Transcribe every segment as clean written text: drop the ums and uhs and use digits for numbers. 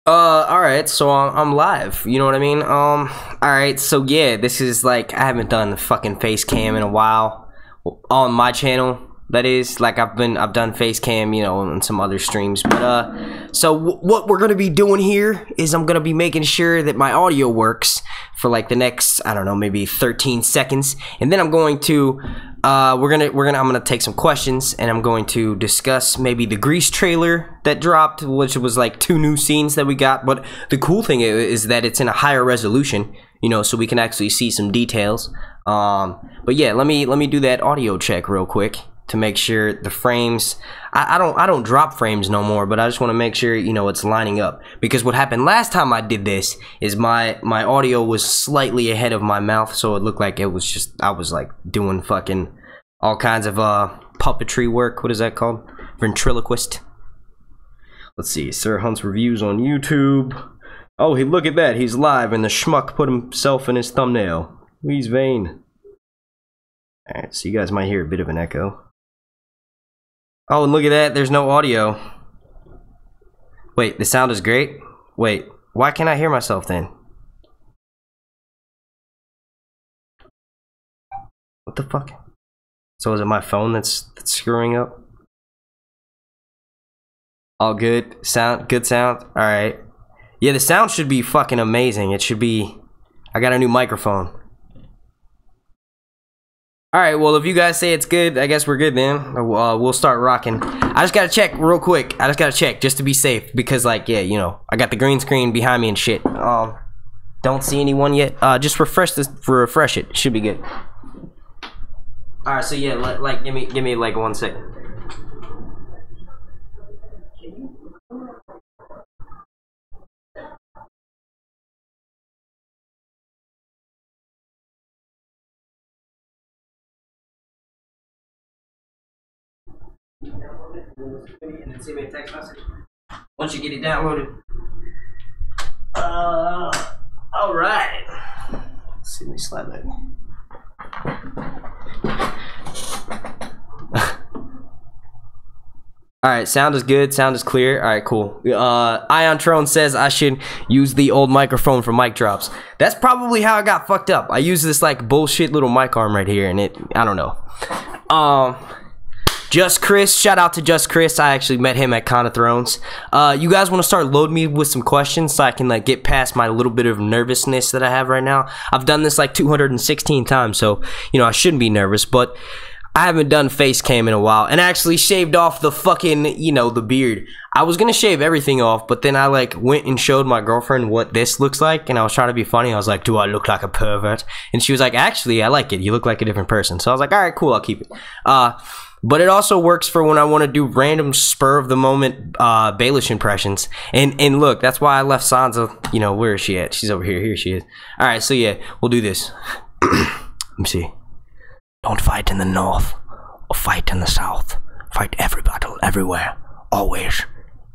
Alright, so I'm live, you know what I mean? Alright, so yeah, this is like, I haven't done fucking face cam in a while, on my channel, that is, like, I've done face cam, you know, on some other streams, but, so what we're gonna be doing here is I'm gonna be making sure that my audio works for like the next, I don't know, maybe 13 seconds, and then I'm going to, I'm gonna take some questions, and I'm going to discuss maybe the Grease trailer that dropped, which was like 2 new scenes that we got. But the cool thing is that it's in a higher resolution, you know, so we can actually see some details. But yeah, let me do that audio check real quick to make sure the frames. I don't drop frames no more, but I just want to make sure, you know, it's lining up, because what happened last time I did this is my audio was slightly ahead of my mouth, so it looked like it was just, I was like doing fucking all kinds of puppetry work. What is that called? Ventriloquist. Let's see, Sir Hunt's reviews on YouTube. Oh, hey, look at that, he's live and the schmuck put himself in his thumbnail. He's vain. Alright, so you guys might hear a bit of an echo. Oh, and look at that, there's no audio. Wait, the sound is great? Wait, why can't I hear myself then? What the fuck? So is it my phone that's screwing up? All good? Sound? Good sound? Alright. Yeah, the sound should be fucking amazing. It should be... I got a new microphone. Alright, well, if you guys say it's good, I guess we're good then. We'll start rocking. I just gotta check real quick. I just gotta check just to be safe, because, like, yeah, you know, I got the green screen behind me and shit. Don't see anyone yet. Just refresh it. It should be good. Alright, so yeah, like, give me like 1 second. And then send me a text message once you get it downloaded. Alright. Let's see, let me slide that. Alright, sound is good, sound is clear. Alright, cool. Ion Throne says I should use the old microphone for mic drops. That's probably how I got fucked up. I use this like bullshit little mic arm right here, and I don't know. Just Chris, shout out to Just Chris. I actually met him at Con of Thrones. You guys want to start loading me with some questions so I can like get past my little bit of nervousness that I have right now? I've done this like 216 times, so you know I shouldn't be nervous, but I haven't done face cam in a while, and I actually shaved off the fucking, you know, the beard. I was gonna shave everything off, but then I like went and showed my girlfriend what this looks like, and I was trying to be funny. I was like, do I look like a pervert? And she was like, actually, I like it. You look like a different person. So I was like, all right, cool, I'll keep it. But it also works for when I want to do random spur of the moment Baelish impressions. And look, that's why I left Sansa. You know, where is she at? She's over here. Here she is. All right, so yeah, we'll do this. Let me see. Don't fight in the north or fight in the south. Fight every battle, everywhere, always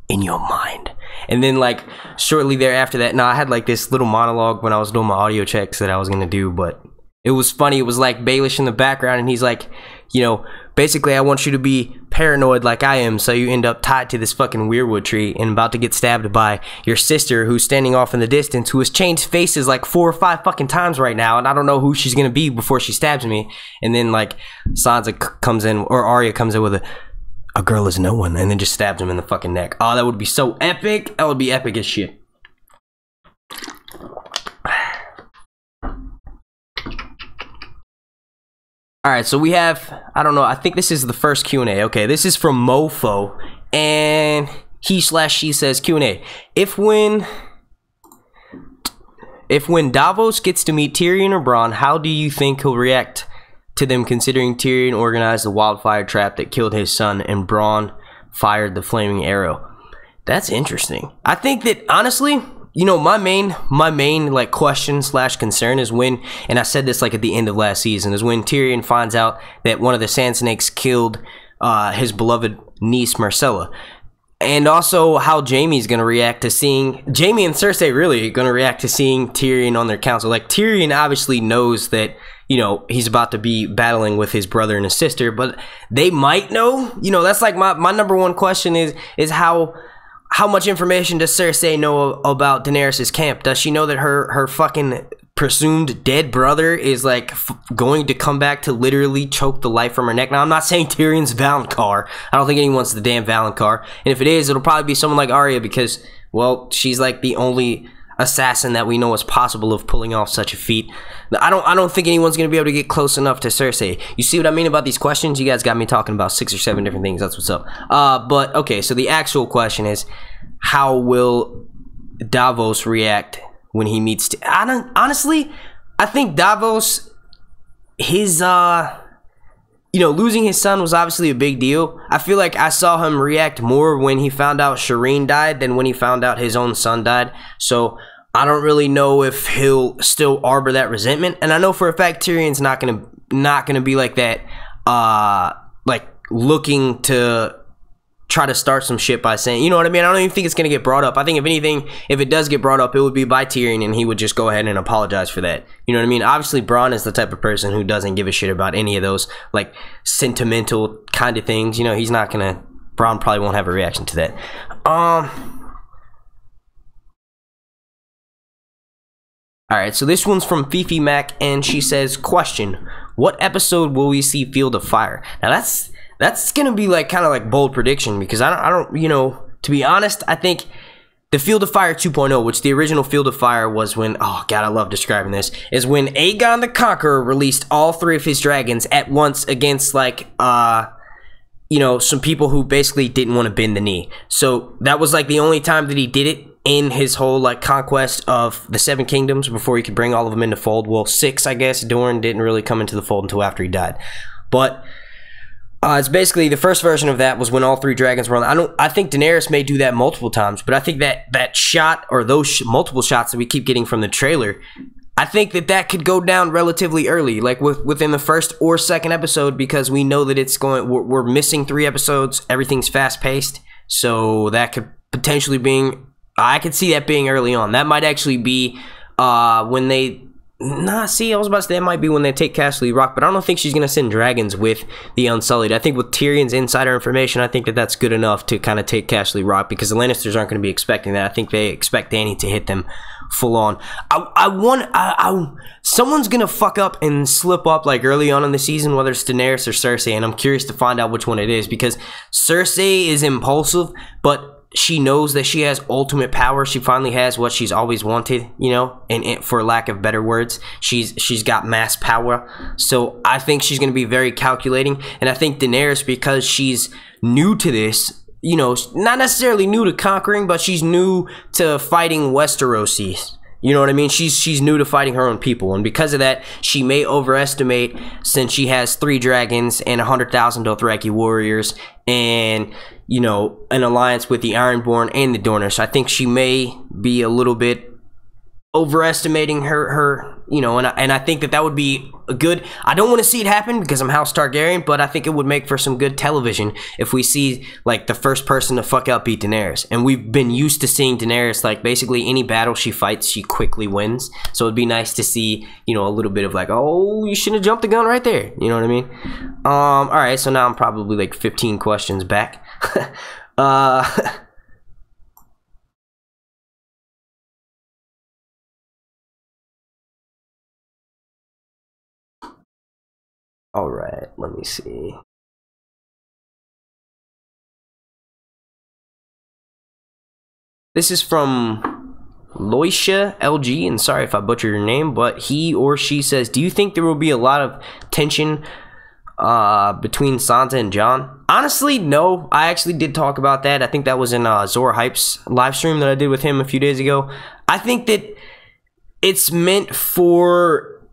in your mind. And then like shortly thereafter that, I had like this little monologue when I was doing my audio checks that I was gonna do, but it was funny. It was like Baelish in the background, and he's like, you know, basically I want you to be paranoid like I am, so you end up tied to this fucking weirwood tree and about to get stabbed by your sister, who's standing off in the distance, who has changed faces like 4 or 5 fucking times right now, and I don't know who she's gonna be before she stabs me. And then like Sansa comes in, or Arya comes in with a girl is no one, and then just stabs him in the fucking neck. Oh, that would be so epic. That would be epic as shit. Alright, so we have, I don't know, I think this is the first Q&A. Okay, this is from Mofo, and he/she says, Q&A. If when Davos gets to meet Tyrion or Bran, how do you think he'll react to them, considering Tyrion organized the wildfire trap that killed his son and Bran fired the flaming arrow? That's interesting. I think that, honestly, you know, my main like question / concern is when, and I said this like at the end of last season, is when Tyrion finds out that one of the Sand Snakes killed his beloved niece Myrcella. And also how Jaime's gonna react to seeing, Jaime and Cersei really gonna react to seeing Tyrion on their council. Like, Tyrion obviously knows that, you know, he's about to be battling with his brother and his sister, but they might know, you know. That's like my number one question is how how much information does Cersei know about Daenerys' camp? Does she know that her fucking presumed dead brother is like going to come back to literally choke the life from her neck? Now, I'm not saying Tyrion's Valonqar. I don't think anyone's the damn Valonqar. And if it is, it'll probably be someone like Arya because, well, she's like the only assassin that we know is possible of pulling off such a feat. I don't think anyone's gonna be able to get close enough to Cersei. You see what I mean about these questions? You guys got me talking about 6 or 7 different things. That's what's up. But okay, so the actual question is, how will Davos react when he meets? Honestly, I think Davos, his losing his son was obviously a big deal. I feel like I saw him react more when he found out Shireen died than when he found out his own son died. So I don't really know if he'll still harbor that resentment. And I know for a fact Tyrion's not gonna be like that, like looking to try to start some shit by saying, you know what I mean? I don't even think it's gonna get brought up. I think if anything, if it does get brought up, it would be by Tyrion, and he would just go ahead and apologize for that. You know what I mean? Obviously, Bran is the type of person who doesn't give a shit about any of those like sentimental kind of things. You know, he's not gonna. Bran probably won't have a reaction to that. Alright, so this one's from Fifi Mac, and she says, question, what episode will we see Field of Fire? Now that's gonna be like kind of like bold prediction, because I don't, you know, to be honest, I think the Field of Fire 2.0, which the original Field of Fire was when, oh god, I love describing this, is when Aegon the Conqueror released all 3 of his dragons at once against like, you know, some people who basically didn't want to bend the knee. So that was like the only time that he did it in his whole like conquest of the 7 kingdoms before he could bring all of them into fold. Well, 6, I guess. Dorne didn't really come into the fold until after he died. But it's basically the first version of that was when all 3 dragons were on. I think Daenerys may do that multiple times, but I think that shot, or those multiple shots that we keep getting from the trailer, I think that could go down relatively early, like within the first or second episode, because we know that it's going. We're missing 3 episodes. Everything's fast paced, so that could potentially being. I could see that being early on. That might actually be when they. Nah, see, I was about to say that might be when they take Casterly Rock, but I don't think she's going to send dragons with the Unsullied. I think with Tyrion's insider information, I think that that's good enough to kind of take Casterly Rock, because the Lannisters aren't going to be expecting that. I think they expect Dany to hit them full on. Someone's going to fuck up and slip up like early on in the season, whether it's Daenerys or Cersei, and I'm curious to find out which one it is, because Cersei is impulsive, but she knows that she has ultimate power. She finally has what she's always wanted, you know, and for lack of better words, she's got mass power. So I think she's going to be very calculating, and I think Daenerys, because she's new to this, you know, not necessarily new to conquering, but she's new to fighting Westerosi. You know what I mean? She's new to fighting her own people, and because of that, she may overestimate, since she has 3 dragons and 100,000 Dothraki warriors, and you know, an alliance with the Ironborn and the Dorners. So I think she may be a little bit overestimating her, you know, and I think that would be a good. I don't want to see it happen because I'm House Targaryen, but I think it would make for some good television if we see like the first person to fuck out beat Daenerys. And we've been used to seeing Daenerys, like basically any battle she fights, she quickly wins. So it'd be nice to see, you know, a little bit of like, oh, you shouldn't have jumped the gun right there. You know what I mean? All right, so now I'm probably like 15 questions back. All right, let me see. This is from Loisha LG, and sorry if I butchered your name, but he or she says, do you think there will be a lot of tension between Sansa and Jon? Honestly, no. I actually did talk about that. I think that was in Azor Hype's live stream that I did with him a few days ago. I think that it's meant for,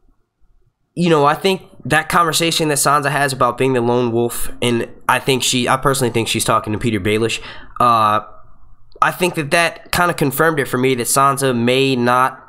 you know, I think that conversation that Sansa has about being the lone wolf, and I personally think she's talking to Peter Baelish. I think that kind of confirmed it for me that Sansa may not,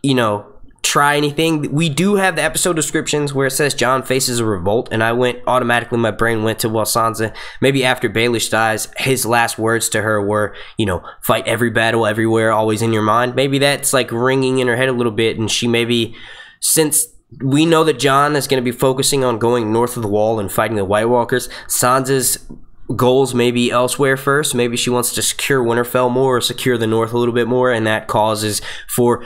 you know, try anything. We do have the episode descriptions where it says Jon faces a revolt, and I went automatically, my brain went to, well, Sansa, maybe after Baelish dies, his last words to her were, you know, fight every battle everywhere, always in your mind. Maybe that's like ringing in her head a little bit, and she maybe, since we know that Jon is going to be focusing on going north of the wall and fighting the White Walkers, Sansa's goals maybe elsewhere first. Maybe she wants to secure Winterfell more, or secure the North a little bit more, and that causes for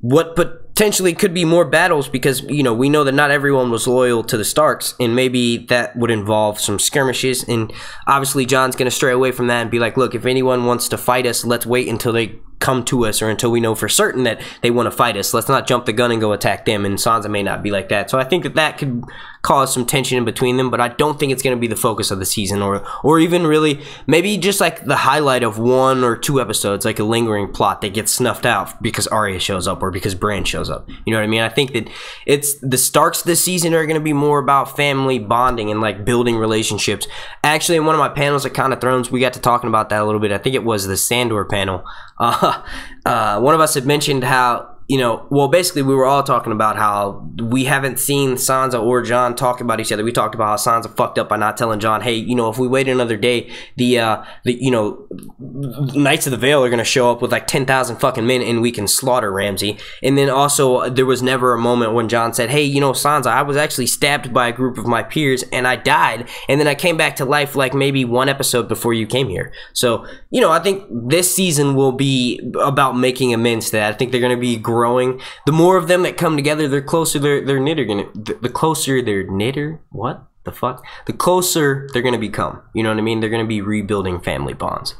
what potentially could be more battles, because, you know, we know that not everyone was loyal to the Starks, and maybe that would involve some skirmishes. And obviously Jon's going to stray away from that and be like, look, if anyone wants to fight us, let's wait until they come to us, or until we know for certain that they want to fight us. Let's not jump the gun and go attack them. And Sansa may not be like that. So I think that that could cause some tension in between them, but I don't think it's going to be the focus of the season, or even really maybe just like the highlight of 1 or 2 episodes, like a lingering plot that gets snuffed out because Arya shows up or because Bran shows up. You know what I mean? I think that it's the Starks this season are going to be more about family bonding and like building relationships. Actually, in one of my panels at Con of Thrones, we got to talking about that a little bit. I think it was the Sandor panel. One of us had mentioned how, you know, well, basically we were all talking about how we haven't seen Sansa or Jon talk about each other. We talked about how Sansa fucked up by not telling Jon, hey, you know, if we wait another day, the you know, Knights of the Vale are going to show up with like 10,000 fucking men and we can slaughter Ramsay. And then also there was never a moment when Jon said, hey, you know, Sansa, I was actually stabbed by a group of my peers and I died, and then I came back to life like maybe 1 episode before you came here. So, you know, I think this season will be about making amends to that. I think they're going to be growing. The more of them that come together, the closer they're knitter. The closer they're knitter. What the fuck? The closer they're gonna become. You know what I mean? They're gonna be rebuilding family bonds.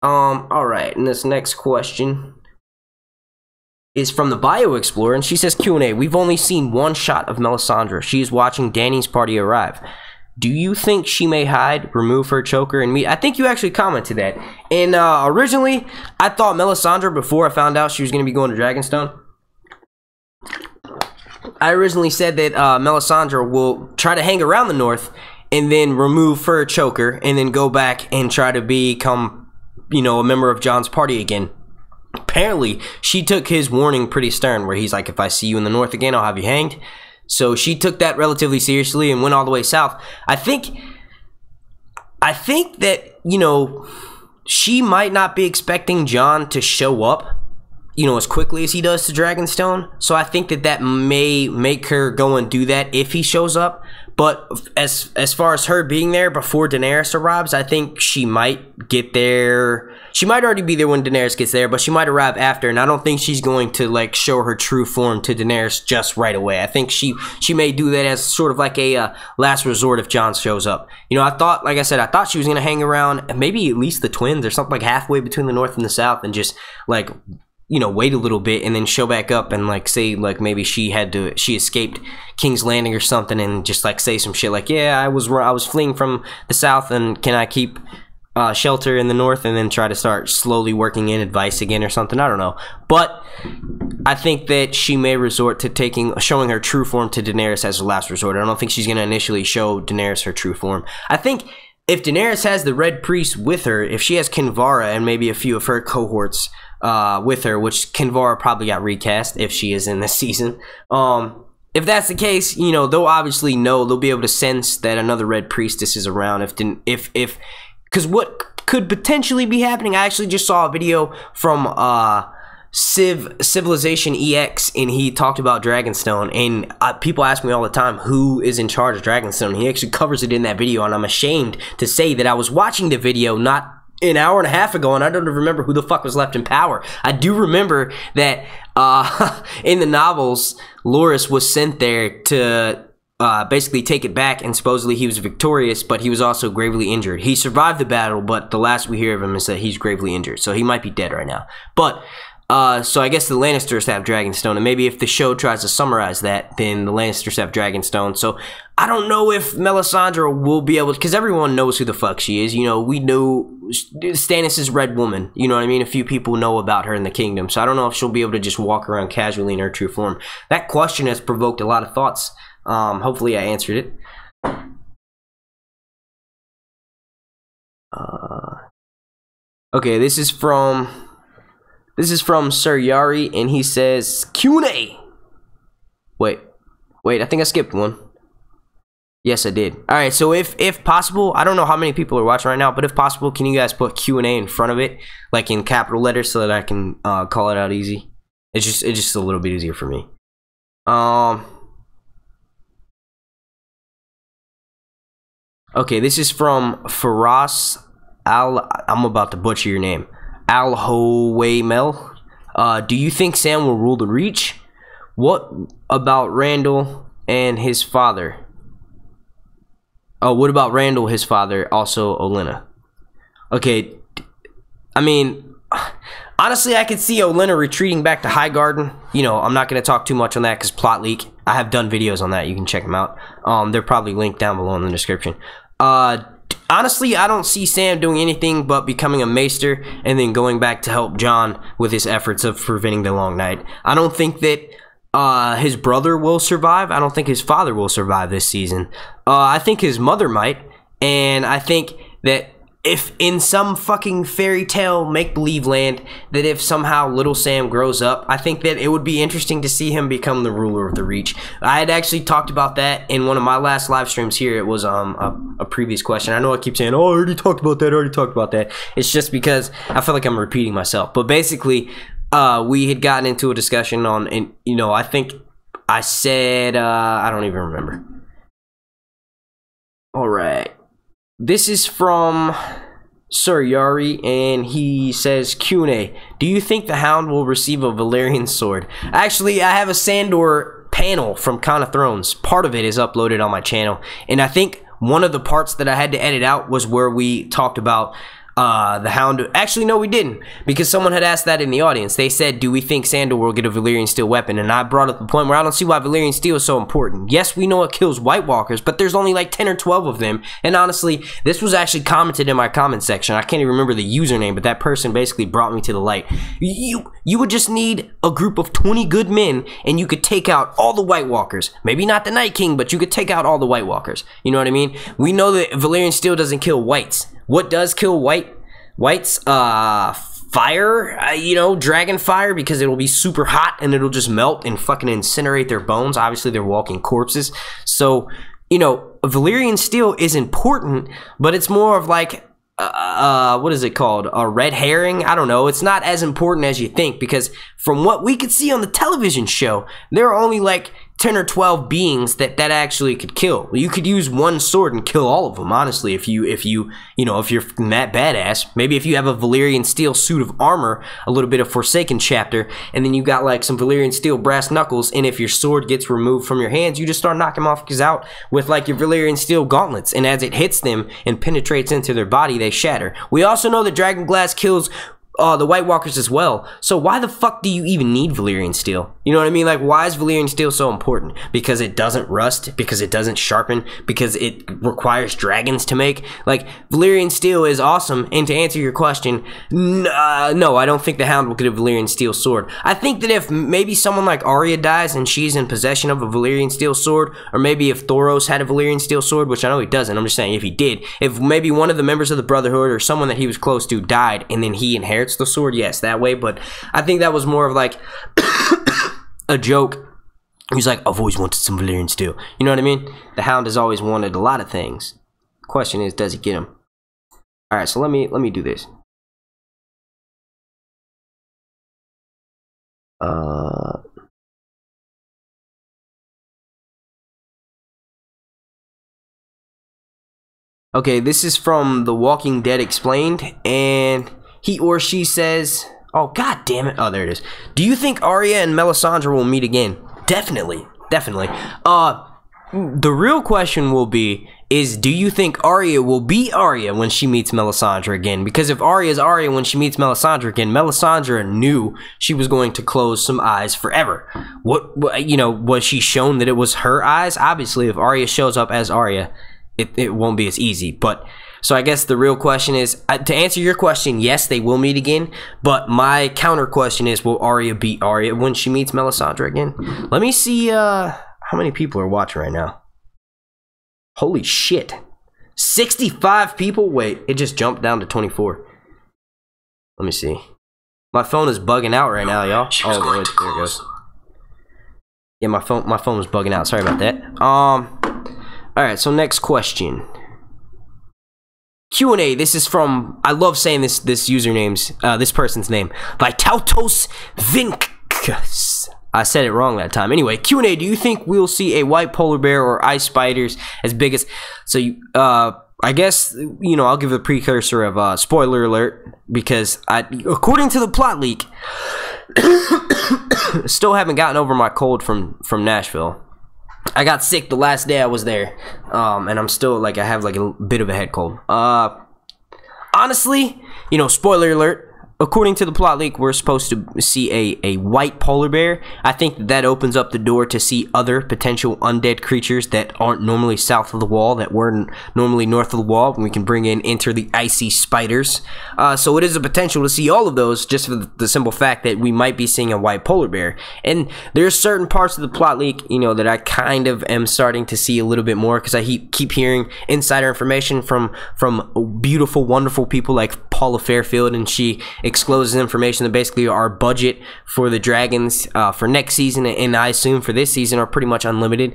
All right. And this next question is from the Bio Explorer, and she says, Q&A. We've only seen 1 shot of Melisandre. She is watching Dany's party arrive. Do you think she may hide, remove her choker, and meet? I think you actually commented that. And originally, I thought Melisandre, before I found out she was going to be going to Dragonstone, I originally said that Melisandre will try to hang around the North and then remove her choker and then go back and try to become, you know, a member of Jon's party again. Apparently, she took his warning pretty stern, where he's like, if I see you in the North again, I'll have you hanged. So she took that relatively seriously and went all the way south. I think that, you know, she might not be expecting Jon to show up, you know, as quickly as he does to Dragonstone. So I think that that may make her go and do that if he shows up. But as far as her being there before Daenerys arrives, I think she might get there. She might already be there when Daenerys gets there, but she might arrive after. And I don't think she's going to like show her true form to Daenerys just right away. I think she may do that as sort of like a last resort if Jon shows up. You know, I thought, like I said, I thought she was going to hang around maybe at least the twins or something, like halfway between the North and the South, and just like, you know, wait a little bit and then show back up and like say like maybe she escaped King's Landing or something, and just like say some shit like, yeah, I was fleeing from the South and can I keep shelter in the North, and then try to start slowly working in advice again or something. I don't know, but I think that she may resort to showing her true form to Daenerys as a last resort. I don't think she's going to initially show Daenerys her true form. I think if Daenerys has the Red Priest with her, if she has Kinvara and maybe a few of her cohorts with her, which Kinvara probably got recast if she is in this season. If that's the case, you know, they'll obviously know, they'll be able to sense that another Red Priestess is around. Because what could potentially be happening, I actually just saw a video from Civilization EX, and he talked about Dragonstone, and people ask me all the time who is in charge of Dragonstone. He actually covers it in that video, and I'm ashamed to say that I was watching the video not an hour and a half ago, and I don't remember who the fuck was left in power. I do remember that in the novels, Loras was sent there to basically take it back, and supposedly he was victorious, but he was also gravely injured. He survived the battle, but the last we hear of him is that he's gravely injured, so he might be dead right now. But so I guess the Lannisters have Dragonstone, and maybe if the show tries to summarize that, then the Lannisters have Dragonstone. So I don't know if Melisandre will be able to, because everyone knows who the fuck she is. You know, we know Stannis' Red Woman. You know what I mean? A few people know about her in the kingdom, so I don't know if she'll be able to just walk around casually in her true form. That question has provoked a lot of thoughts. Hopefully I answered it. Okay, this is from Sir Yari, and he says Q&A. Wait, I think I skipped one. Yes, I did. All right, so if possible, I don't know how many people are watching right now, but if possible, can you guys put Q&A in front of it, like in capital letters, so that I can call it out easy? It's just a little bit easier for me. Okay, this is from Faraz Al. I'm about to butcher your name. Al Howaymel. Do you think Sam will rule the Reach? What about Randall and his father? Oh, what about Randall, his father, also Olenna? Okay, I mean, honestly, I could see Olenna retreating back to Highgarden. You know, I'm not going to talk too much on that because plot leak. I have done videos on that. You can check them out. They're probably linked down below in the description. Honestly, I don't see Sam doing anything but becoming a maester and then going back to help Jon with his efforts of preventing the Long Night. I don't think that his brother will survive. I don't think his father will survive this season. I think his mother might, and I think that if in some fucking fairy tale make-believe land, that if somehow little Sam grows up, I think that it would be interesting to see him become the ruler of the Reach. I had actually talked about that in one of my last live streams here. It was a previous question. I know I keep saying, oh, I already talked about that, It's just because I feel like I'm repeating myself. But basically, we had gotten into a discussion on, and you know, I think I said, I don't even remember. All right. This is from Sir Yari, and he says, Q&A, do you think the Hound will receive a Valyrian sword? Actually, I have a Sandor panel from Crown of Thrones. Part of it is uploaded on my channel, and I think one of the parts that I had to edit out was where we talked about the Hound. Actually, no, we didn't, because someone had asked that in the audience. They said, do we think Sandor will get a Valyrian steel weapon? And I brought up the point where I don't see why Valyrian steel is so important. Yes, we know it kills White Walkers, but there's only like 10 or 12 of them. And honestly, this was actually commented in my comment section. I can't even remember the username, but that person basically brought me to the light. You would just need a group of 20 good men, and you could take out all the White Walkers. Maybe not the Night King, but you could take out all the White Walkers. You know what I mean? We know that Valyrian steel doesn't kill whites. What does kill whites? Fire, you know, dragon fire, because it'll be super hot and it'll just melt and fucking incinerate their bones. Obviously, they're walking corpses. So, you know, Valyrian steel is important, but it's more of like, what is it called? A red herring? I don't know. It's not as important as you think, because from what we could see on the television show, there are only like 10 or 12 beings that actually could kill. You could use one sword and kill all of them, honestly, if you're that badass. Maybe if you have a Valyrian steel suit of armor, a little bit of Forsaken chapter, and then you got like some Valyrian steel brass knuckles, and if your sword gets removed from your hands, you just start knocking motherfuckers out with like your Valyrian steel gauntlets, and as it hits them and penetrates into their body, they shatter. We also know that dragon glass kills the White Walkers as well. So why the fuck do you even need Valyrian steel? You know what I mean? Like, why is Valyrian steel so important? Because it doesn't rust? Because it doesn't sharpen? Because it requires dragons to make? Like, Valyrian steel is awesome, and to answer your question, no, I don't think the Hound will get a Valyrian steel sword. I think that if maybe someone like Arya dies and she's in possession of a Valyrian steel sword, or maybe if Thoros had a Valyrian steel sword, which I know he doesn't, I'm just saying if he did, if maybe one of the members of the Brotherhood or someone that he was close to died, and then he inherits the sword, yes, that way. But I think that was more of like a joke. He's like, I've always wanted some Valyrian steel. You know what I mean? The Hound has always wanted a lot of things. Question is, does he get them? All right, so let me do this. Okay, this is from The Walking Dead Explained, and he or she says, oh, god damn it. Oh, there it is. Do you think Arya and Melisandre will meet again? Definitely. The real question will be, do you think Arya will be Arya when she meets Melisandre again? Because if Arya is Arya when she meets Melisandre again, Melisandre knew she was going to close some eyes forever. What you know, was she shown that it was her eyes? Obviously, if Arya shows up as Arya, it won't be as easy. But so I guess the real question is, to answer your question, yes, they will meet again. But my counter question is, will Arya beat Arya when she meets Melisandre again? Let me see how many people are watching right now. Holy shit. 65 people? Wait, it just jumped down to 24. Let me see. My phone is bugging out right now, y'all. Oh, wait, there it goes. Yeah, my phone was bugging out. Sorry about that. Alright, so next question. Q&A, this is from, I love saying this username's, this person's name, Vitautos Vinkus. I said it wrong that time. Anyway, Q&A, do you think we'll see a white polar bear or ice spiders as big as... So, I guess, you know, I'll give a precursor of spoiler alert, because according to the plot leak, still haven't gotten over my cold from Nashville. I got sick the last day I was there, and I'm still, like, I have, like, a bit of a head cold. Honestly, you know, spoiler alert, according to the plot leak, we're supposed to see a white polar bear. I think that opens up the door to see other potential undead creatures that aren't normally south of the wall, that were normally north of the wall. And we can enter the icy spiders. So it is a potential to see all of those, just for the simple fact that we might be seeing a white polar bear. And there's certain parts of the plot leak, you know, that I kind of am starting to see a little bit more, because I keep hearing insider information from beautiful, wonderful people like Paula Fairfield, and she discloses information that basically our budget for the dragons for next season, and I assume for this season, are pretty much unlimited.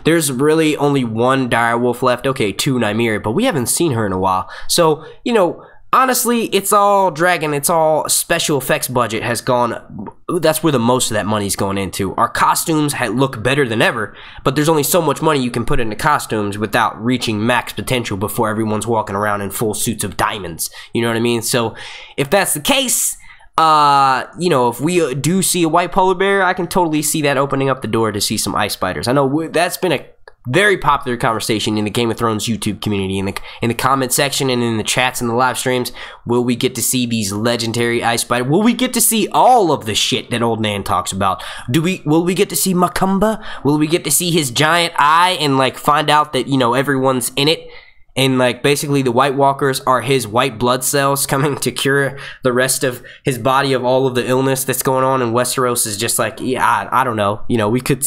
There's really only one direwolf left. Okay, 2 Nymeria, but we haven't seen her in a while. So, you know, honestly, it's all dragon, it's all special effects budget has gone. That's where the most of that money's going into. Our costumes look better than ever, but there's only so much money you can put into costumes without reaching max potential before everyone's walking around in full suits of diamonds. You know what I mean? So if that's the case, you know, if we do see a white polar bear, I can totally see that opening up the door to see some ice spiders. I know that's been a very popular conversation in the Game of Thrones YouTube community, in the comment section and in the chats and the live streams. Will we get to see these legendary ice spiders? Will we get to see all of the shit that Old Nan talks about? Will we get to see Macumba? Will we get to see his giant eye and, like, find out that, you know, everyone's in it? And, like, basically the White Walkers are his white blood cells coming to cure the rest of his body of all of the illness that's going on in Westeros. Is just like, yeah, I don't know. You know, we could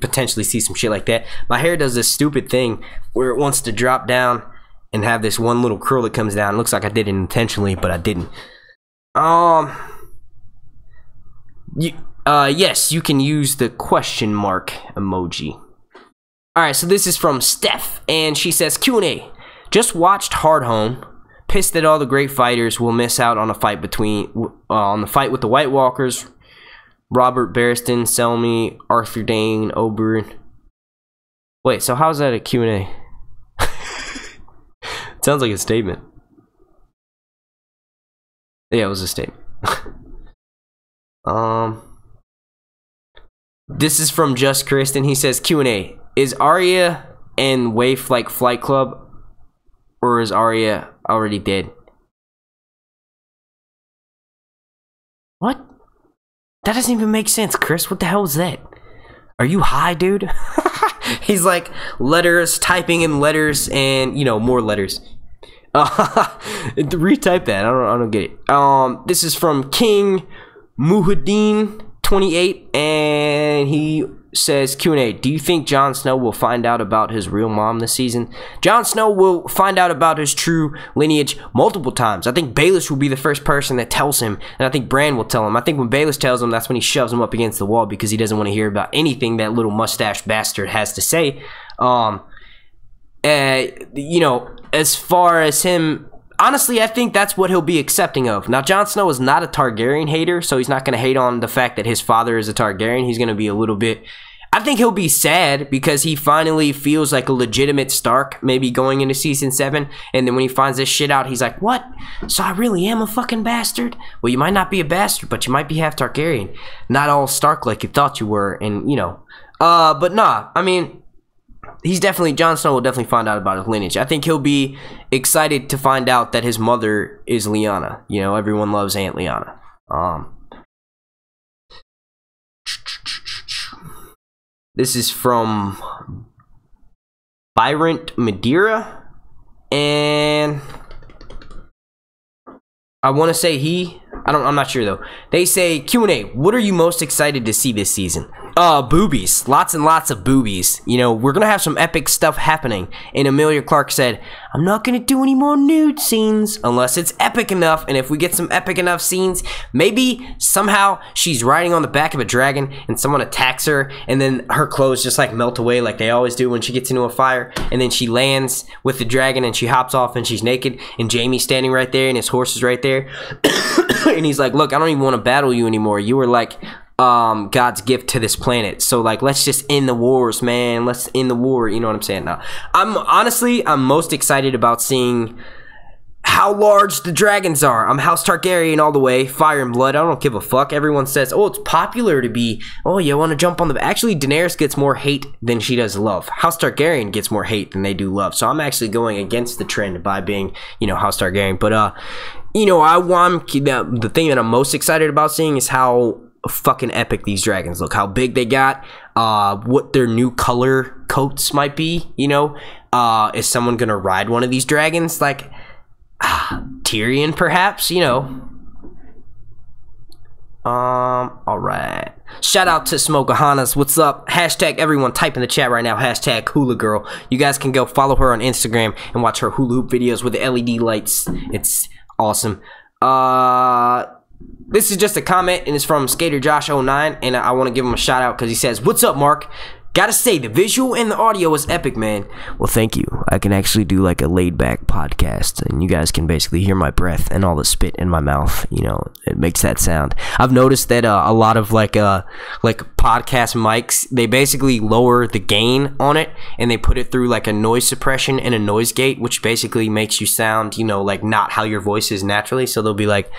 potentially see some shit like that. My hair does this stupid thing where it wants to drop down and have this one little curl that comes down. It looks like I did it intentionally, but I didn't. Yes, you can use the question mark emoji. Alright, so this is from Steph, and she says, Q&A. Just watched Hardhome. Pissed that all the great fighters will miss out on a fight on the fight with the White Walkers. Robert Barristan, Selmy, Arthur Dane, Oberyn. Wait, so how's that a Q&A? It sounds like a statement. Yeah, it was a statement. This is from Just Kristen. He says, Q&A. Is Arya and Waif like Flight Club? Or is Arya already dead? What? That doesn't even make sense, Chris. What the hell is that? Are you high, dude? He's like, letters, typing in letters, and, you know, more letters. Retype that. I don't get it. This is from King Muhaddin 28, and he says, Q&A, do you think Jon Snow will find out about his real mom this season? Jon Snow will find out about his true lineage multiple times. I think Baelish will be the first person that tells him, and I think Bran will tell him. I think when Baelish tells him, that's when he shoves him up against the wall, because he doesn't want to hear about anything that little mustache bastard has to say. You know, as far as him, honestly, I think that's what he'll be accepting of. Now, Jon Snow is not a Targaryen hater, so he's not going to hate on the fact that his father is a Targaryen. He's going to be a little bit... I think he'll be sad because he finally feels like a legitimate Stark, maybe going into Season 7, and then when he finds this shit out, he's like, what? So I really am a fucking bastard? Well, you might not be a bastard, but you might be half Targaryen. Not all Stark like you thought you were, and, you know. But nah, I mean... Jon Snow will definitely find out about his lineage. I think he'll be excited to find out that his mother is Lyanna. You know, everyone loves Aunt Lyanna. This is from Byrant Madeira, and I want to say I'm not sure though. They say, Q&A, what are you most excited to see this season? Boobies. Lots and lots of boobies. You know, we're gonna have some epic stuff happening. And Emilia Clarke said, I'm not gonna do any more nude scenes unless it's epic enough. And if we get some epic enough scenes, maybe somehow she's riding on the back of a dragon and someone attacks her, and then her clothes just like melt away like they always do when she gets into a fire, and then she lands with the dragon and she hops off and she's naked, and Jaime's standing right there and his horse is right there. And he's like, look, I don't even want to battle you anymore. You were like God's gift to this planet. So like, let's just end the wars, man. Let's end the war. You know what I'm saying? Now, I'm most excited about seeing how large the dragons are. I'm House Targaryen all the way, fire and blood. I don't give a fuck. Everyone says, oh, it's popular to be, oh, you want to jump on the, actually Daenerys gets more hate than she does love. House Targaryen gets more hate than they do love. So I'm actually going against the trend by being, you know, House Targaryen. But you know, the thing that I'm most excited about seeing is how fucking epic these dragons look, how big they got, what their new color coats might be. You know, is someone gonna ride one of these dragons? Like Tyrion, perhaps, you know. All right. Shout out to Smokeahanas. What's up? Hashtag everyone type in the chat right now. Hashtag Hula Girl. You guys can go follow her on Instagram and watch her hula hoop videos with the LED lights. It's awesome. This is just a comment, and it's from Skater Josh 09, and I want to give him a shout out because he says, "What's up, Mark? Gotta say, the visual and the audio is epic, man." Well, thank you. I can actually do like a laid-back podcast, and you guys can basically hear my breath and all the spit in my mouth. You know, it makes that sound. I've noticed that a lot of like podcast mics, they basically lower the gain on it, and they put it through like a noise suppression and a noise gate, which basically makes you sound, you know, like not how your voice is naturally. So they'll be like,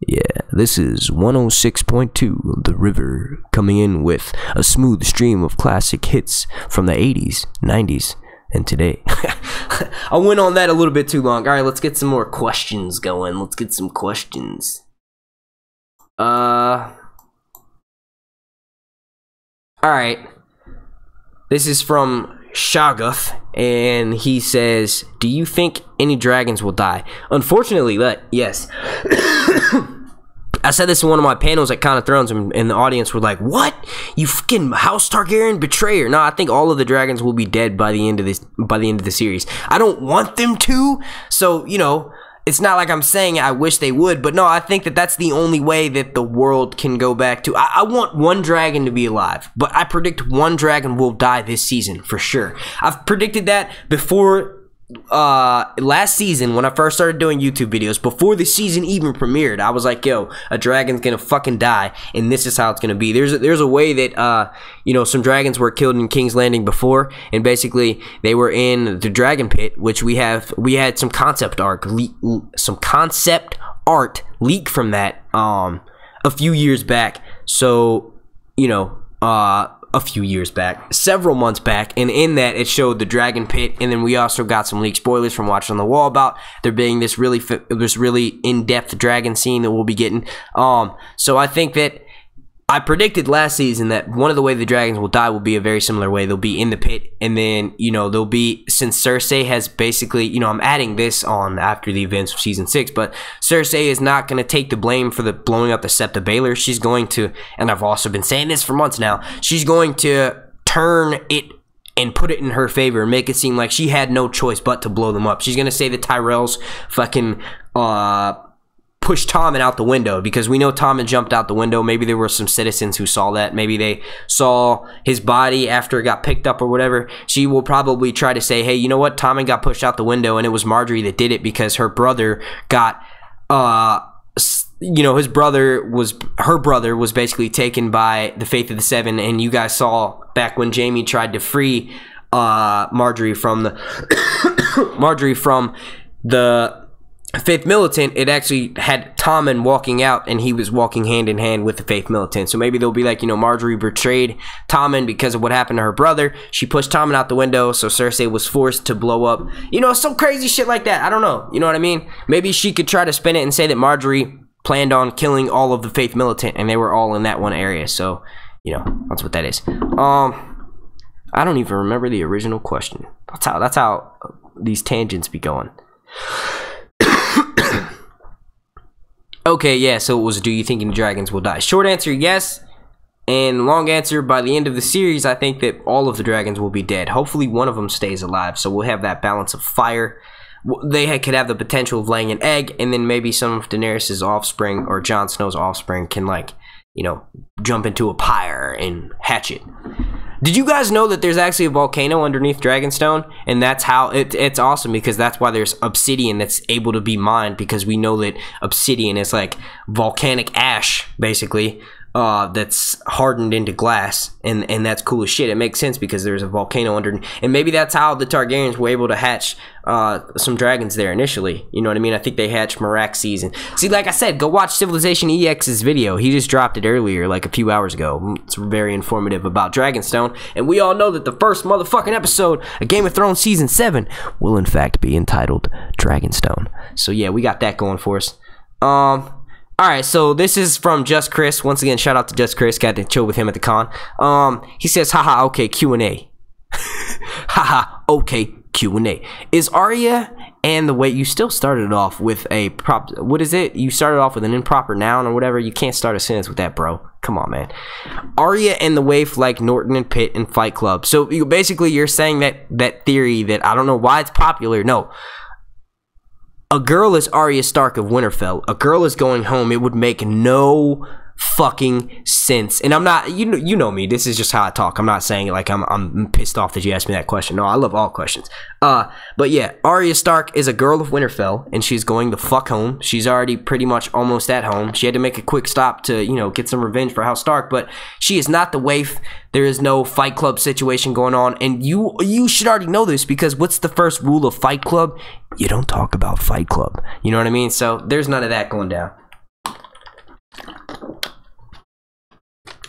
"Yeah, this is 106.2 The River, coming in with a smooth stream of classic hits from the 80s, 90s, and today." I went on that a little bit too long. All right, let's get some more questions going. Let's get some questions. All right. This is from Shagath, and he says, "Do you think any dragons will die?" Unfortunately, yes. I said this in one of my panels at Con of Thrones, and the audience were like, "What? You fucking House Targaryen betrayer!" No, I think all of the dragons will be dead by the end of the series. I don't want them to, so you know, it's not like I'm saying I wish they would, but no, I think that that's the only way that the world can go back to. I want one dragon to be alive, but I predict one dragon will die this season for sure. I've predicted that before. Last season, when I first started doing YouTube videos, before the season even premiered, I was like, yo, a dragon's gonna fucking die, and this is how it's gonna be. There's a way that you know, some dragons were killed in King's Landing before, and basically they were in the dragon pit, which we had some concept art leak from that a few years back. So, you know, a few years back, several months back, and in that it showed the dragon pit, and then we also got some leaked spoilers from Watching on the Wall about there being this really in-depth dragon scene that we'll be getting. So I think that I predicted last season that one of the way the dragons will die will be a very similar way. They'll be in the pit, and then, you know, they'll be, since Cersei has basically, you know, I'm adding this on after the events of season 6, but Cersei is not going to take the blame for the blowing up the Sept of Baelor. She's going to, and I've also been saying this for months now, she's going to turn it and put it in her favor and make it seem like she had no choice but to blow them up. She's going to say the Tyrells fucking, push Tommen out the window, because we know Tommen jumped out the window. Maybe there were some citizens who saw that. Maybe they saw his body after it got picked up or whatever. She will probably try to say, hey, you know what? Tommen got pushed out the window, and it was Marjorie that did it because her brother got, you know, her brother was basically taken by the Faith of the Seven, and you guys saw back when Jaime tried to free Marjorie from the Faith Militant, it actually had Tommen walking out, and he was walking hand in hand with the Faith Militant. So maybe they'll be like, you know, Marjorie betrayed Tommen because of what happened to her brother. She pushed Tommen out the window, so Cersei was forced to blow up. You know, some crazy shit like that. I don't know. You know what I mean? Maybe she could try to spin it and say that Marjorie planned on killing all of the Faith Militant, and they were all in that one area. So, you know, that's what that is. I don't even remember the original question. That's how these tangents be going. Okay, yeah, so it was, do you think any dragons will die? Short answer, yes. And long answer, by the end of the series, I think that all of the dragons will be dead. Hopefully one of them stays alive, so we'll have that balance of fire. They could have the potential of laying an egg, and then maybe some of Daenerys' offspring, or Jon Snow's offspring, can, like, you know, jump into a pyre and hatch it. Did you guys know that there's actually a volcano underneath Dragonstone? And that's how it's awesome, because that's why there's obsidian that's able to be mined, because we know that obsidian is like volcanic ash, basically. that's hardened into glass, and that's cool as shit. It makes sense because there's a volcano under, and maybe that's how the Targaryens were able to hatch some dragons there initially. You know what I mean? I think they hatched Meraxes. And see, like I said, go watch Civilization EX's video. He just dropped it earlier, like a few hours ago. It's very informative about Dragonstone, and we all know that the first motherfucking episode of Game of Thrones Season 7 will in fact be entitled Dragonstone. So yeah, we got that going for us. Alright, so this is from Just Chris. Once again, shout out to Just Chris. Got to chill with him at the con. He says, haha, okay, Q&A. Haha, okay, Q&A. Is Arya and the way you still started off with a what is it? You started off with an improper noun or whatever. You can't start a sentence with that, bro. Come on, man. Arya and the Waif like Norton and Pitt and Fight Club. So basically you're saying that theory that I don't know why it's popular. No. A girl is Arya Stark of Winterfell. A girl is going home. It would make no fucking sense. And I'm not, you know me, this is just how I talk. I'm not saying it like I'm pissed off that you asked me that question. No, I love all questions. But yeah, Arya Stark is a girl of Winterfell, and she's going the fuck home. She's already pretty much almost at home. She had to make a quick stop to, you know, get some revenge for House Stark, but she is not the waif. There is no Fight Club situation going on, and you should already know this, because what's the first rule of Fight Club? You don't talk about Fight Club. You know what I mean? So there's none of that going down.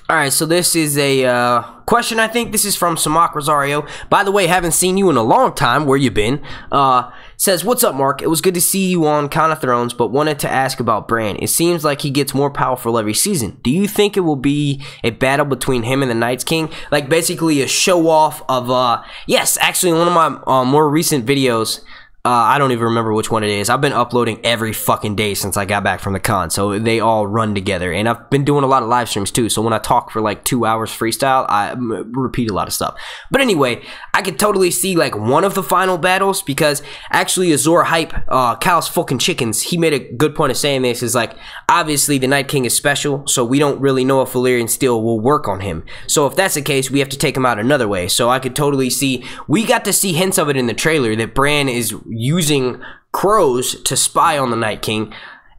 Alright, so this is a question, I think. This is from Samak Rosario. By the way, haven't seen you in a long time. Where you been? Says, what's up, Mark? It was good to see you on Count of Thrones, but wanted to ask about Bran. It seems like he gets more powerful every season. Do you think it will be a battle between him and the Night's King? Like, basically a show-off of, yes, actually, one of my more recent videos, I don't even remember which one it is. I've been uploading every fucking day since I got back from the con, so they all run together. And I've been doing a lot of live streams too, so when I talk for like 2 hours freestyle, I repeat a lot of stuff. But anyway, I could totally see like one of the final battles, because actually Azor Hype, Cal's fucking chickens, he made a good point of saying this, is like, obviously the Night King is special, so we don't really know if Valyrian steel will work on him. So if that's the case, we have to take him out another way. So I could totally see, we got to see hints of it in the trailer, that Bran is using crows to spy on the Night King,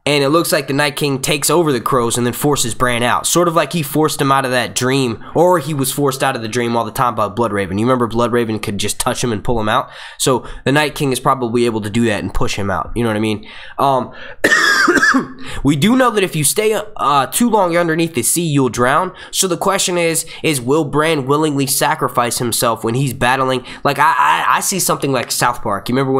and it looks like the Night King takes over the crows and then forces Bran out, sort of like he forced him out of that dream, or he was forced out of the dream all the time by Bloodraven. You remember Bloodraven could just touch him and pull him out? So the Night King is probably able to do that and push him out, you know what I mean? We do know that if you stay too long underneath the sea, you'll drown. So the question is will Bran willingly sacrifice himself when he's battling? Like, I see something like South Park. You remember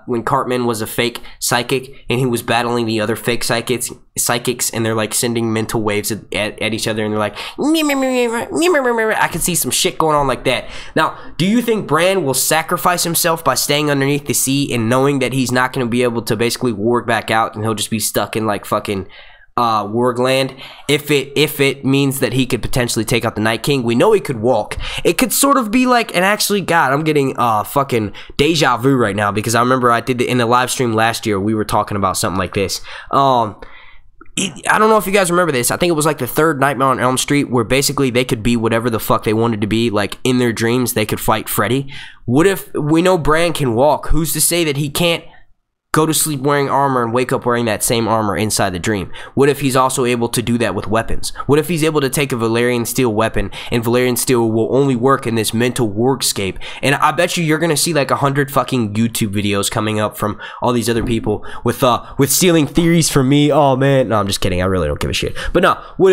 when Cartman was a fake psychic and he was battling the other fake psychics, and they're like sending mental waves at each other, and they're like, I can see some shit going on like that. Now, do you think Bran will sacrifice himself by staying underneath the sea and knowing that he's not going to be able to basically warg back out, and he'll just be stuck in like fucking warg land, if it means that he could potentially take out the Night King? We know he could walk. It could sort of be like, and actually, God, I'm getting fucking deja vu right now, because I remember I did in the live stream last year, we were talking about something like this. I don't know if you guys remember this. I think it was like the third Nightmare on Elm Street, where basically they could be whatever the fuck they wanted to be. Like, in their dreams, they could fight Freddy. What if, we know Bran can walk, who's to say that he can't go to sleep wearing armor and wake up wearing that same armor inside the dream? What if he's also able to do that with weapons? What if he's able to take a Valyrian steel weapon, and Valyrian steel will only work in this mental wargscape? And I bet you're gonna see like 100 fucking YouTube videos coming up from all these other people with stealing theories from me. Oh man, no, I'm just kidding. I really don't give a shit. But no, what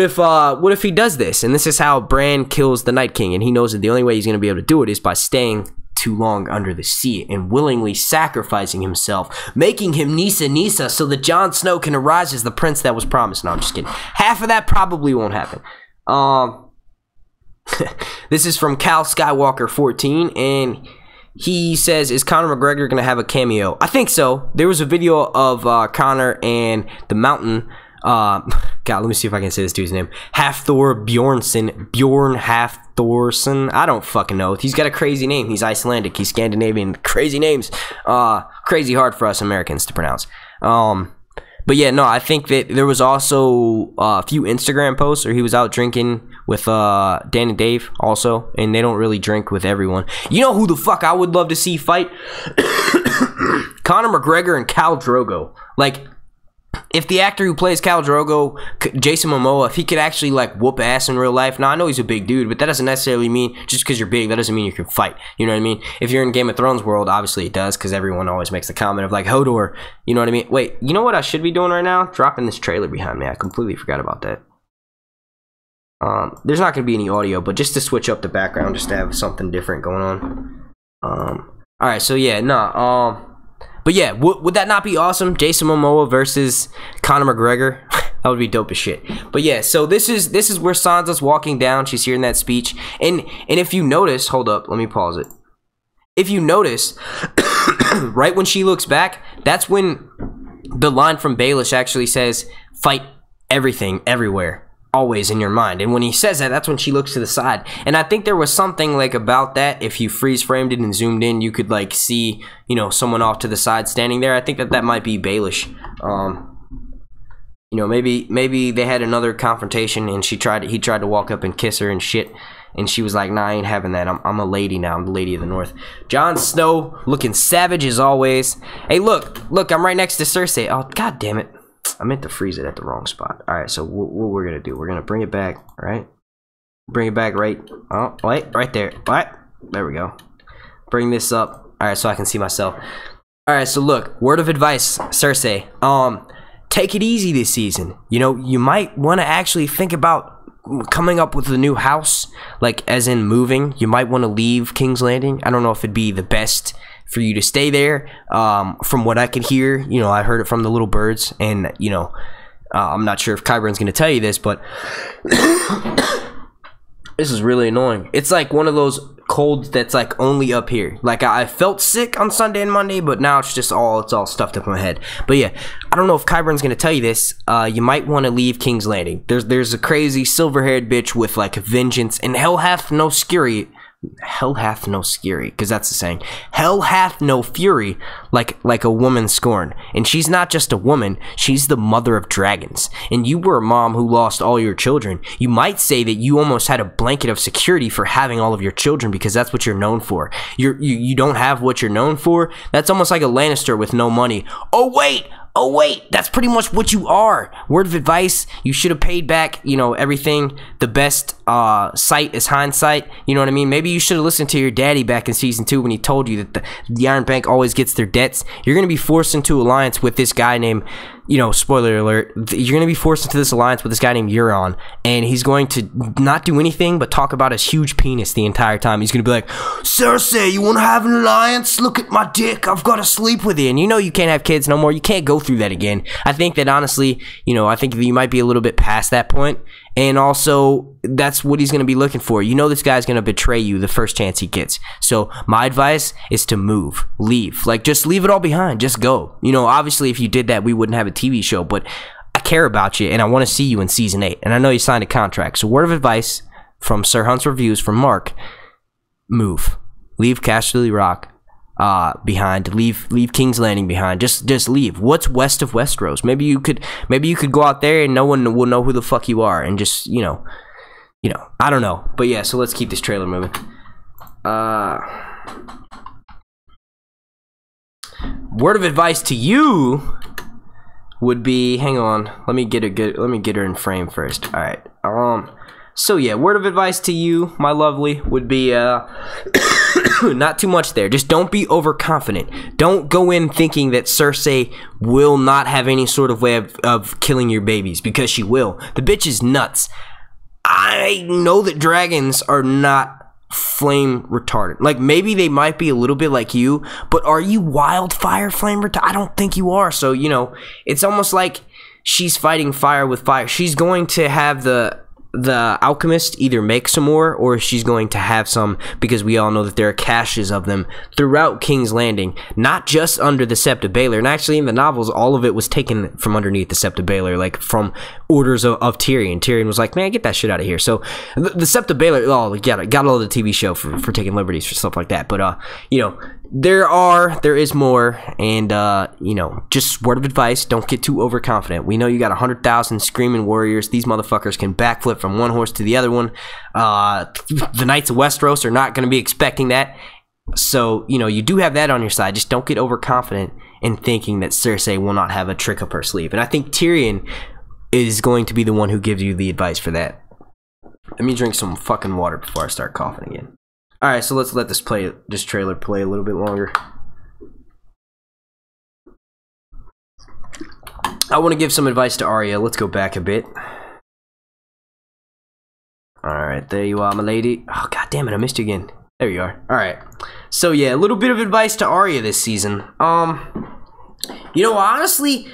if he does this, and this is how Bran kills the Night King, and he knows that the only way he's gonna be able to do it is by staying too long under the sea and willingly sacrificing himself, making him Nisa so that Jon Snow can arise as the prince that was promised. No, I'm just kidding. Half of that probably won't happen. This is from Cal Skywalker 14, and he says, is Conor McGregor gonna have a cameo? I think so. There was a video of Conor and the Mountain, God, let me see if I can say this dude's name. Hafthor Bjornsson. Bjorn Hafthorson. I don't fucking know. He's got a crazy name. He's Icelandic. He's Scandinavian. Crazy names. Crazy hard for us Americans to pronounce. But yeah, no, I think that there was also a few Instagram posts where he was out drinking with Dan and Dave also, and they don't really drink with everyone. You know who the fuck I would love to see fight? Conor McGregor and Khal Drogo. Like, if the actor who plays Khal Drogo, Jason Momoa, if he could actually like whoop ass in real life. Now I know he's a big dude, but that doesn't necessarily mean just because you're big, that doesn't mean you can fight. You know what I mean? If you're in Game of Thrones world, obviously it does, because everyone always makes the comment of like Hodor. You know what I mean? Wait, you know what I should be doing right now? Dropping this trailer behind me. I completely forgot about that. There's not going to be any audio, but just to switch up the background, just to have something different going on. All right, so yeah, but yeah, would that not be awesome? Jason Momoa versus Conor McGregor. That would be dope as shit. But yeah, so this is where Sansa's walking down. She's hearing that speech, and if you notice, hold up, let me pause it. If you notice, right when she looks back, that's when the line from Baelish actually says, "Fight everything, everywhere, always in your mind." And when he says that, that's when she looks to the side. And I think there was something like about that, if you freeze framed it and zoomed in, you could like see, you know, someone off to the side standing there. I think that might be Baelish. You know, maybe they had another confrontation and he tried to walk up and kiss her and shit, and she was like, "Nah, I ain't having that. I'm a lady now. I'm the lady of the North." Jon Snow looking savage as always. Hey, look, I'm right next to Cersei. Oh, god damn it. I meant to freeze it at the wrong spot. Alright, so what we're going to do, we're going to bring it back, alright? Bring it back right, oh, wait, right there. What? There we go. Bring this up, alright, so I can see myself. Alright, so look, word of advice, Cersei. Take it easy this season. You know, you might want to actually think about coming up with a new house, like as in moving. You might want to leave King's Landing. I don't know if it'd be the best for you to stay there. From what I could hear, you know, I heard it from the little birds, and you know, I'm not sure if Qyburn's gonna tell you this, but this is really annoying. It's like one of those colds that's like only up here. Like I felt sick on Sunday and Monday, but now it's all stuffed up in my head. But yeah, I don't know if Qyburn's gonna tell you this. You might want to leave King's Landing. There's a crazy silver-haired bitch with like vengeance, and hell hath no fury, because that's the saying. Hell hath no fury like a woman scorned. And she's not just a woman, she's the mother of dragons. And you were a mom who lost all your children. You might say that you almost had a blanket of security for having all of your children, because that's what you're known for. You don't have what you're known for. That's almost like a Lannister with no money. Oh wait, that's pretty much what you are. Word of advice, you should have paid back, you know, everything. The best sight is hindsight. You know what I mean? Maybe you should have listened to your daddy back in season 2 when he told you that the Iron Bank always gets their debts. You're going to be forced into alliance with this guy named, you know, spoiler alert, you're going to be forced into this alliance with this guy named Euron, and he's going to not do anything but talk about his huge penis the entire time. He's going to be like, "Cersei, you want to have an alliance? Look at my dick. I've got to sleep with you." And you know you can't have kids no more. You can't go through that again. I think that honestly, you know, I think that you might be a little bit past that point. And also, that's what he's going to be looking for. You know this guy's going to betray you the first chance he gets. So my advice is to move. Leave. Like, just leave it all behind. Just go. You know, obviously, if you did that, we wouldn't have a TV show. But I care about you, and I want to see you in Season 8. And I know you signed a contract. So word of advice from Sir Hunt's Reviews from Mark. Move. Leave Casterly Rock behind. Leave King's Landing behind. Just leave. What's west of Westeros? Maybe you could go out there and no one will know who the fuck you are, and just, you know, I don't know. But yeah, so let's keep this trailer moving. Word of advice to you would be, hang on, let me get her in frame first. All right. So yeah, word of advice to you, my lovely, would be not too much there. Just don't be overconfident. Don't go in thinking that Cersei will not have any sort of way of killing your babies, because she will. The bitch is nuts. I know that dragons are not flame retardant. Like, maybe they might be a little bit like you, but are you wildfire flame retardant? I don't think you are. So, you know, it's almost like she's fighting fire with fire. She's going to have the alchemist either make some more, or she's going to have some, because we all know that there are caches of them throughout King's Landing, not just under the Sept of Baelor. And actually in the novels, all of it was taken from underneath the Sept of Baelor, like from orders of Tyrion. Tyrion was like, "Man, get that shit out of here." So the Sept of Baelor, got all the TV show for taking liberties for stuff like that. But you know, there is more, and you know, just word of advice, don't get too overconfident. We know you got 100,000 screaming warriors. These motherfuckers can backflip from one horse to the other one. The Knights of Westeros are not going to be expecting that. So, you know, you do have that on your side. Just don't get overconfident and thinking that Cersei will not have a trick up her sleeve. And I think Tyrion is going to be the one who gives you the advice for that. Let me drink some fucking water before I start coughing again. Alright, so let's let this trailer play a little bit longer. I want to give some advice to Arya. Let's go back a bit. Alright, there you are, my lady. Oh, god damn it, I missed you again. There you are. Alright. So yeah, a little bit of advice to Arya this season. You know, honestly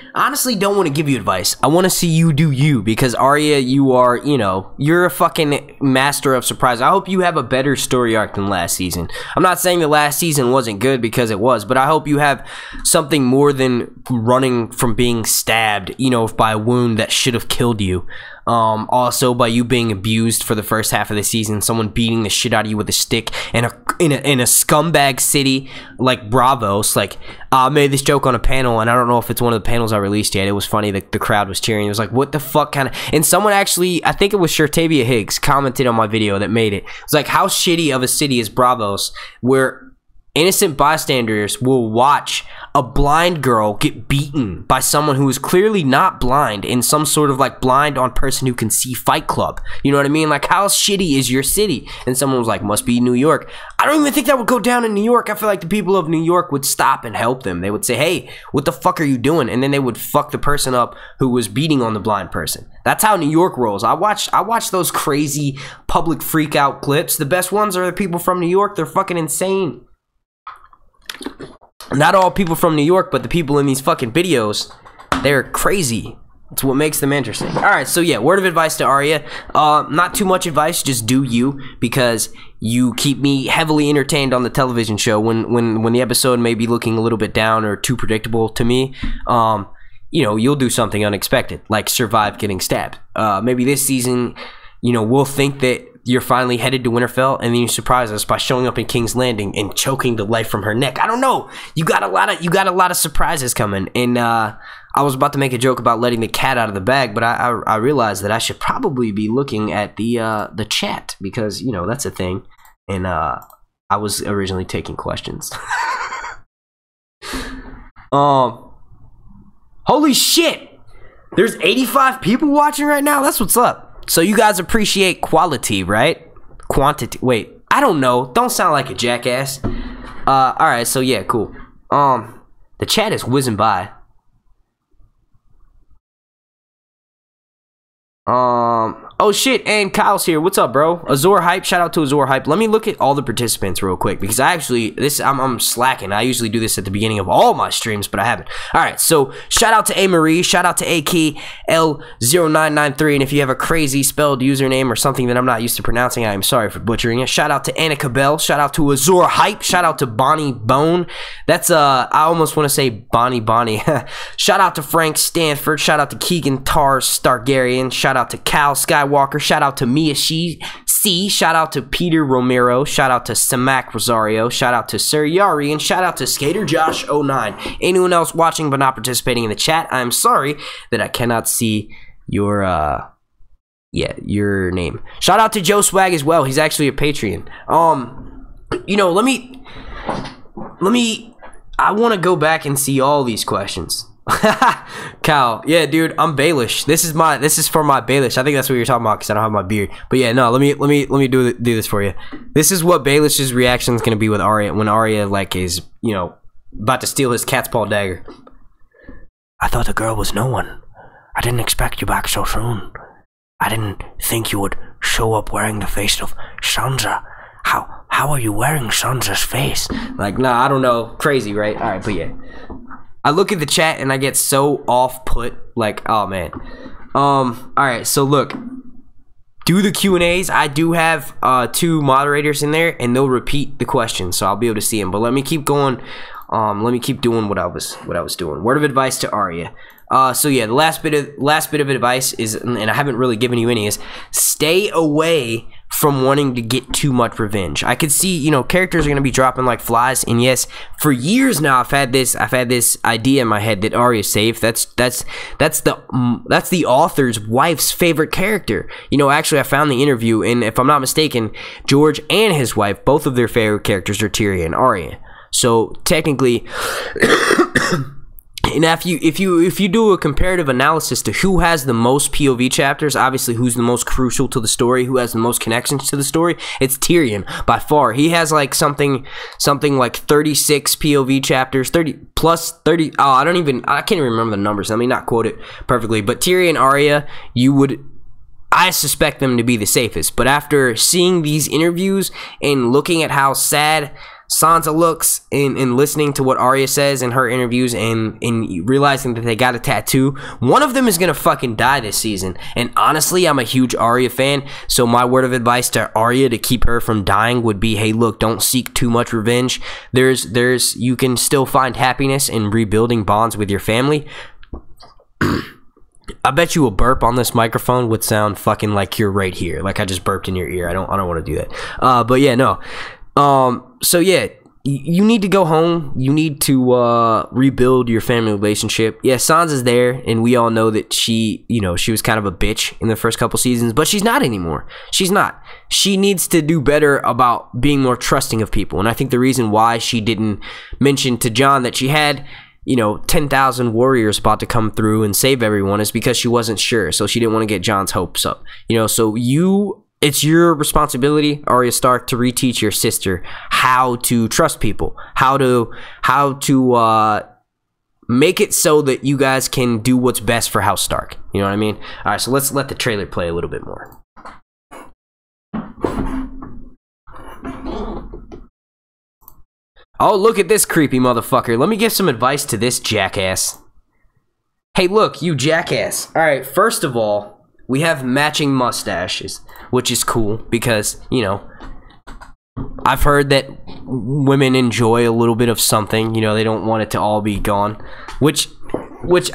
don't want to give you advice. I want to see you do you, because Arya, you are, you know, you're a fucking master of surprise. I hope you have a better story arc than last season. I'm not saying the last season wasn't good, because it was, but I hope you have something more than running from being stabbed, you know, by a wound that should have killed you. Also by you being abused for the first half of the season, someone beating the shit out of you with a stick in a scumbag city like Bravos. Like, I made this joke on a panel, and I don't know if it's one of the panels I released yet. It was funny that the crowd was cheering. It was like, what the fuck kind of... And someone actually, I think it was Shertavia Higgs, commented on my video that made it. It's like, how shitty of a city is Bravos, where innocent bystanders will watch a blind girl get beaten by someone who is clearly not blind in some sort of like blind on person who can see fight club. You know what I mean? Like, how shitty is your city? And someone was like, must be New York. I don't even think that would go down in New York. I feel like the people of New York would stop and help them. They would say, hey, what the fuck are you doing? And then they would fuck the person up who was beating on the blind person. That's how New York rolls. I watch those crazy public freak out clips. The best ones are the people from New York. They're fucking insane. Not all people from New York, but the people in these fucking videos, they're crazy. It's what makes them interesting. Alright, so yeah, word of advice to Arya. Not too much advice, just do you, because you keep me heavily entertained on the television show when the episode may be looking a little bit down or too predictable to me. You know, you'll do something unexpected, like survive getting stabbed. Maybe this season, you know, we'll think that you're finally headed to Winterfell, and then you surprise us by showing up in King's Landing and choking the life from her neck. I don't know. You got a lot of surprises coming. And I was about to make a joke about letting the cat out of the bag, but I realized that I should probably be looking at the chat, because, you know, that's a thing. And I was originally taking questions. Holy shit! There's 85 people watching right now? That's what's up. So you guys appreciate quality, right? Quantity. Wait, I don't know. Don't sound like a jackass. Alright, so yeah, cool. The chat is whizzing by. Oh shit, and Kyle's here. What's up, bro? Azor Hype, shout out to Azor Hype. Let me look at all the participants real quick, because I actually, I'm slacking. I usually do this at the beginning of all my streams, but I haven't. Alright, so shout out to A Marie, shout out to AKL0993, and if you have a crazy spelled username or something that I'm not used to pronouncing, I am sorry for butchering it. Shout out to Annika Bell, shout out to Azor Hype, shout out to Bonnie Bone. That's, I almost want to say Bonnie. Shout out to Frank Stanford, shout out to Keegan Tars Targaryen, shout out to Cal Skywalker, shout out to Mia C, shout out to Peter Romero, shout out to Samak Rosario, shout out to Sir Yari, and shout out to Skater Josh 09. Anyone else watching but not participating in the chat, I'm sorry that I cannot see your your name. Shout out to Joe Swag as well. He's actually a Patreon. You know, let me I want to go back and see all these questions. Cal, yeah, dude, I'm Baelish. This is for my Baelish. I think that's what you're talking about, because I don't have my beard. But yeah, no, let me do this for you. This is what Baelish's reaction is gonna be with Arya when Arya like is, you know, about to steal his cat's paw dagger. I thought the girl was no one. I didn't expect you back so soon. I didn't think you would show up wearing the face of Sansa. How are you wearing Sansa's face? Like, nah, I don't know. Crazy, right? All right, but yeah. I look at the chat and I get so off-put, like, oh man. Alright, so look, do the Q&As. I do have 2 moderators in there, and they'll repeat the questions, so I'll be able to see them. But let me keep going. Let me keep doing what I was doing. Word of advice to Arya. So yeah, the last bit of advice is, and I haven't really given you any, is stay away from wanting to get too much revenge. I could see, you know, characters are gonna be dropping like flies, and yes, for years now I've had this idea in my head that Arya's safe. That's the author's wife's favorite character. You know, actually I found the interview, and if I'm not mistaken, George and his wife, both of their favorite characters are Tyrion and Arya. So technically And if you do a comparative analysis to who has the most POV chapters, obviously who's the most crucial to the story, who has the most connections to the story, it's Tyrion by far. He has like something like 36 POV chapters, 30 plus 30. Oh, I can't even remember the numbers. Let me not quote it perfectly. But Tyrion and Arya, I suspect them to be the safest. But after seeing these interviews and looking at how sad Sansa looks and listening to what Arya says in her interviews and realizing that they got a tattoo, one of them is gonna fucking die this season. And honestly, I'm a huge Arya fan, so my word of advice to Arya to keep her from dying would be, hey, look, don't seek too much revenge. You can still find happiness in rebuilding bonds with your family. I bet you a burp on this microphone would sound fucking like you're right here, like I just burped in your ear. I don't want to do that. But yeah, no. So yeah, you need to go home. You need to rebuild your family relationship. Yeah, Sansa's there, and we all know that she was kind of a bitch in the first couple seasons, but she's not anymore. She's not. She needs to do better about being more trusting of people. And I think the reason why she didn't mention to Jon that she had 10,000 warriors about to come through and save everyone is because she wasn't sure. So she didn't want to get Jon's hopes up. It's your responsibility, Arya Stark, to reteach your sister how to trust people, how to make it so that you guys can do what's best for House Stark. You know what I mean? All right, so let's let the trailer play a little bit more. Oh, look at this creepy motherfucker. Let me give some advice to this jackass. Hey, look, you jackass. All right, first of all, we have matching mustaches, which is cool because, I've heard that women enjoy a little bit of something. They don't want it to all be gone. Which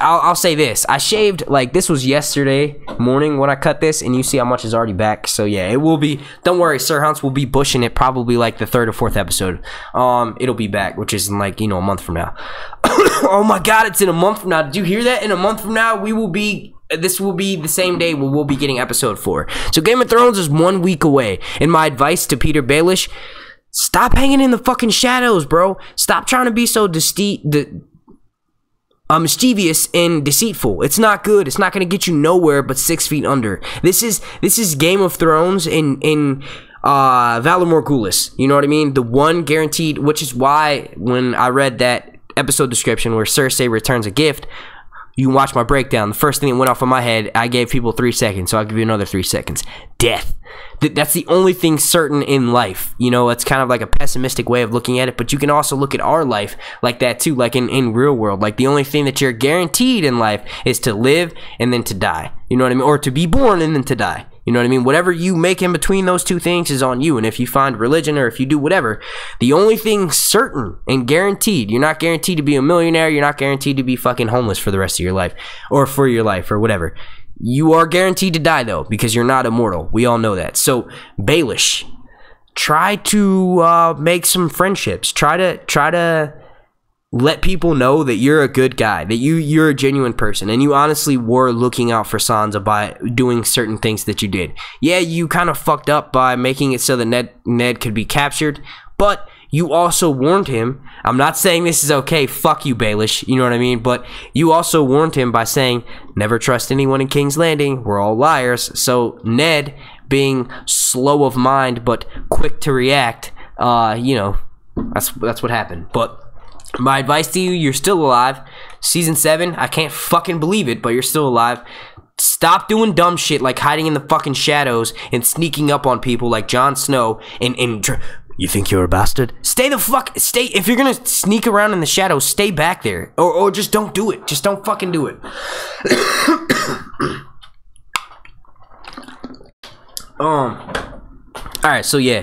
I'll say this. I shaved, this was yesterday morning when I cut this, and you see how much is already back. So, yeah, it will be. Don't worry, Sir Hunts will be bushing it probably the third or fourth episode. It'll be back, which is in a month from now. Oh, my God, it's in a month from now. Did you hear that? In a month from now, this will be the same day where we'll be getting episode 4. So Game of Thrones is 1 week away. And my advice to Peter Baelish, stop hanging in the fucking shadows, bro. Stop trying to be so mischievous and deceitful. It's not good. It's not going to get you nowhere but 6 feet under. This is Game of Thrones in Valar Morghulis. You know what I mean? The one guaranteed, which is why when I read that episode description where Cersei returns a gift, you can watch my breakdown. The first thing that went off in my head, I gave people 3 seconds, so I'll give you another 3 seconds. Death. That's the only thing certain in life. It's kind of like a pessimistic way of looking at it, but you can also look at our life like that too, like in real world. Like the only thing that you're guaranteed in life is to live and then to die. You know what I mean? Or to be born and then to die. You know what I mean? Whatever you make in between those two things is on you. And if you find religion or if you do whatever, the only thing certain and guaranteed, you're not guaranteed to be a millionaire. You're not guaranteed to be fucking homeless for the rest of your life or for your life or whatever. You are guaranteed to die though, because you're not immortal. We all know that. So Baelish, try to make some friendships. Try to let people know that you're a good guy, that you're a genuine person, and you honestly were looking out for Sansa by doing certain things that you did. Yeah, you kind of fucked up by making it so that Ned could be captured, but you also warned him. I'm not saying this is okay, fuck you, Baelish, you know what I mean? But you also warned him by saying, never trust anyone in King's Landing, we're all liars. So Ned, being slow of mind but quick to react, that's what happened. But my advice to you, you're still alive. Season 7, I can't fucking believe it, but you're still alive. Stop doing dumb shit like hiding in the fucking shadows and sneaking up on people like Jon Snow and you think you're a bastard? Stay, if you're gonna sneak around in the shadows, stay back there. Or just don't do it. Just don't fucking do it. Alright, so yeah.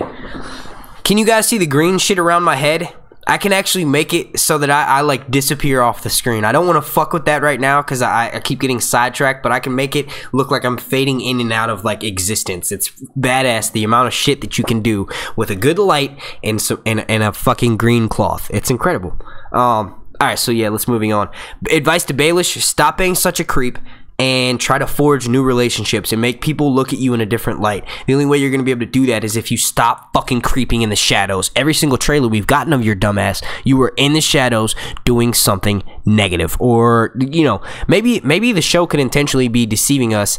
Can you guys see the green shit around my head? I can actually make it so that I disappear off the screen. I don't want to fuck with that right now because I keep getting sidetracked, but I can make it look like I'm fading in and out of existence. It's badass the amount of shit that you can do with a good light and a fucking green cloth. It's incredible. Alright, so yeah, let's moving on. Advice to Baelish, stop being such a creep and try to forge new relationships and make people look at you in a different light. The only way you're going to be able to do that is if you stop fucking creeping in the shadows. Every single trailer we've gotten of your dumbass, you were in the shadows doing something negative. Or, you know, maybe the show could intentionally be deceiving us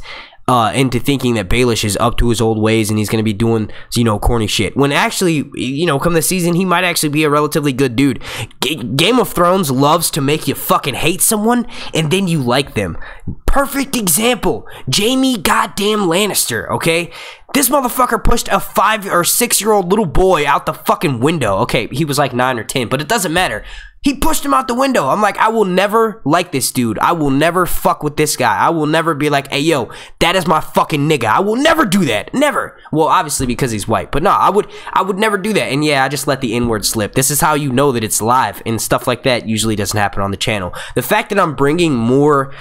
into thinking that Baelish is up to his old ways and he's going to be doing, you know, corny shit. When actually, you know, come this season, he might actually be a relatively good dude. Game of Thrones loves to make you fucking hate someone and then you like them. Perfect example. Jaime goddamn Lannister, okay? This motherfucker pushed a 5 or 6 year old little boy out the fucking window. Okay, he was like 9 or 10, but it doesn't matter. He pushed him out the window. I'm like, I will never like this dude. I will never fuck with this guy. I will never be like, hey, yo, that is my fucking nigga. I will never do that. Never. Well, obviously because he's white. But no, I would never do that. And yeah, I just let the N-word slip. This is how you know that it's live. And stuff like that usually doesn't happen on the channel. The fact that I'm bringing more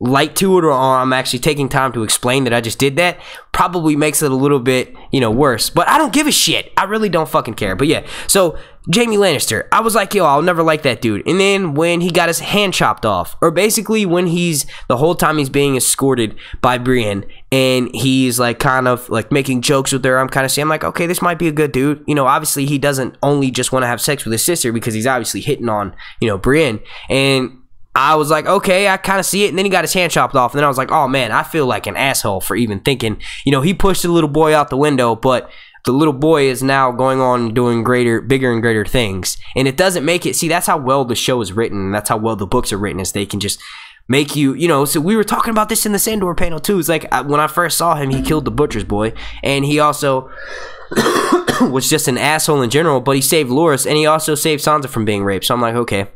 light to it, or I'm actually taking time to explain that I just did that, probably makes it a little bit, you know, worse. But I don't give a shit. I really don't fucking care. But yeah, so Jaime Lannister, I was like, yo, I'll never like that dude. And then when he got his hand chopped off, or basically when the whole time he's being escorted by Brienne and he's like kind of like making jokes with her, I'm kind of saying like, okay, this might be a good dude. You know, obviously he doesn't only just want to have sex with his sister because he's obviously hitting on, you know, Brienne. And I was like, okay, I kind of see it. And then he got his hand chopped off. And then I was like, oh man, I feel like an asshole for even thinking, you know, he pushed the little boy out the window, but the little boy is now going on doing bigger and greater things. And it doesn't make it, see, that's how well the show is written. And that's how well the books are written, is they can just make you, you know. So we were talking about this in the Sandor panel too. It's like when I first saw him, he killed the butcher's boy. And he also was just an asshole in general, but he saved Loras and he also saved Sansa from being raped. So I'm like, okay,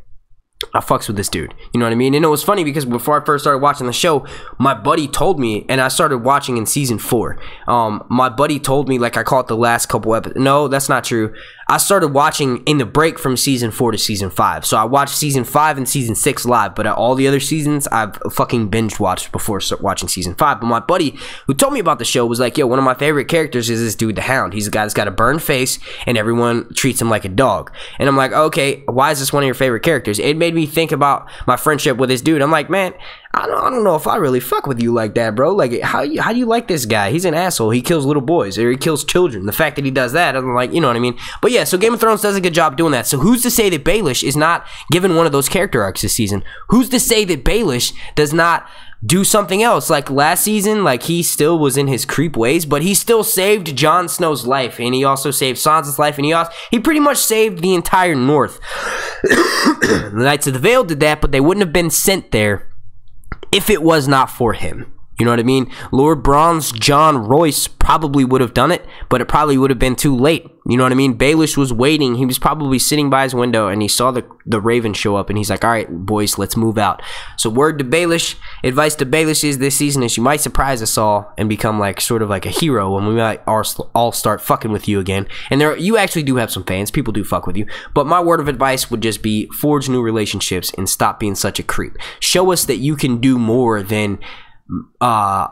I fucks with this dude, you know what I mean? And it was funny because before I first started watching the show, my buddy told me, and I started watching in season 4. My buddy told me, like, I caught the last couple episodes. No, that's not true. I started watching in the break from season 4 to season 5. So I watched season 5 and season 6 live, but all the other seasons I've fucking binge watched before watching season 5. But my buddy who told me about the show was like, yo, one of my favorite characters is this dude, the Hound. He's a guy that's got a burned face and everyone treats him like a dog. And I'm like, okay, why is this one of your favorite characters? It made me think about my friendship with this dude. I'm like, man, I don't know if I really fuck with you like that, bro. Like, how do you like this guy? He's an asshole. He kills little boys, or he kills children. The fact that he does that, I'm like, you know what I mean? But yeah, so Game of Thrones does a good job doing that. So who's to say that Baelish is not given one of those character arcs this season? Who's to say that Baelish does not do something else? Like last season, like he still was in his creep ways, but he still saved Jon Snow's life, and he also saved Sansa's life, and he pretty much saved the entire North. The Knights of the Vale did that, but they wouldn't have been sent there if it was not for him. You know what I mean? Lord Bronze John Royce probably would have done it, but it probably would have been too late. You know what I mean? Baelish was waiting. He was probably sitting by his window, and he saw the Raven show up, and he's like, all right, boys, let's move out. So word to Baelish, advice to Baelish is this season is you might surprise us all and become like sort of like a hero when we might all start fucking with you again. And you actually do have some fans. People do fuck with you. But my word of advice would just be forge new relationships and stop being such a creep. Show us that you can do more than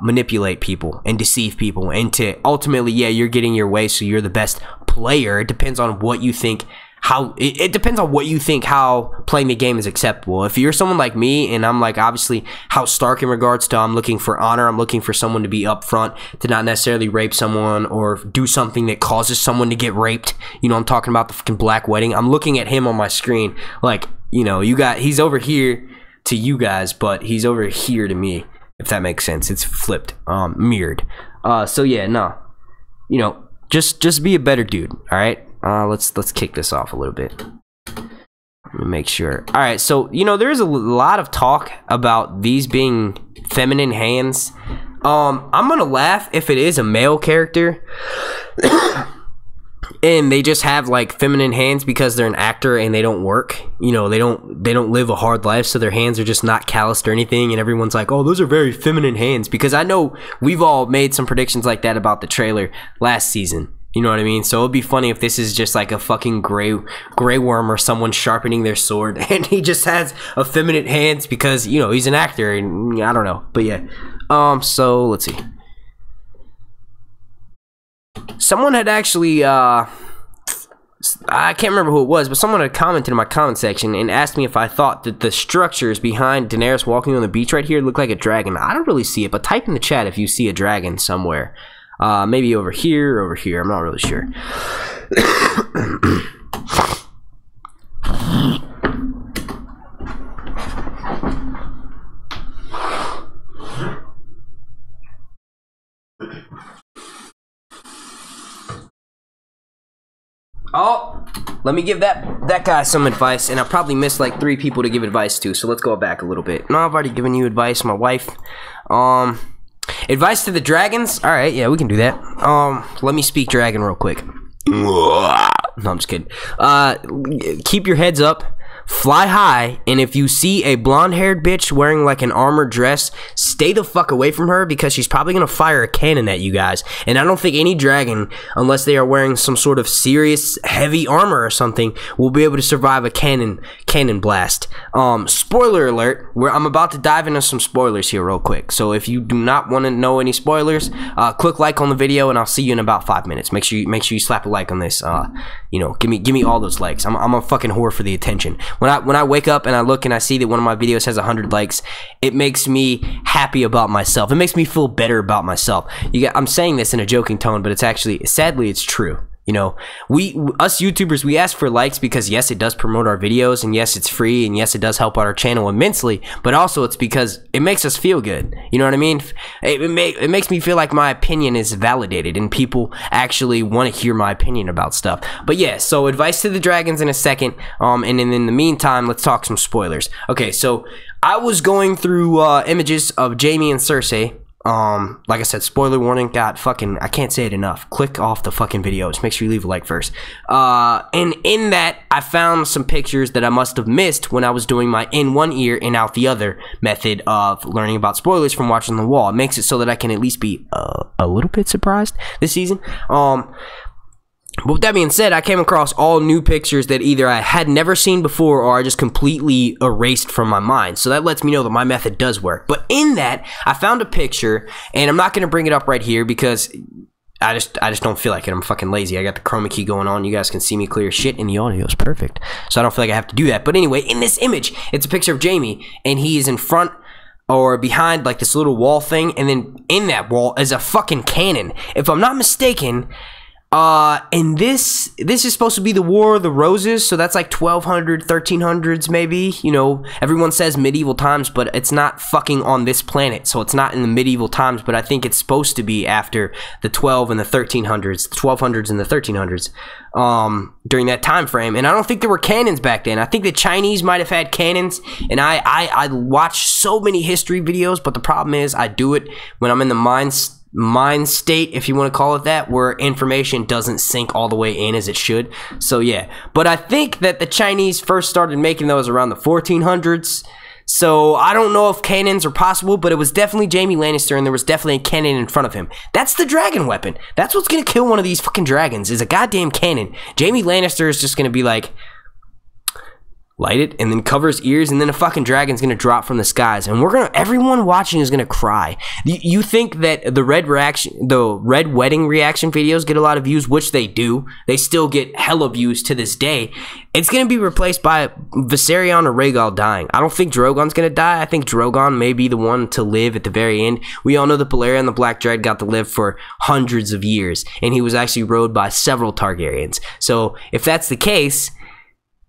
manipulate people and deceive people, and to ultimately, yeah, you're getting your way, so you're the best player. It depends on what you think, how it depends on what you think how playing the game is acceptable. If you're someone like me, and I'm like obviously House Stark in regards to I'm looking for honor, I'm looking for someone to be upfront, to not necessarily rape someone or do something that causes someone to get raped. You know, I'm talking about the fucking Black Wedding. I'm looking at him on my screen like, you know, he's over here to you guys, but he's over here to me, if that makes sense. It's flipped, mirrored. So yeah, no, you know, just be a better dude. All right, let's kick this off a little bit. Let me make sure. All right, so you know, there's a lot of talk about these being feminine hands. I'm gonna laugh if it is a male character and they just have like feminine hands because they're an actor and they don't work. You know, they don't live a hard life, so their hands are just not calloused or anything, and everyone's like, oh, those are very feminine hands. Because I know we've all made some predictions like that about the trailer last season. You know what I mean? So it'd be funny if this is just like a fucking gray worm or someone sharpening their sword and he just has effeminate hands because, you know, he's an actor, and I don't know. But yeah. So let's see. Someone had actually I can't remember who it was, but someone had commented in my comment section and asked me if I thought that the structures behind Daenerys walking on the beach right here look like a dragon. I don't really see it, but type in the chat if you see a dragon somewhere. Maybe over here or over here. I'm not really sure. Oh, let me give that guy some advice, and I probably missed like 3 people to give advice to, so let's go back a little bit. No, I've already given you advice, my wife. Advice to the dragons? Alright, yeah, we can do that. Let me speak dragon real quick. No, I'm just kidding. Keep your heads up. Fly high, and if you see a blonde-haired bitch wearing like an armored dress, stay the fuck away from her because she's probably gonna fire a cannon at you guys. And I don't think any dragon, unless they are wearing some sort of serious heavy armor or something, will be able to survive a cannon blast. Spoiler alert, I'm about to dive into some spoilers here real quick. So if you do not want to know any spoilers, click like on the video, and I'll see you in about 5 minutes. Make sure you slap a like on this. You know, give me all those likes. I'm a fucking whore for the attention. When I wake up and I look and I see that one of my videos has 100 likes, it makes me happy about myself. It makes me feel better about myself. I'm saying this in a joking tone, but it's actually, sadly, it's true. You know, us YouTubers, we ask for likes because yes, it does promote our videos, and yes, it's free, and yes, it does help out our channel immensely, but also it's because it makes us feel good. You know what I mean? It makes me feel like my opinion is validated and people actually want to hear my opinion about stuff. But yeah, so advice to the dragons in a second, and then in the meantime, let's talk some spoilers. Okay, so I was going through images of Jaime and Cersei. Like I said, spoiler warning. God, fucking, I can't say it enough. Click off the fucking videos. Make sure you leave a like first. And in that, I found some pictures that I must have missed when I was doing my in one ear, in out the other method of learning about spoilers from watching the wall. It makes it so that I can at least be a little bit surprised this season. But with that being said, I came across all new pictures that either I had never seen before or I just completely erased from my mind. So that lets me know that my method does work. But in that, I found a picture, and I'm not going to bring it up right here because I just don't feel like it. I'm fucking lazy. I got the chroma key going on. You guys can see me clear as shit, and the audio is perfect. So I don't feel like I have to do that. But anyway, in this image, it's a picture of Jaime, and he is in front or behind like this little wall thing, and then in that wall is a fucking cannon. If I'm not mistaken, and this is supposed to be the War of the Roses, so that's like 1200, 1300s maybe. You know, everyone says medieval times, but it's not fucking on this planet, so it's not in the medieval times, but I think it's supposed to be after the 12 and the 1300s, the 1200s and the 1300s, during that time frame. And I don't think there were cannons back then. I think the Chinese might have had cannons, and I watch so many history videos, but the problem is I do it when I'm in the mind state, if you want to call it that, where information doesn't sink all the way in as it should. So yeah, but I think that the Chinese first started making those around the 1400s, so I don't know if cannons are possible, but it was definitely Jaime Lannister, and there was definitely a cannon in front of him. That's the dragon weapon. That's what's gonna kill one of these fucking dragons, is a goddamn cannon. Jaime Lannister is just gonna be like, light it, and then cover his ears, and then a fucking dragon's gonna drop from the skies, and everyone watching is gonna cry. You think that the red wedding reaction videos get a lot of views, which they do. They still get hella views to this day. It's gonna be replaced by Viserion or Rhaegal dying. I don't think Drogon's gonna die. I think Drogon may be the one to live at the very end. We all know that Balerion the Black Dread got to live for hundreds of years, and he was actually rode by several Targaryens. So if that's the case,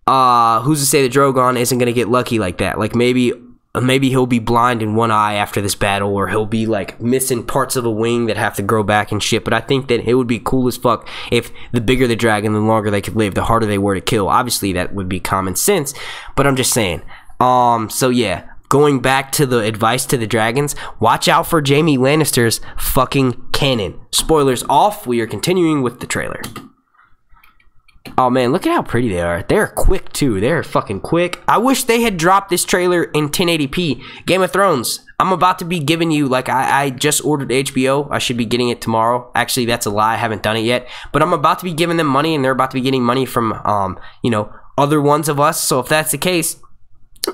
who's to say that Drogon isn't gonna get lucky like that? Like maybe he'll be blind in one eye after this battle, or he'll be like missing parts of a wing that have to grow back and shit. But I think that it would be cool as fuck if the bigger the dragon, the longer they could live, the harder they were to kill. Obviously that would be common sense, but I'm just saying. So yeah, going back to the advice to the dragons, watch out for Jaime Lannister's fucking cannon. Spoilers off, we are continuing with the trailer. Oh man, look at how pretty they are. They're quick too. They're fucking quick. I wish they had dropped this trailer in 1080p. Game of Thrones, I'm about to be giving you, like, I just ordered HBO. I should be getting it tomorrow. Actually, that's a lie. I haven't done it yet. But I'm about to be giving them money, and they're about to be getting money from, you know, other ones of us. So if that's the case,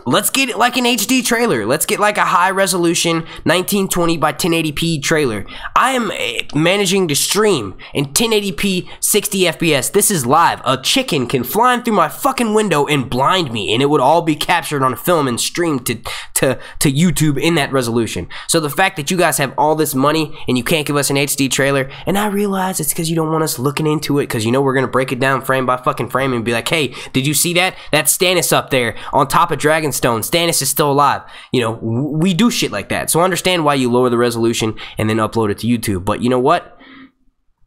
let's get it like an HD trailer. Let's get like a high resolution 1920 by 1080p trailer. I am managing to stream in 1080p 60 FPS. This is live. A chicken can fly in through my fucking window and blind me, and it would all be captured on film and streamed to YouTube in that resolution. So the fact that you guys have all this money and you can't give us an HD trailer, and I realize it's because you don't want us looking into it, because you know we're gonna break it down frame by fucking frame and be like, hey, did you see that? That's Stannis up there on top of Dragonstone. Stannis is still alive. You know, we do shit like that. So I understand why you lower the resolution and then upload it to YouTube. But you know what?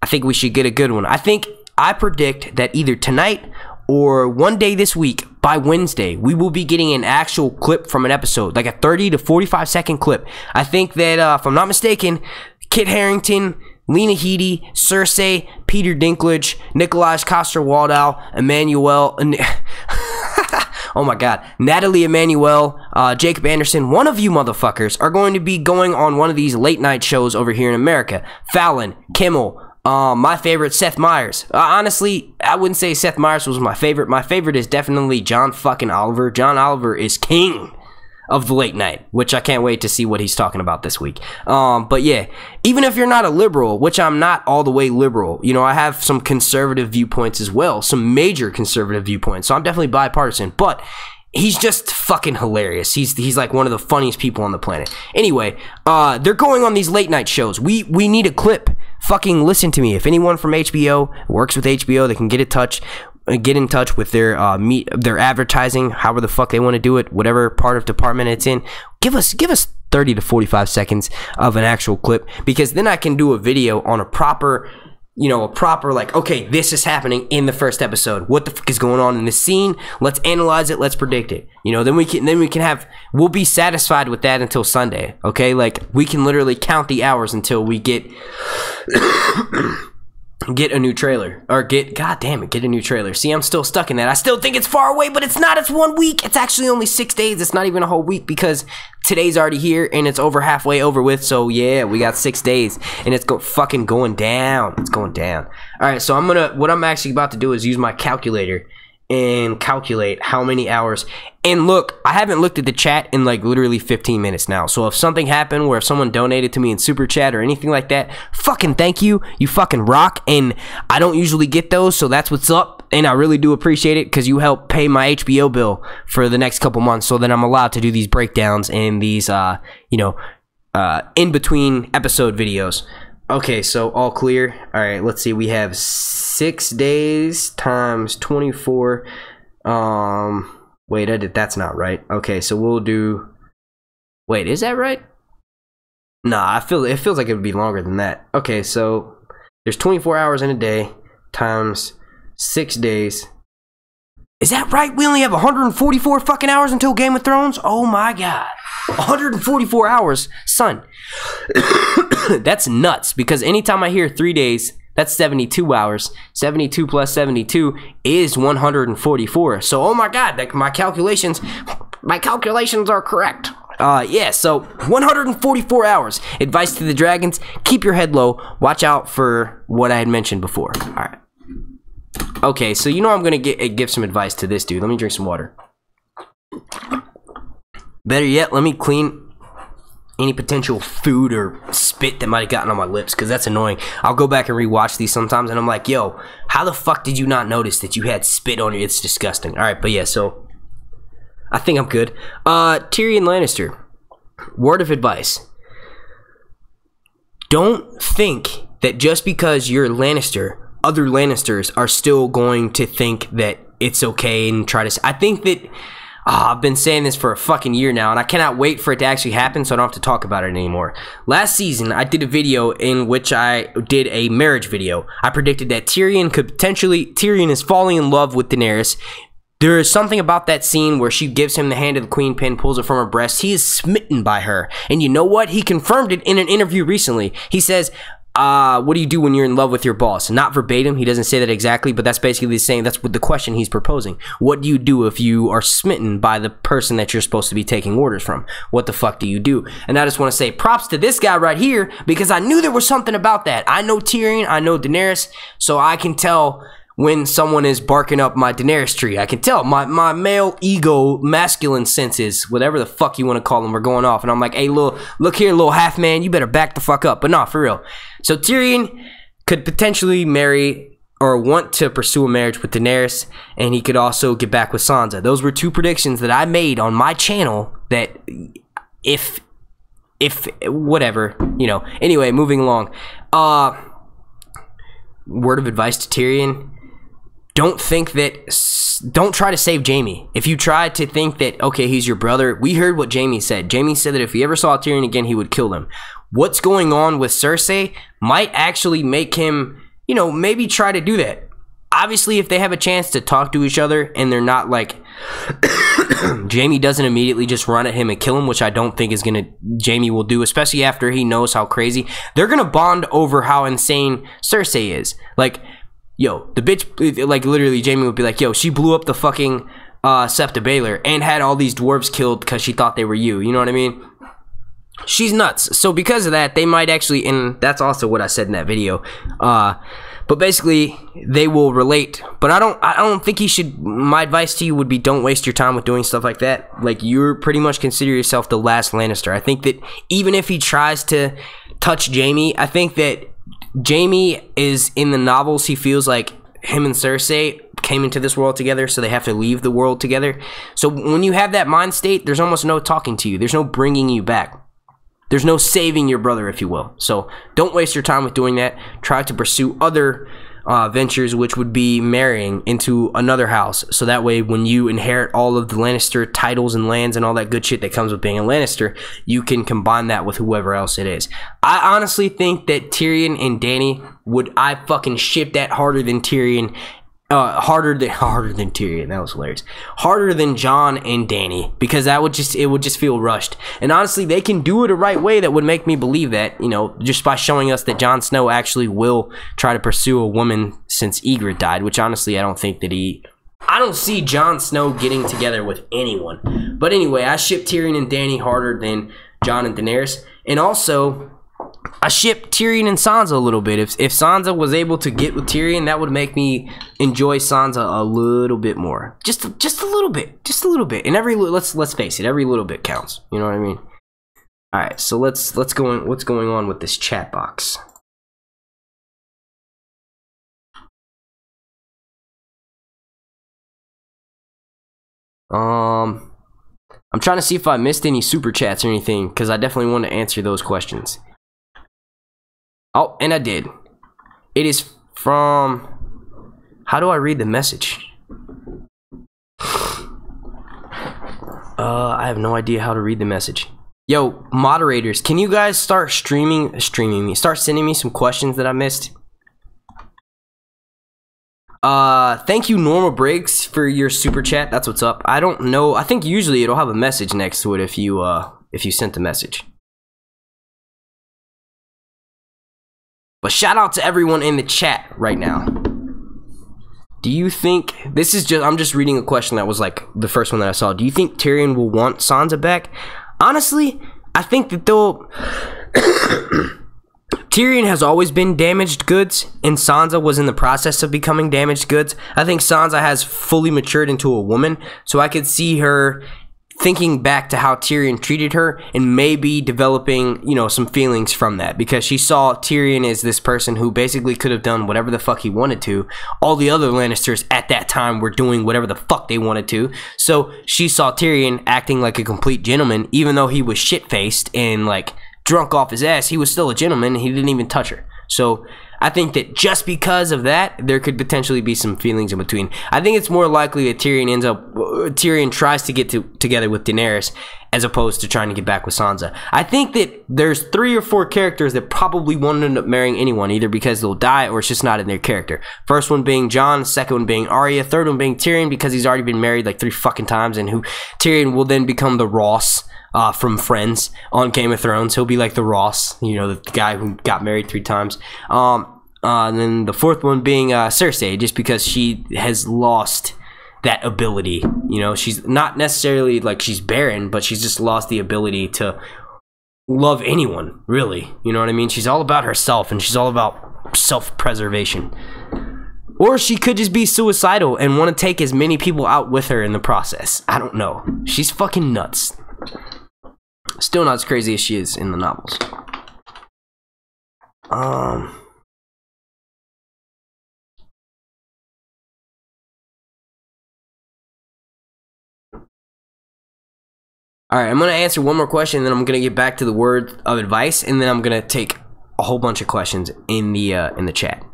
I think we should get a good one. I predict that either tonight or one day this week, by Wednesday, we will be getting an actual clip from an episode, like a 30 to 45 second clip. I think that, if I'm not mistaken, Kit Harington, Lena Headey, Cersei, Peter Dinklage, Nikolaj Coster-Waldau, Emmanuel, oh my god, Natalie Emmanuel, Jacob Anderson, one of you motherfuckers are going to be going on one of these late night shows over here in America. Fallon, Kimmel, my favorite, Seth Meyers. Honestly, I wouldn't say Seth Meyers was my favorite. My favorite is definitely John fucking Oliver. John Oliver is king of the late night, which I can't wait to see what he's talking about this week. But yeah, even if you're not a liberal, which I'm not all the way liberal, you know, I have some conservative viewpoints as well, some major conservative viewpoints, so I'm definitely bipartisan, but he's just fucking hilarious. He's like one of the funniest people on the planet. Anyway, they're going on these late night shows. We need a clip. Fucking listen to me. If anyone from HBO works with HBO, they can get in touch with their their advertising, however the fuck they want to do it, whatever part of department it's in. Give us 30 to 45 seconds of an actual clip, because then I can do a video on a proper, you know, like, okay, this is happening in the first episode. What the fuck is going on in this scene? Let's analyze it. Let's predict it. You know, we'll be satisfied with that until Sunday. Okay, like we can literally count the hours until we get a new trailer, or get a new trailer. See, I'm still stuck in that. I still think it's far away, but it's not. It's 1 week. It's actually only 6 days. It's not even a whole week, because today's already here and it's over halfway over with. So yeah, we got 6 days and it's fucking going down. It's going down. All right, so what I'm actually about to do is use my calculator and calculate how many hours. And look, I haven't looked at the chat in like literally 15 minutes now. So if something happened where someone donated to me in super chat or anything like that, fucking thank you. You fucking rock. And I don't usually get those, so that's what's up. And I really do appreciate it, because you help pay my HBO bill for the next couple months, so that I'm allowed to do these breakdowns and these in between episode videos. Okay, so all clear. All right, let's see. We have 6 days times 24. Wait, that's not right. Okay, so we'll do. Wait, is that right? Nah, it feels like it would be longer than that. Okay, so there's 24 hours in a day times 6 days. Is that right? We only have 144 fucking hours until Game of Thrones? Oh my god. 144 hours, son. That's nuts, because anytime I hear 3 days, that's 72 hours. 72 plus 72 is 144. So, oh my god, like my calculations are correct. Yeah, so 144 hours. Advice to the dragons: keep your head low. Watch out for what I had mentioned before. All right. Okay, so you know I'm gonna give some advice to this dude. Let me drink some water. Better yet, let me clean any potential food or spit that might have gotten on my lips, because that's annoying. I'll go back and rewatch these sometimes, and I'm like, yo, how the fuck did you not notice that you had spit on you? It's disgusting. All right, but yeah, so I think I'm good. Tyrion Lannister, word of advice: don't think that just because you're a Lannister, other Lannisters are still going to think that it's okay and try to. I think that I've been saying this for a fucking year now, and I cannot wait for it to actually happen, so I don't have to talk about it anymore. Last season, I did a video in which I did a marriage video. I predicted that Tyrion is falling in love with Daenerys. There is something about that scene where she gives him the hand of the queen pin, pulls it from her breast. He is smitten by her. And you know what? He confirmed it in an interview recently. He says, what do you do when you're in love with your boss? Not verbatim, he doesn't say that exactly, but that's basically saying, that's what the question he's proposing. What do you do if you are smitten by the person that you're supposed to be taking orders from? What the fuck do you do? And I just want to say props to this guy right here, because I knew there was something about that. I know Tyrion, I know Daenerys, so I can tell when someone is barking up my Daenerys tree. I can tell my male ego, masculine senses, whatever the fuck you want to call them, are going off. And I'm like, hey, look here, little half man, you better back the fuck up. But nah, for real. So Tyrion could potentially marry or want to pursue a marriage with Daenerys, and he could also get back with Sansa. Those were two predictions that I made on my channel that if whatever, you know. Anyway, moving along. Word of advice to Tyrion: don't try to save Jaime. If you try to think that, okay, he's your brother, we heard what Jaime said. Jaime said that if he ever saw Tyrion again, he would kill him. What's going on with Cersei might actually make him, you know, maybe try to do that. Obviously, if they have a chance to talk to each other and they're not like Jaime doesn't immediately just run at him and kill him, which I don't think is gonna Jaime will do, especially after he knows how crazy. They're gonna bond over how insane Cersei is. Like, yo, the bitch, like literally Jaime would be like, yo, she blew up the fucking Sept of Baelor and had all these dwarves killed because she thought they were you. You know what I mean? She's nuts. So because of that, they might actually, and that's also what I said in that video, but basically they will relate. But I don't think he should. My advice to you would be, don't waste your time with doing stuff like that. Like, you're pretty much consider yourself the last Lannister. I think that even if he tries to touch Jaime, I think that Jaime is, in the novels, he feels like him and Cersei came into this world together, so they have to leave the world together. So when you have that mind state, there's almost no talking to you. There's no bringing you back. There's no saving your brother, if you will. So don't waste your time with doing that. Try to pursue other ventures, which would be marrying into another house. So that way, when you inherit all of the Lannister titles and lands and all that good shit that comes with being a Lannister, you can combine that with whoever else it is. I honestly think that Tyrion and Dany I fucking ship that harder than Tyrion. Harder than Tyrion. That was hilarious. Harder than Jon and Dany, because it would just feel rushed. And honestly, they can do it a right way that would make me believe that, you know, just by showing us that Jon Snow actually will try to pursue a woman since Ygritte died, which honestly I don't think that I don't see Jon Snow getting together with anyone. But anyway, I ship Tyrion and Dany harder than Jon and Daenerys. And also, I ship Tyrion and Sansa a little bit. If Sansa was able to get with Tyrion, that would make me enjoy Sansa a little bit more. Just a little bit. Just a little bit. And let's face it, every little bit counts. You know what I mean? Alright, so let's go in. What's going on with this chat box? I'm trying to see if I missed any super chats or anything, because I definitely want to answer those questions. Oh, and I did. It is from... How do I read the message? I have no idea how to read the message. Yo, moderators, can you guys start streaming me? Start sending me some questions that I missed. Thank you, Normal Breaks, for your super chat. That's what's up. I don't know. I think usually it'll have a message next to it if you sent the message. But shout out to everyone in the chat right now. Do you think, this is just, I'm just reading a question that was like the first one that I saw. Do you think Tyrion will want Sansa back? Honestly, I think that they'll... Tyrion has always been damaged goods, and Sansa was in the process of becoming damaged goods. I think Sansa has fully matured into a woman, so I could see her thinking back to how Tyrion treated her and maybe developing, you know, some feelings from that, because she saw Tyrion as this person who basically could have done whatever the fuck he wanted to. All the other Lannisters at that time were doing whatever the fuck they wanted to. So she saw Tyrion acting like a complete gentleman, even though he was shit-faced and like drunk off his ass. He was still a gentleman, and he didn't even touch her. So I think that just because of that, there could potentially be some feelings in between. I think it's more likely that Tyrion tries to get together with Daenerys as opposed to trying to get back with Sansa. I think that there's 3 or 4 characters that probably won't end up marrying anyone, either because they'll die or it's just not in their character. First one being Jon, second one being Arya, third one being Tyrion, because he's already been married like 3 fucking times, and Tyrion will then become the Ross from Friends on Game of Thrones. He'll be like the Ross, you know, the guy who got married 3 times. And then the fourth one being Cersei, just because she has lost that ability. You know, she's not necessarily like she's barren, but she's just lost the ability to love anyone, really. You know what I mean? She's all about herself, and she's all about self-preservation. Or she could just be suicidal and want to take as many people out with her in the process. I don't know. She's fucking nuts. Still not as crazy as she is in the novels. Alright, I'm going to answer one more question, and then I'm going to get back to the word of advice, and then I'm going to take a whole bunch of questions in the chat.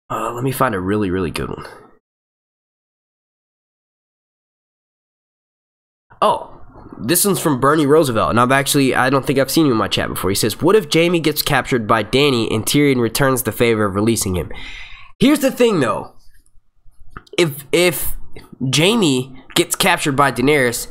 Let me find a really, really good one. Oh, this one's from Bernie Roosevelt, and I don't think I've seen you in my chat before. He says, what if Jaime gets captured by Dany and Tyrion returns the favor of releasing him? Here's the thing, though. If Jaime gets captured by Daenerys,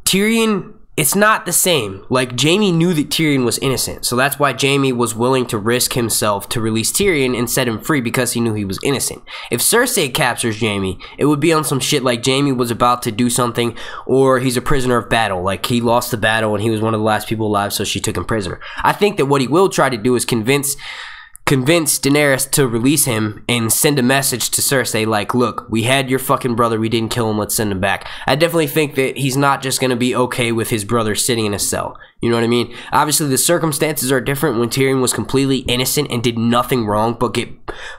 Tyrion, it's not the same. Like, Jaime knew that Tyrion was innocent, so that's why Jaime was willing to risk himself to release Tyrion and set him free, because he knew he was innocent. If Cersei captures Jaime, it would be on some shit like Jaime was about to do something, or he's a prisoner of battle, like he lost the battle and he was one of the last people alive, so she took him prisoner. I think that what he will try to do is convince Daenerys to release him and send a message to Cersei like, look, we had your fucking brother, we didn't kill him, let's send him back. I definitely think that he's not just going to be okay with his brother sitting in a cell. You know what I mean? Obviously, the circumstances are different when Tyrion was completely innocent and did nothing wrong but get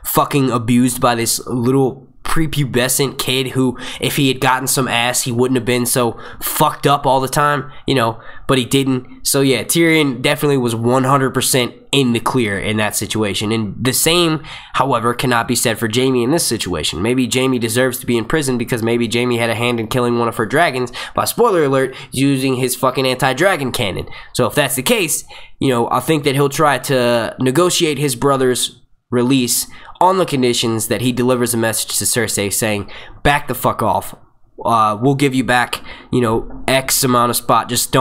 fucking abused by this little prepubescent kid who, if he had gotten some ass, he wouldn't have been so fucked up all the time, you know, but he didn't. So yeah, Tyrion definitely was 100% in the clear in that situation. And the same, however, cannot be said for Jaime in this situation. Maybe Jaime deserves to be in prison because maybe Jaime had a hand in killing one of her dragons by, spoiler alert, using his fucking anti-dragon cannon. So if that's the case, you know, I think that he'll try to negotiate his brother's release on the conditions that he delivers a message to Cersei saying, back the fuck off. We'll give you back, you know, X amount of spot. Just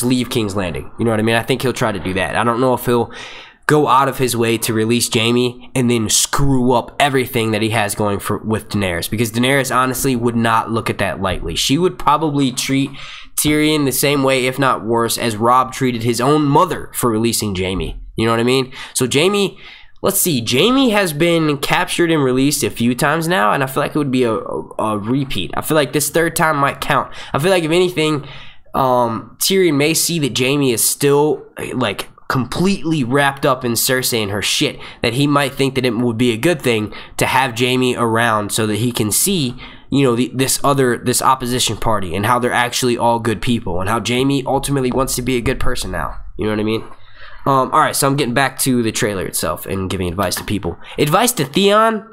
leave King's Landing. You know what I mean? I think he'll try to do that. I don't know if he'll go out of his way to release Jaime and then screw up everything that he has going with Daenerys, because Daenerys honestly would not look at that lightly. She would probably treat Tyrion the same way, if not worse, as Robb treated his own mother for releasing Jaime. You know what I mean? So Jaime... Let's see, Jaime has been captured and released a few times now, and I feel like it would be a repeat. I feel like this third time might count. I feel like, if anything, Tyrion may see that Jaime is still, like, completely wrapped up in Cersei and her shit, that he might think that it would be a good thing to have Jaime around so that he can see, you know, this opposition party and how they're actually all good people and how Jaime ultimately wants to be a good person now. You know what I mean? Alright, so I'm getting back to the trailer itself and giving advice to people. Advice to Theon: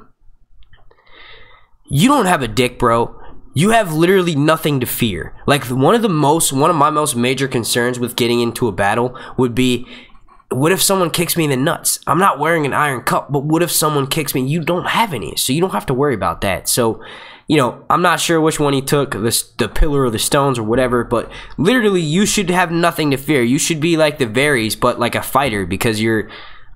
you don't have a dick, bro. You have literally nothing to fear. Like, one of my most major concerns with getting into a battle would be, what if someone kicks me in the nuts? I'm not wearing an iron cup, but what if someone kicks me? You don't have any, so you don't have to worry about that. So, you know, I'm not sure which one he took, the pillar or the stones or whatever, but literally you should have nothing to fear. You should be like the Varys, but like a fighter, because you're,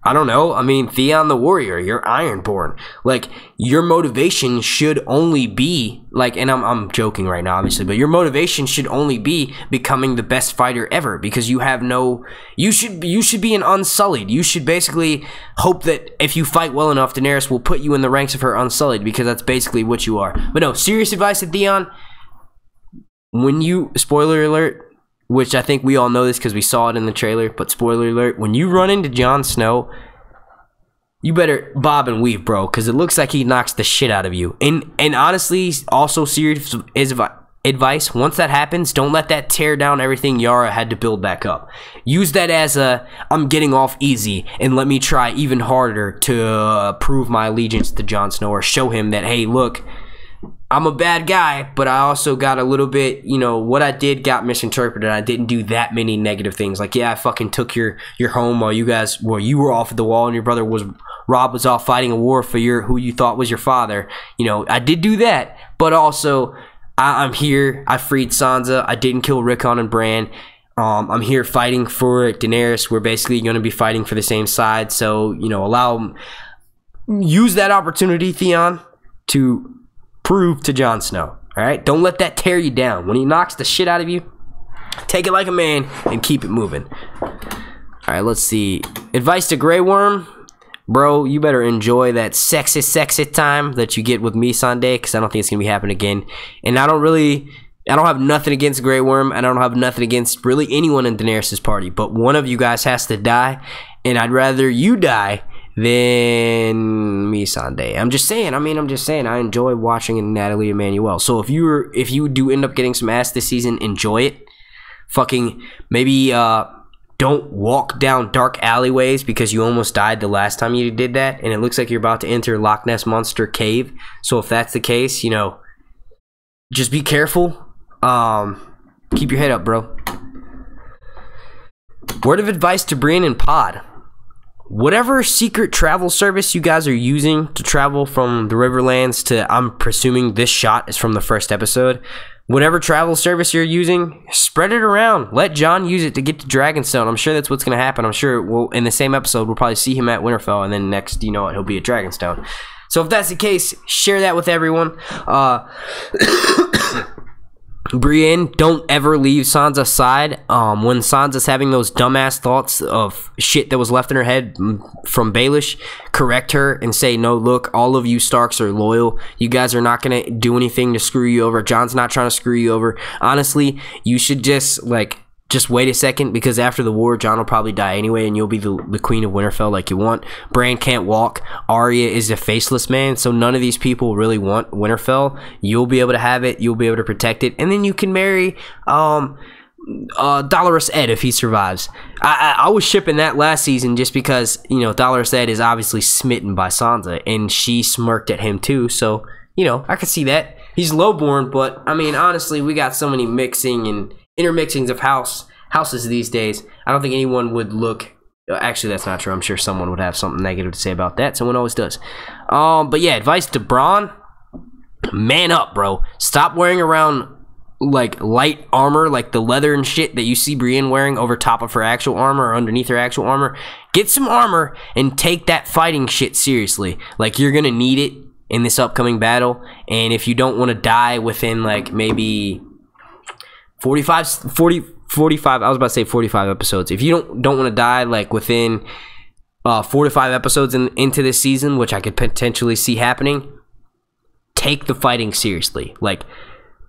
I don't know, I mean, Theon the warrior, you're Ironborn. Like, your motivation should only be, like, and I'm joking right now, obviously, but your motivation should only be becoming the best fighter ever, because you have no, you should be an Unsullied. You should basically hope that if you fight well enough, Daenerys will put you in the ranks of her Unsullied, because that's basically what you are. But no, serious advice to Theon: when you, spoiler alert, which I think we all know this because we saw it in the trailer, but spoiler alert, when you run into Jon Snow, you better bob and weave, bro, because it looks like he knocks the shit out of you. And honestly, also serious advice, once that happens, don't let that tear down everything Yara had to build back up. Use that as I'm getting off easy, and let me try even harder to prove my allegiance to Jon Snow, or show him that, hey, look, I'm a bad guy, but I also got a little bit, you know, what I did got misinterpreted. I didn't do that many negative things. Like, yeah, I fucking took your home while you were off at the wall, and your brother Robb was off fighting a war for who you thought was your father. You know, I did do that, but also I'm here. I freed Sansa. I didn't kill Rickon and Bran. I'm here fighting for Daenerys. We're basically going to be fighting for the same side. So, you know, use that opportunity, Theon, to prove to Jon Snow. Alright? Don't let that tear you down. When he knocks the shit out of you, take it like a man and keep it moving. Alright, let's see. Advice to Grey Worm: bro, you better enjoy that sexy time that you get with Melisandre, because I don't think it's gonna be happening again. And I don't have nothing against Grey Worm, and I don't have nothing against really anyone in Daenerys' party, but one of you guys has to die, and I'd rather you die than Melisandre. I'm just saying, I enjoy watching Natalie Emmanuel. So if you do end up getting some ass this season, enjoy it. Fucking maybe don't walk down dark alleyways because you almost died the last time you did that, and it looks like you're about to enter Loch Ness Monster Cave. So if that's the case, you know, just be careful. Keep your head up, bro. Word of advice to Brienne and Pod. Whatever secret travel service you guys are using to travel from the Riverlands to, I'm presuming this shot is from the first episode. Whatever travel service you're using, spread it around. Let Jon use it to get to Dragonstone. I'm sure that's what's going to happen. I'm sure we'll, in the same episode, we'll probably see him at Winterfell, and then next, you know what, he'll be at Dragonstone. So if that's the case, share that with everyone. Brienne, don't ever leave Sansa's side. When Sansa's having those dumbass thoughts of shit that was left in her head from Baelish, correct her and say, no, look, all of you Starks are loyal. You guys are not going to do anything to screw you over. Jon's not trying to screw you over. Honestly, you should just wait a second, because after the war, Jon will probably die anyway, and you'll be the Queen of Winterfell like you want. Bran can't walk. Arya is a faceless man, so none of these people really want Winterfell. You'll be able to have it. You'll be able to protect it, and then you can marry Dolorous Ed if he survives. I was shipping that last season just because, you know, Dolorous Ed is obviously smitten by Sansa, and she smirked at him too, so, you know, I could see that. He's lowborn, but, I mean, honestly, we got so many mixing and intermixings of houses these days. I don't think anyone would look. Actually, that's not true. I'm sure someone would have something negative to say about that. Someone always does. But yeah, advice to Bronn: man up, bro. Stop wearing around like light armor, like the leather and shit that you see Brienne wearing over top of her actual armor or underneath her actual armor. Get some armor and take that fighting shit seriously. Like, you're gonna need it in this upcoming battle. And if you don't want to die within like maybe 45, I was about to say 45 episodes. If you don't want to die like within 4 to 5 episodes into this season, which I could potentially see happening, take the fighting seriously. Like,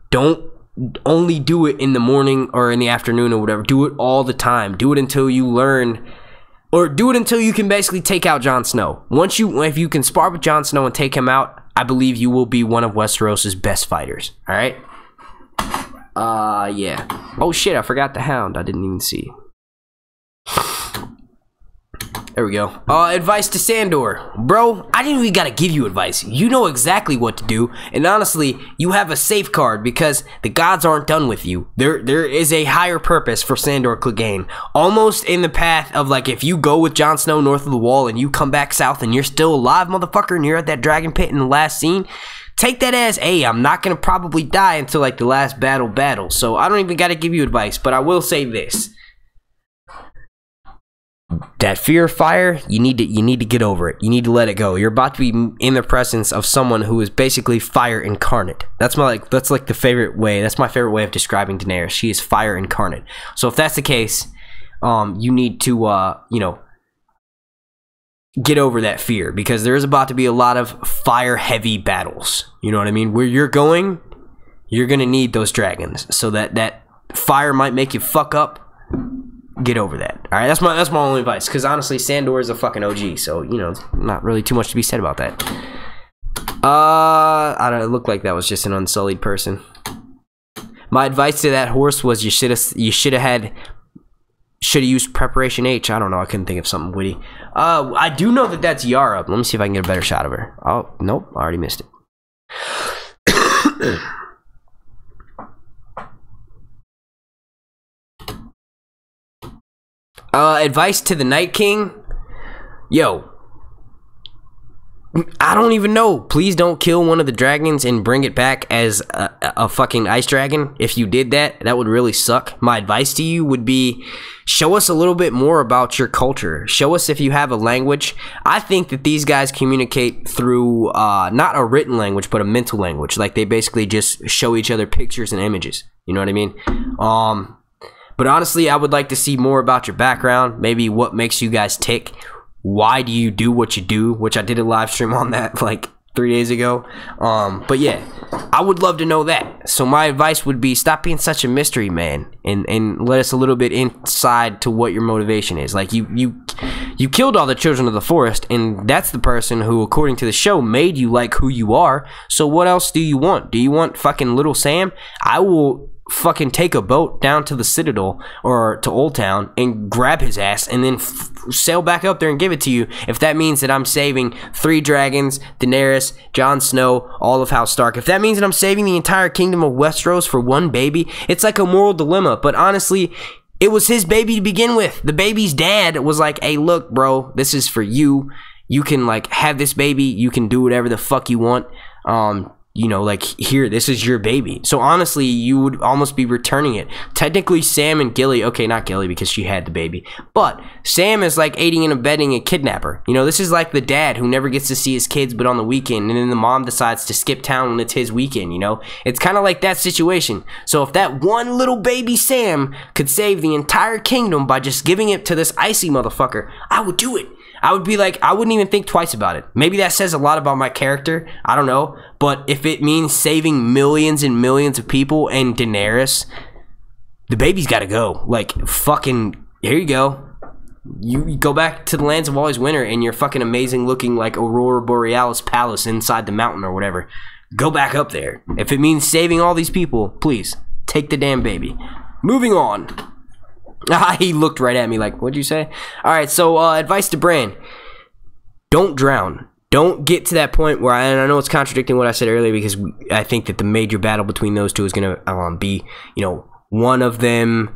don't only do it in the morning or in the afternoon or whatever. Do it all the time. Do it until you learn, or do it until you can basically take out Jon Snow. If you can spar with Jon Snow and take him out, I believe you will be one of Westeros' best fighters. All right. Yeah. Oh shit, I forgot the Hound. I didn't even see. There we go. Advice to Sandor. Bro, I didn't even gotta give you advice. You know exactly what to do, and honestly, you have a safeguard because the gods aren't done with you. There is a higher purpose for Sandor Clegane. Almost in the path of, like, if you go with Jon Snow north of the wall and you come back south and you're still alive, motherfucker, and you're at that dragon pit in the last scene, take that as, hey, I'm not going to probably die until, like, the last battle. So I don't even got to give you advice, but I will say this. That fear of fire, you need to get over it. You need to let it go. You're about to be in the presence of someone who is basically fire incarnate. That's like the favorite way. That's my favorite way of describing Daenerys. She is fire incarnate. So if that's the case, you need to, you know, get over that fear, because there is about to be a lot of fire heavy battles. You know what I mean? Where you're going, you're gonna need those dragons, so that fire might make you fuck up. Get over that. All right, that's my only advice, because honestly, Sandor is a fucking OG, so, you know, not really too much to be said about that. I don't. It looked like that was just an unsullied person. My advice to that horse was you should have used Preparation H. I don't know. I couldn't think of something witty. I do know that that's Yara. Let me see if I can get a better shot of her. Oh, nope. I already missed it. Advice to the Night King. Yo, I don't even know. Please don't kill one of the dragons and bring it back as a fucking ice dragon. If you did that, that would really suck. My advice to you would be, show us a little bit more about your culture. Show us if you have a language. I think that these guys communicate through not a written language, but a mental language. Like, they basically just show each other pictures and images. You know what I mean? But honestly, I would like to see more about your background. Maybe what makes you guys tick. why do you do what you do, which I did a live stream on that like 3 days ago. But yeah, I would love to know that. So my advice would be, stop being such a mystery man, and let us a little bit inside to what your motivation is. Like, you killed all the children of the forest, and that's the person who, according to the show, made you like who you are. So what else do you want? Do you want fucking little Sam? I will fucking take a boat down to the Citadel or to Old Town and grab his ass and then sail back up there and give it to you, if that means that I'm saving 3 dragons, Daenerys, Jon Snow, all of House Stark. If that means that I'm saving the entire kingdom of Westeros for one baby, it's like a moral dilemma. But honestly, it was his baby to begin with. The baby's dad was like, hey, look, bro, this is for you. You can, like, have this baby. You can do whatever the fuck you want. You know, like, here, this is your baby. So honestly, you would almost be returning it. Technically, Sam and Gilly, okay, not Gilly because she had the baby, but Sam is like aiding and abetting a kidnapper. You know, this is like the dad who never gets to see his kids but on the weekend, and then the mom decides to skip town when it's his weekend, you know? It's kind of like that situation. So if that one little baby Sam could save the entire kingdom by just giving it to this icy motherfucker, I would do it. I would be like, I wouldn't even think twice about it. Maybe that says a lot about my character. I don't know. But if it means saving millions and millions of people and Daenerys, the baby's got to go. Like, fucking, here you go. You go back to the lands of always winter and your fucking amazing looking, like, Aurora Borealis palace inside the mountain or whatever. Go back up there. If it means saving all these people, please, take the damn baby. Moving on. He looked right at me like, what'd you say? Alright, so advice to Bran. Don't drown. Don't get to that point where, and I know it's contradicting what I said earlier, because I think that the major battle between those two is going to be, you know, one of them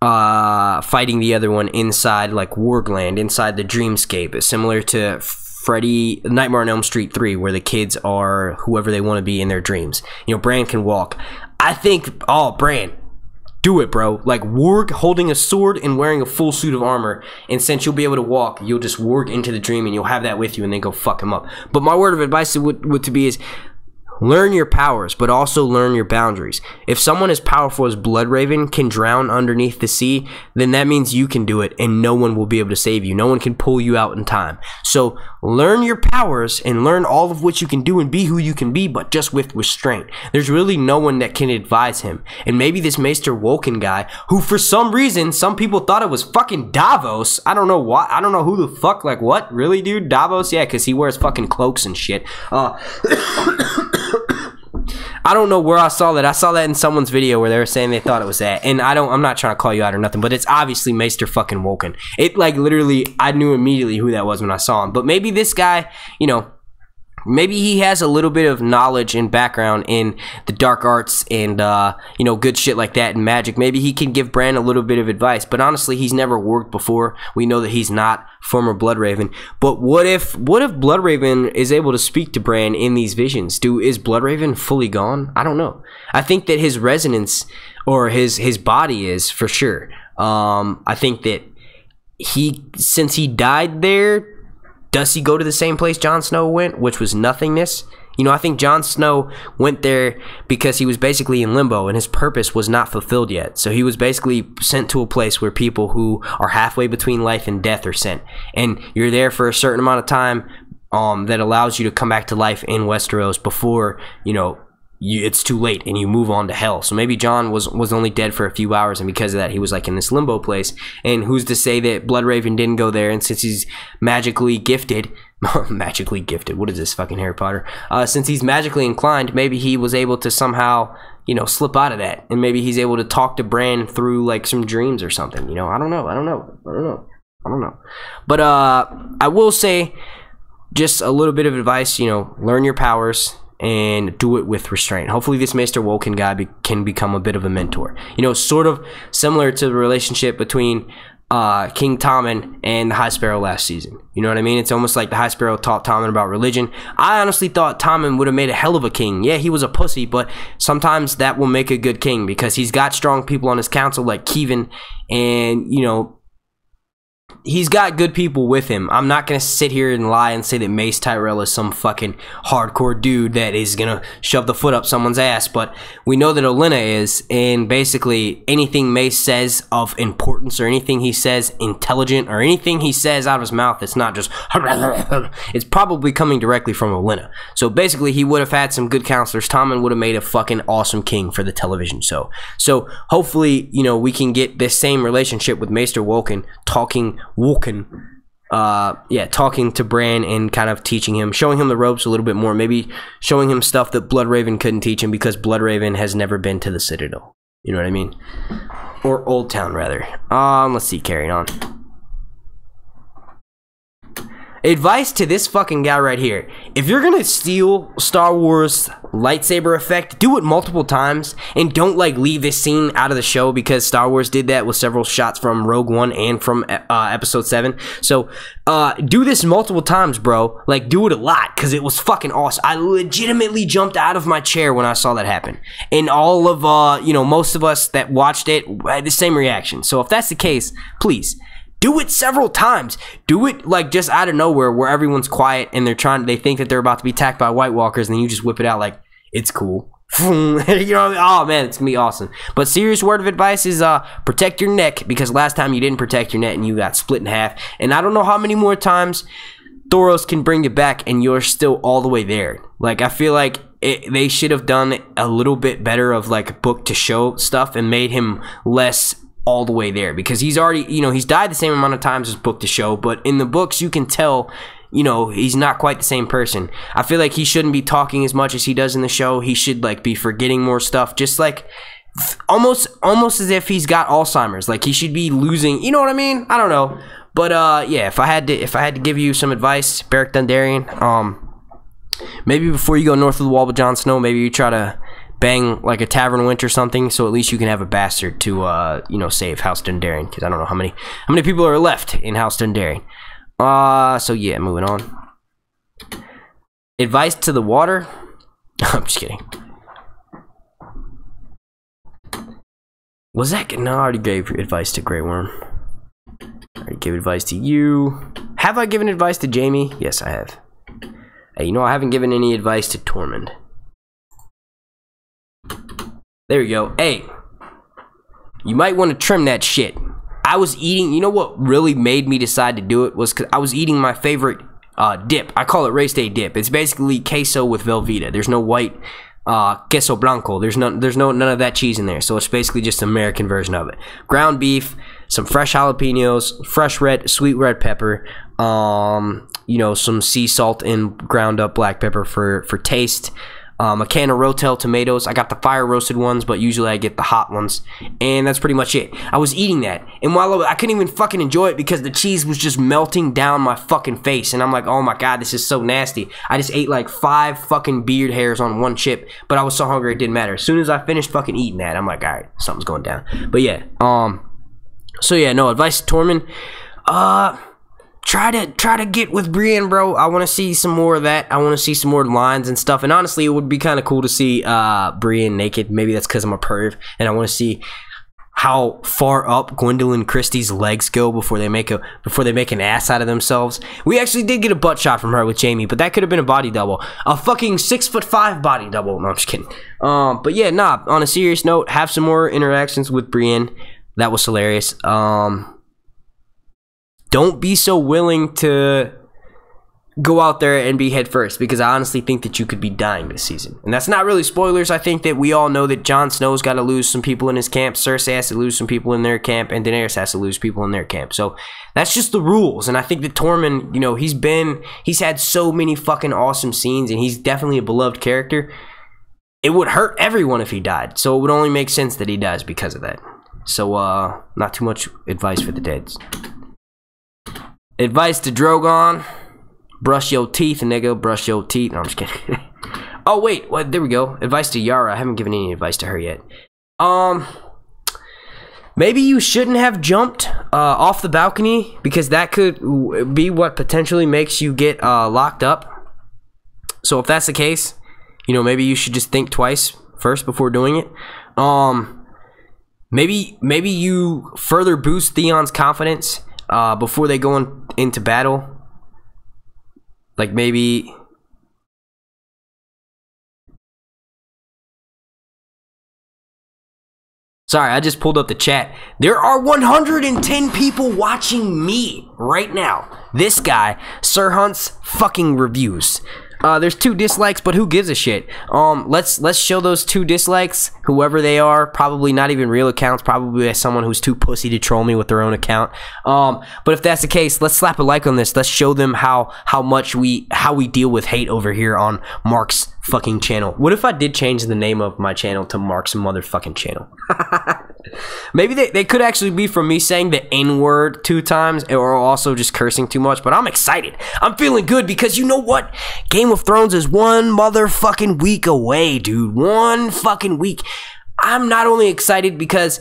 fighting the other one inside, like, Wargland, inside the dreamscape. It's similar to Freddy, Nightmare on Elm Street 3, where the kids are whoever they want to be in their dreams. You know, Bran can walk. I think, Bran, do it, bro. Like, warg holding a sword and wearing a full suit of armor, and since you'll be able to walk, you'll just warg into the dream and you'll have that with you and then go fuck him up. But my word of advice would to be is, learn your powers, but also learn your boundaries. If someone as powerful as Bloodraven can drown underneath the sea, then that means you can do it, and no one will be able to save you. No one can pull you out in time. So learn your powers and learn all of what you can do and be who you can be, but just with restraint. There's really no one that can advise him. And maybe this Maester Woken guy, who for some reason, some people thought it was fucking Davos. I don't know why. I don't know who the fuck, like, what? Really, dude? Davos? Yeah, because he wears fucking cloaks and shit. I don't know where I saw that. I saw that in someone's video where they were saying they thought it was that. And I'm not trying to call you out or nothing, but it's obviously Maester fucking Woken. It, like, literally, I knew immediately who that was when I saw him. But maybe this guy, you know, maybe he has a little bit of knowledge and background in the dark arts and, you know, good shit like that and magic. Maybe he can give Bran a little bit of advice. But honestly, he's never worked before. We know that he's not former Bloodraven. But what if Bloodraven is able to speak to Bran in these visions? Is Bloodraven fully gone? I don't know. I think that his resonance, or his body is, for sure. I think that since he died there, does he go to the same place Jon Snow went, which was nothingness? You know, I think Jon Snow went there because he was basically in limbo and his purpose was not fulfilled yet. So he was basically sent to a place where people who are halfway between life and death are sent. And you're there for a certain amount of time that allows you to come back to life in Westeros before, you know, it's too late and you move on to hell. So maybe Jon was only dead for a few hours, and because of that he was like in this limbo place. And who's to say that Bloodraven didn't go there? And since he's magically gifted, magically gifted, what is this, fucking Harry Potter? Since he's magically inclined, maybe he was able to somehow, you know, slip out of that, and maybe he's able to talk to Bran through like some dreams or something. You know, I don't know. But I will say just a little bit of advice. You know, learn your powers and do it with restraint. Hopefully this Maester Woken guy can become a bit of a mentor. You know, sort of similar to the relationship between King Tommen and the High Sparrow last season. You know what I mean? It's almost like the High Sparrow taught Tommen about religion. I honestly thought Tommen would have made a hell of a king. Yeah, he was a pussy, but sometimes that will make a good king because he's got strong people on his council like Keevan, and, you know, he's got good people with him. I'm not gonna sit here and lie and say that Mace Tyrell is some fucking hardcore dude that is gonna shove the foot up someone's ass, but we know that Olenna is, and basically anything Mace says of importance, or anything he says intelligent, or anything he says out of his mouth that's not just it's probably coming directly from Olenna. So basically he would have had some good counselors. Tommen would have made a fucking awesome king for the television show. So hopefully, you know, we can get this same relationship with Maester Woken talking to Bran and kind of teaching him, showing him the ropes a little bit more, maybe showing him stuff that Bloodraven couldn't teach him because Bloodraven has never been to the Citadel. You know what I mean? Or Old Town, rather. Let's see, carrying on. Advice to this fucking guy right here. If you're gonna steal Star Wars lightsaber effect, do it multiple times, and don't like leave this scene out of the show, because Star Wars did that with several shots from Rogue One and from episode 7. So do this multiple times, bro. Like, do it a lot, because it was fucking awesome. I legitimately jumped out of my chair when I saw that happen, and all of you know, most of us that watched it had the same reaction. So if that's the case, please do it several times. Do it like just out of nowhere where everyone's quiet and they think that they're about to be attacked by White Walkers, and then you just whip it out like it's cool. You know, oh man, it's gonna be awesome. But serious word of advice is protect your neck, because last time you didn't protect your neck and you got split in half. And I don't know how many more times Thoros can bring you back and you're still all the way there. Like, I feel like they should have done a little bit better of like book to show stuff and made him less all the way there, because he's already, you know, he's died the same amount of times as book to show, but in the books you can tell, you know, he's not quite the same person. I feel like he shouldn't be talking as much as he does in the show. He should like be forgetting more stuff, just like almost as if he's got Alzheimer's. Like, he should be losing, you know what I mean? I don't know. But yeah, if I had to give you some advice, Beric Dondarrion, maybe before you go north of the wall with Jon Snow, maybe you try to bang like a Tavern Wench or something, so at least you can have a bastard to you know, save House Dondarrion, because I don't know how many people are left in House Dondarrion. So yeah, moving on. Advice to the water. I'm just kidding. Was that? No, I already gave advice to Grey Worm. I already gave advice to you. Have I given advice to Jaime? Yes, I have. Hey, you know, I haven't given any advice to Tormund. There we go. Hey, you might want to trim that shit. I was eating, you know what really made me decide to do it was because I was eating my favorite dip. I call it race day dip. It's basically queso with Velveeta. There's no white queso blanco. There's none of that cheese in there. So it's basically just an American version of it. Ground beef, some fresh jalapenos, fresh sweet red pepper, you know, some sea salt and ground up black pepper for taste. A can of Rotel tomatoes. I got the fire roasted ones, but usually I get the hot ones, and that's pretty much it. I was eating that, and while I couldn't even fucking enjoy it because the cheese was just melting down my fucking face, and I'm like, oh my god, this is so nasty. I just ate like 5 fucking beard hairs on one chip, but I was so hungry it didn't matter. As soon as I finished fucking eating that, I'm like, alright, something's going down. But yeah, so yeah, no, advice to Tormund, Try to get with Brienne, bro. I want to see some more of that. I want to see some more lines and stuff. And honestly, it would be kind of cool to see Brienne naked. Maybe that's because I'm a perv, and I want to see how far up Gwendolyn Christie's legs go before they make an ass out of themselves. We actually did get a butt shot from her with Jaime, but that could have been a body double, a fucking 6'5" body double. No, I'm just kidding. But yeah, nah. On a serious note, have some more interactions with Brienne. That was hilarious. Don't be so willing to go out there and be head first, because I honestly think that you could be dying this season. And that's not really spoilers. I think that we all know that Jon Snow's got to lose some people in his camp, Cersei has to lose some people in their camp, and Daenerys has to lose people in their camp. So that's just the rules. And I think that Tormund, you know, he's had so many fucking awesome scenes, and he's definitely a beloved character. It would hurt everyone if he died, so it would only make sense that he dies because of that. So not too much advice for the deads. Advice to Drogon: brush your teeth, nigga. Brush your teeth. No, I'm just kidding. Oh wait, well, there we go. Advice to Yara. I haven't given any advice to her yet. Maybe you shouldn't have jumped off the balcony, because that could be what potentially makes you get locked up. So if that's the case, you know, maybe you should just think twice first before doing it. Maybe you further boost Theon's confidence before they go into battle. Like maybe... Sorry, I just pulled up the chat. There are 110 people watching me right now. This guy, Sir Hunt's fucking reviews. There's 2 dislikes, but who gives a shit? Let's show those 2 dislikes, whoever they are. Probably not even real accounts. Probably someone who's too pussy to troll me with their own account. But if that's the case, let's slap a like on this. Let's show them how we deal with hate over here on Mark's fucking channel. What if I did change the name of my channel to Mark's motherfucking channel? Maybe they could actually be from me saying the N-word 2 times, or also just cursing too much. But I'm excited. I'm feeling good because you know what? Game of Thrones is 1 motherfucking week away, dude. 1 fucking week. I'm not only excited because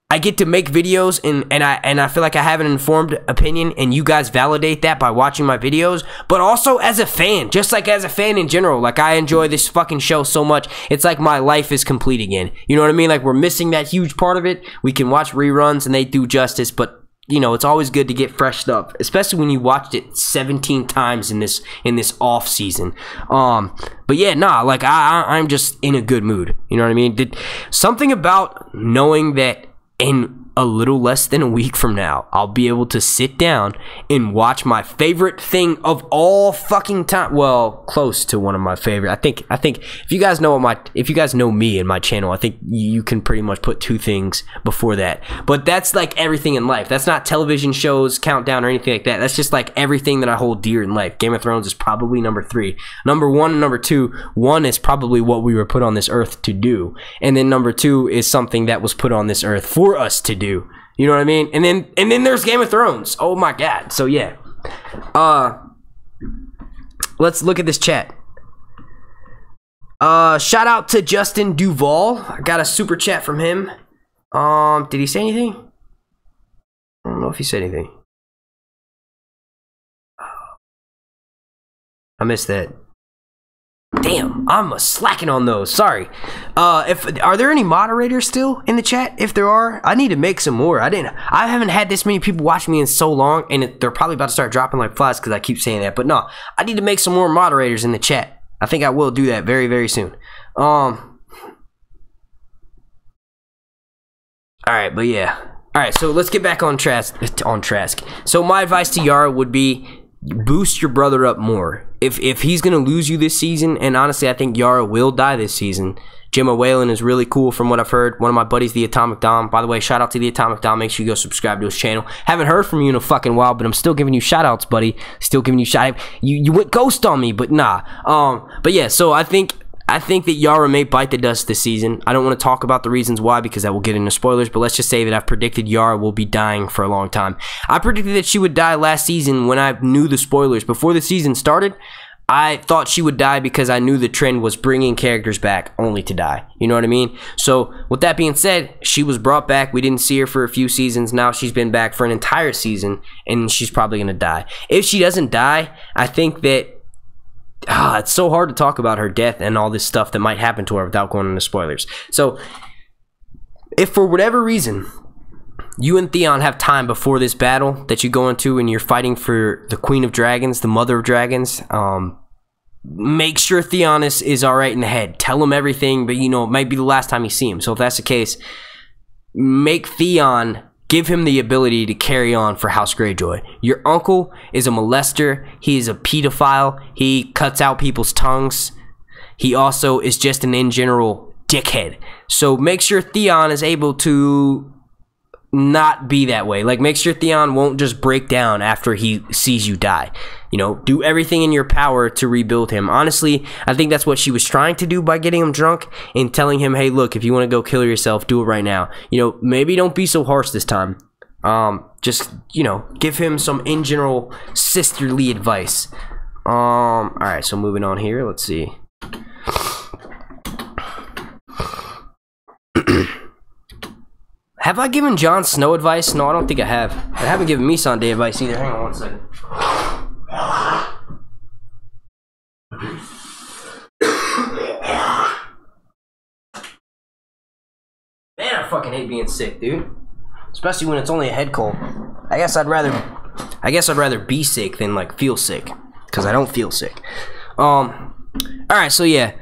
I get to make videos and I feel like I have an informed opinion and you guys validate that by watching my videos, but also as a fan, just like as a fan in general. Like, I enjoy this fucking show so much. It's like my life is complete again. You know what I mean? Like, we're missing that huge part of it. We can watch reruns and they do justice, but you know, it's always good to get freshed up, especially when you watched it 17 times in this off season. But yeah, nah, like I'm just in a good mood. You know what I mean? Something about knowing that in a little less than a week from now, I'll be able to sit down and watch my favorite thing of all fucking time. Well, close to one of my favorite. I think if you guys know me and my channel, I think you can pretty much put 2 things before that. But that's like everything in life. That's not television shows, countdown, or anything like that. That's just like everything that I hold dear in life. Game of Thrones is probably number 3. Number 1 and number 2. 1 is probably what we were put on this earth to do, and then number 2 is something that was put on this earth for us to do. You know what I mean? And then there's Game of Thrones. Oh my god. So yeah. Let's look at this chat. Shout out to Justin Duval. I got a super chat from him. Did he say anything? I don't know if he said anything. I missed that. Damn, I'm slacking on those. Sorry. Are there any moderators still in the chat? If there are, I need to make some more. I haven't had this many people watching me in so long, and they're probably about to start dropping like flies because I keep saying that. But no, I need to make some more moderators in the chat. I think I will do that very, very soon. All right, but yeah. All right, so let's get back on trask. So my advice to Yara would be, boost your brother up more. If he's gonna lose you this season, and honestly I think Yara will die this season. Gemma Whalen is really cool from what I've heard. One of my buddies, the Atomic Dom. By the way, shout out to the Atomic Dom. Make sure you go subscribe to his channel. Haven't heard from you in a fucking while, but I'm still giving you shout outs, buddy. Still giving you shout. You went ghost on me, but nah. But yeah, so I think that Yara may bite the dust this season. I don't want to talk about the reasons why because that will get into spoilers, but let's just say that I've predicted Yara will be dying for a long time. I predicted that she would die last season when I knew the spoilers. Before the season started, I thought she would die because I knew the trend was bringing characters back only to die. You know what I mean? So with that being said, she was brought back. We didn't see her for a few seasons. Now she's been back for an entire season, and she's probably going to die. If she doesn't die, I think that it's so hard to talk about her death and all this stuff that might happen to her without going into spoilers. So if for whatever reason you and Theon have time before this battle that you go into and you're fighting for the Queen of Dragons, the Mother of Dragons, make sure Theon is all right in the head. Tell him everything, but you know, it might be the last time you see him. So if that's the case, make Theon, give him the ability to carry on for House Greyjoy. Your uncle is a molester. He is a pedophile. He cuts out people's tongues. He also is just an in general dickhead. So make sure Theon is able to not be that way. Like, make sure Theon won't just break down after he sees you die. You know, do everything in your power to rebuild him. Honestly, I think that's what she was trying to do by getting him drunk and telling him, hey, look, if you want to go kill yourself, do it right now. You know, maybe don't be so harsh this time. Just, you know, give him some in general sisterly advice. All right, so moving on here, let's see. Have I given Jon Snow advice? No, I don't think I have. I haven't given Melisandre advice either. Hang on one second. Man, I fucking hate being sick, dude. especially when it's only a head cold. I guess I'd rather be sick than like feel sick, because I don't feel sick. All right, so yeah,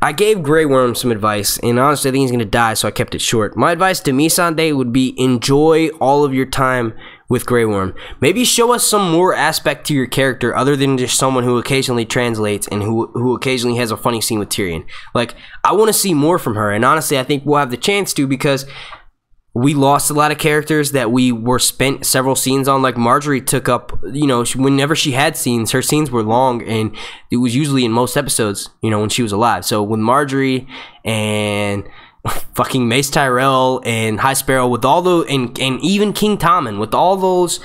I gave Grey Worm some advice, and honestly, I think he's gonna die, so I kept it short. My advice to Melisandre would be enjoy all of your time with Grey Worm. Maybe show us some more aspect to your character other than just someone who occasionally translates and who occasionally has a funny scene with Tyrion. Like, I want to see more from her, and honestly, I think we'll have the chance to, because we lost a lot of characters that we were spent several scenes on. Like Marjorie took up, you know, whenever she had scenes, her scenes were long, and it was usually in most episodes, you know, when she was alive. So with Marjorie and fucking Mace Tyrell and High Sparrow, with all the and even King Tommen, with all those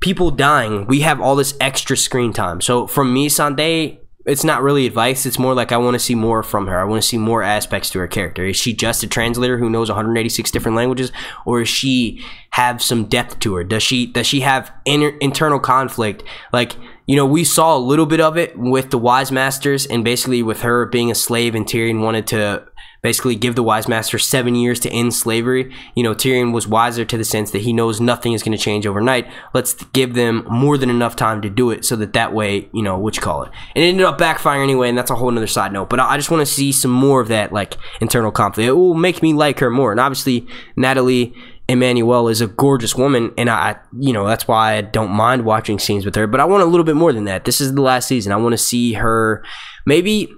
people dying, we have all this extra screen time. So from me, Sunday, it's not really advice. It's more like I want to see more from her. I want to see more aspects to her character. Is she just a translator who knows 186 different languages, or does she have some depth to her? Does she have internal conflict? Like, you know, we saw a little bit of it with the Wise Masters, and basically with her being a slave, and Tyrion wanted to basically give the Wise Masters 7 years to end slavery. You know, Tyrion was wiser to the sense that he knows nothing is going to change overnight. Let's give them more than enough time to do it, so that way, you know, what you call it. And it ended up backfiring anyway, and that's a whole nother side note. But I just want to see some more of that, like, internal conflict. It will make me like her more. And obviously, Natalie Emmanuel is a gorgeous woman, and you know, that's why I don't mind watching scenes with her. But I want a little bit more than that. This is the last season. I want to see her. Maybe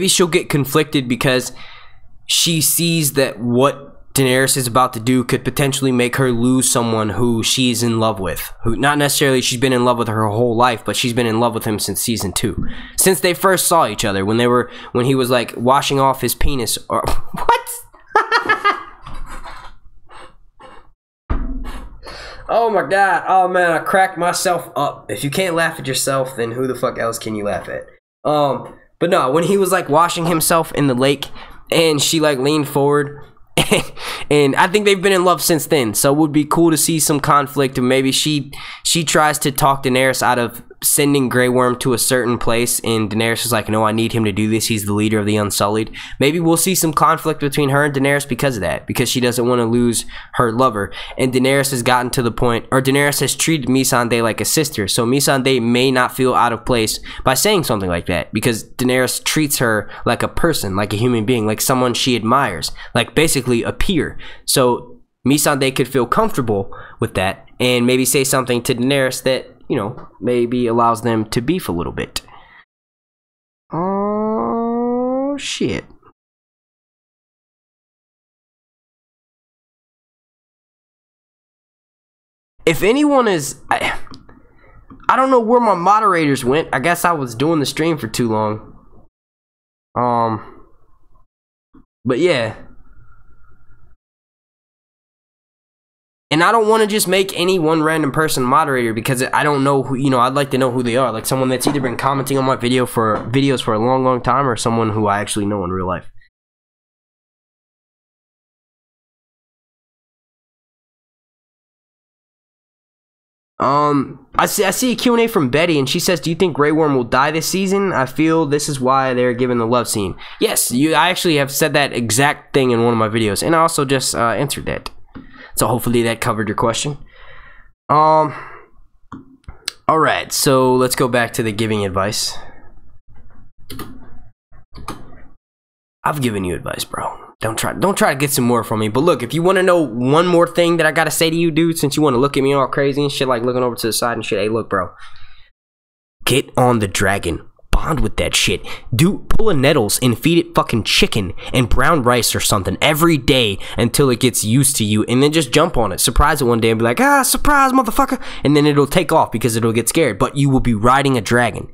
she'll get conflicted because she sees that what Daenerys is about to do could potentially make her lose someone who she's in love with. Who, not necessarily she's been in love with her whole life, but she's been in love with him since season 2. Since they first saw each other, when he was like washing off his penis, or what? Oh my god. Oh man, I cracked myself up. If you can't laugh at yourself, then who the fuck else can you laugh at? But no, when he was like washing himself in the lake, and she like leaned forward, and I think they've been in love since then. So it would be cool to see some conflict, and maybe she tries to talk Daenerys out of sending Grey Worm to a certain place, and Daenerys is like, no, I need him to do this. He's the leader of the Unsullied. Maybe we'll see some conflict between her and Daenerys because of that, because she doesn't want to lose her lover. And Daenerys has gotten to the point, or Daenerys has treated Melisandre like a sister, so Melisandre may not feel out of place by saying something like that, because Daenerys treats her like a person, like a human being, like someone she admires, like basically a peer. So Melisandre could feel comfortable with that, and maybe say something to Daenerys that, you know, maybe allows them to beef a little bit. Oh, shit. If anyone is... I don't know where my moderators went. I guess I was doing the stream for too long. But yeah. And I don't want to just make any one random person moderator, because I don't know who, you know, I'd like to know who they are. Like someone that's either been commenting on my videos for a long time, or someone who I actually know in real life. I see a Q&A from Betty, and she says, do you think Grey Worm will die this season? I feel this is why they're giving the love scene. Yes, I actually have said that exact thing in one of my videos, and I also just answered that. So hopefully that covered your question. Alright, so let's go back to the giving advice. I've given you advice, bro. Don't try to get some more from me. But look, if you want to know one more thing that I gotta say to you, dude, since you want to look at me all crazy and shit, like looking over to the side and shit, hey, look, bro. Get on the dragon. Bond with that shit. Pull a nettles and feed it fucking chicken and brown rice or something every day until it gets used to you, and then just jump on it, surprise it one day and be like, ah, surprise, motherfucker, and then it'll take off because it'll get scared. But you will be riding a dragon.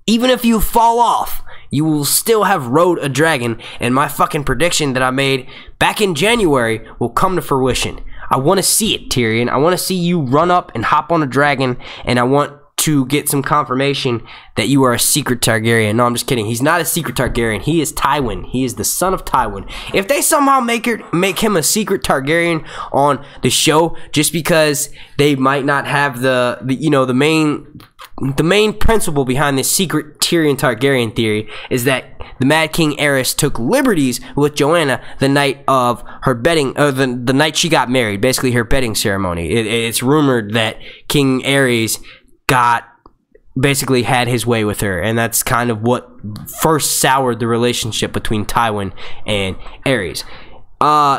Even if you fall off, you will still have rode a dragon, and my fucking prediction that I made back in January will come to fruition. I want to see it, Tyrion. I want to see you run up and hop on a dragon, and I want to get some confirmation that you are a secret Targaryen. No, I'm just kidding. He's not a secret Targaryen. He is Tywin. He is the son of Tywin. If they somehow make him a secret Targaryen on the show, just because they might not have the main the main principle behind this secret Tyrion Targaryen theory is that the Mad King Aerys took liberties with Joanna the night of her bedding, the night she got married, basically her bedding ceremony. It's rumored that King Aerys basically had his way with her, and that's kind of what first soured the relationship between Tywin and Aerys.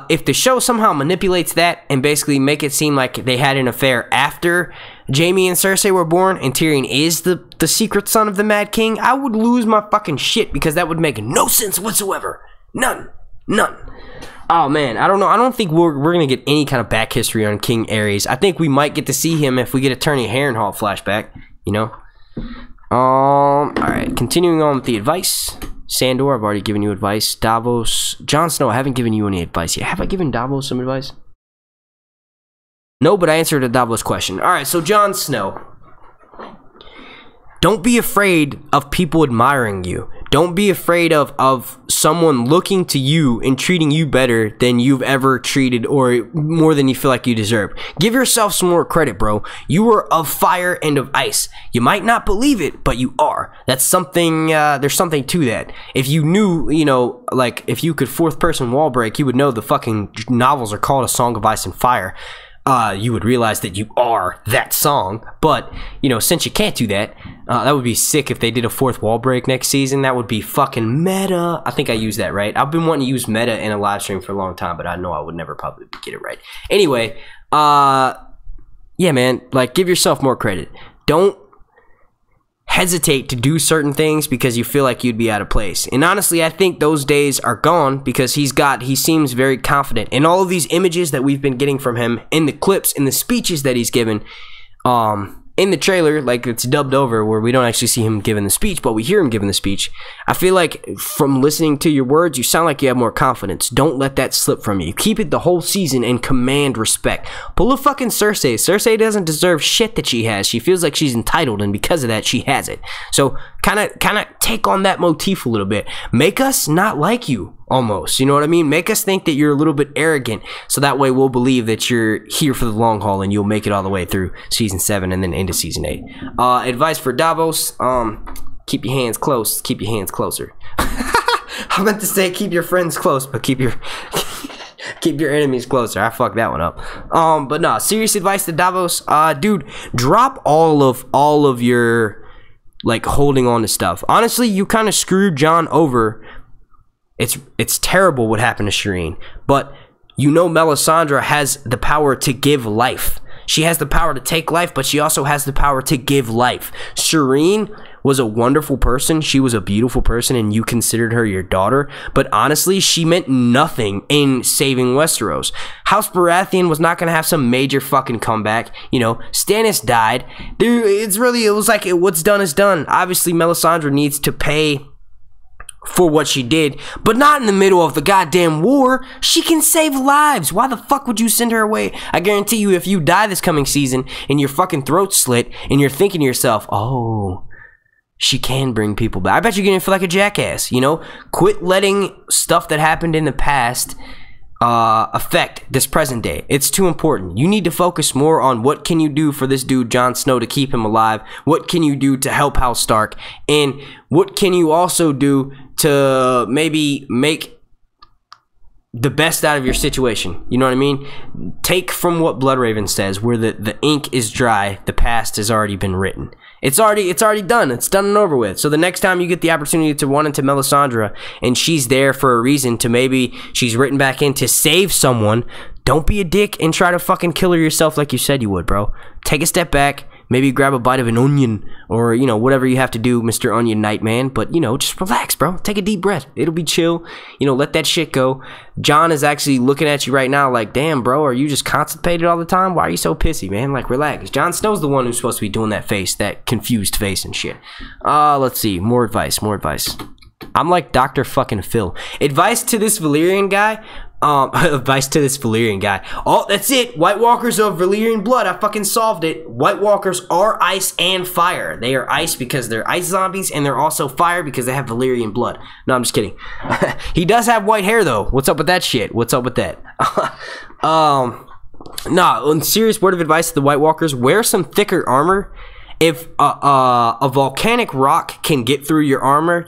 If the show somehow manipulates that and basically make it seem like they had an affair after Jaime and Cersei were born and Tyrion is the secret son of the Mad King, I would lose my fucking shit, because that would make no sense whatsoever. None. Oh man, I don't know. I don't think we're gonna get any kind of back history on King Aerys. I think we might get to see him if we get a Attorney Harrenhal flashback, you know. Alright, continuing on with the advice. Sandor, I've already given you advice. Davos, Jon Snow, I haven't given you any advice yet. Have I given Davos some advice? No, but I answered a Davos question. Alright, so Jon Snow. Don't be afraid of people admiring you. Don't be afraid of someone looking to you and treating you better than you've ever treated, or more than you feel like you deserve. Give yourself some more credit, bro. You are of fire and of ice. You might not believe it, but you are. That's something, there's something to that. If you knew, you know, like, if you could fourth person wall break, you would know the fucking novels are called A Song of Ice and Fire. You would realize that you are that song. But, you know, since you can't do that, that would be sick if they did a fourth wall break next season. That would be fucking meta. I think I used that right. I've been wanting to use meta in a live stream for a long time, but I know I would never probably get it right. Anyway, yeah, man, like, give yourself more credit. Don't hesitate to do certain things because you feel like you'd be out of place. And honestly, I think those days are gone, because he seems very confident. And all of these images that we've been getting from him in the clips, in the speeches that he's given, in the trailer, like, it's dubbed over where we don't actually see him giving the speech, but we hear him giving the speech. I feel like from listening to your words, you sound like you have more confidence. Don't let that slip from you. Keep it the whole season and command respect. Pull a fucking Cersei. Cersei doesn't deserve shit that she has. She feels like she's entitled, and because of that, she has it. So kind of take on that motif a little bit. Make us not like you. Almost, you know what I mean? Make us think that you're a little bit arrogant, so that way we'll believe that you're here for the long haul and you'll make it all the way through season 7 and then into season 8. Advice for Davos: keep your hands close, keep your hands closer. I meant to say keep your friends close, but keep your enemies closer. I fucked that one up. But no, serious advice to Davos. Dude, drop all of your, like, holding on to stuff. Honestly, you kind of screwed Jon over. It's terrible what happened to Shireen, but you know Melisandre has the power to give life. She has the power to take life, but she also has the power to give life. Shireen was a wonderful person. She was a beautiful person, and you considered her your daughter, but honestly, she meant nothing in saving Westeros. House Baratheon was not going to have some major fucking comeback. You know, Stannis died. Dude, it was like, what's done is done. Obviously, Melisandre needs to pay for what she did, but not in the middle of the goddamn war. She can save lives. Why the fuck would you send her away? I guarantee you, if you die this coming season and your fucking throat's slit and you're thinking to yourself, oh, she can bring people back, I bet you're gonna feel like a jackass, you know? Quit letting stuff that happened in the past affect this present day. It's too important. You need to focus more on what can you do for this dude Jon Snow to keep him alive, what can you do to help House Stark, and what can you also do to maybe make the best out of your situation. You know what I mean? Take from what Bloodraven says, where the ink is dry, the past has already been written. It's already done. It's done and over with. So the next time you get the opportunity to run into Melisandre and she's there for a reason, to maybe she's written back in to save someone, don't be a dick and try to fucking kill her yourself like you said you would, bro. Take a step back. Maybe grab a bite of an onion, or, you know, whatever you have to do, Mr. Onion Knight, man. But, you know, just relax, bro. Take a deep breath. It'll be chill. You know, let that shit go. Jon is actually looking at you right now like, damn, bro, are you just constipated all the time? Why are you so pissy, man? Like, relax. Jon Snow's the one who's supposed to be doing that face, that confused face and shit. Let's see. More advice. I'm like Dr. fucking Phil. Advice to this Valyrian guy. Oh, that's it. White Walkers of Valyrian blood. I fucking solved it. White Walkers are ice and fire. They are ice because they're ice zombies, and they're also fire because they have Valyrian blood. No, I'm just kidding. He does have white hair, though. What's up with that shit? What's up with that? Nah, on serious word of advice to the White Walkers, wear some thicker armor if a volcanic rock can get through your armor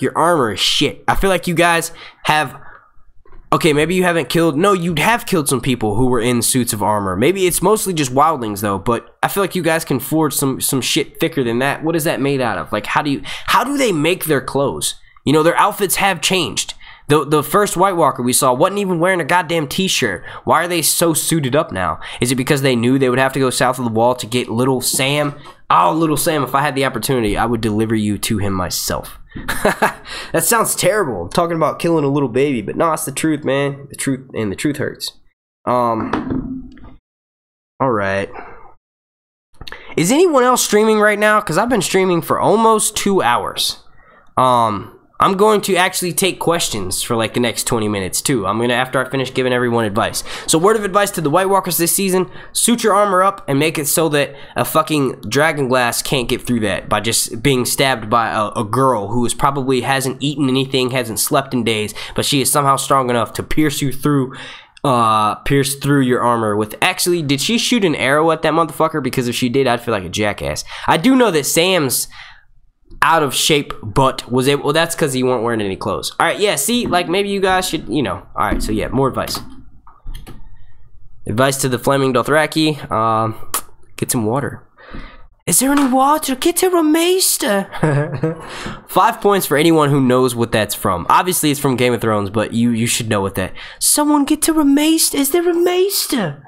is shit. I feel like you guys have, okay, maybe you haven't killed, no, you have killed some people who were in suits of armor. Maybe it's mostly just wildlings though, but I feel like you guys can forge some shit thicker than that. What is that made out of? Like, how do they make their clothes? You know, their outfits have changed. The first White Walker we saw wasn't even wearing a goddamn t-shirt. Why are they so suited up now? Is it because they knew they would have to go south of the wall to get Little Sam? Oh, Little Sam, if I had the opportunity, I would deliver you to him myself. That sounds terrible. I'm talking about killing a little baby, but no, it's the truth, man. The truth, and the truth hurts. Alright. Is anyone else streaming right now? Because I've been streaming for almost 2 hours. I'm going to actually take questions for like the next 20 minutes too. I'm gonna, after I finish giving everyone advice. So word of advice to the White Walkers this season: suit your armor up and make it so that a fucking dragon glass can't get through that by just being stabbed by a girl who is probably hasn't eaten anything, hasn't slept in days, but she is somehow strong enough to pierce through your armor with, actually, did she shoot an arrow at that motherfucker? Because if she did, I'd feel like a jackass. I do know that Sam's out of shape but was able, well, that's because he weren't wearing any clothes. All right, yeah, see, like, maybe you guys should, you know. All right, so yeah, more advice to the Flaming Dothraki. Get some water. Is there any water? Get a maester. 5 points for anyone who knows what that's from. Obviously it's from Game of Thrones, but you should know what that. Someone get to a maester. Is there a maester?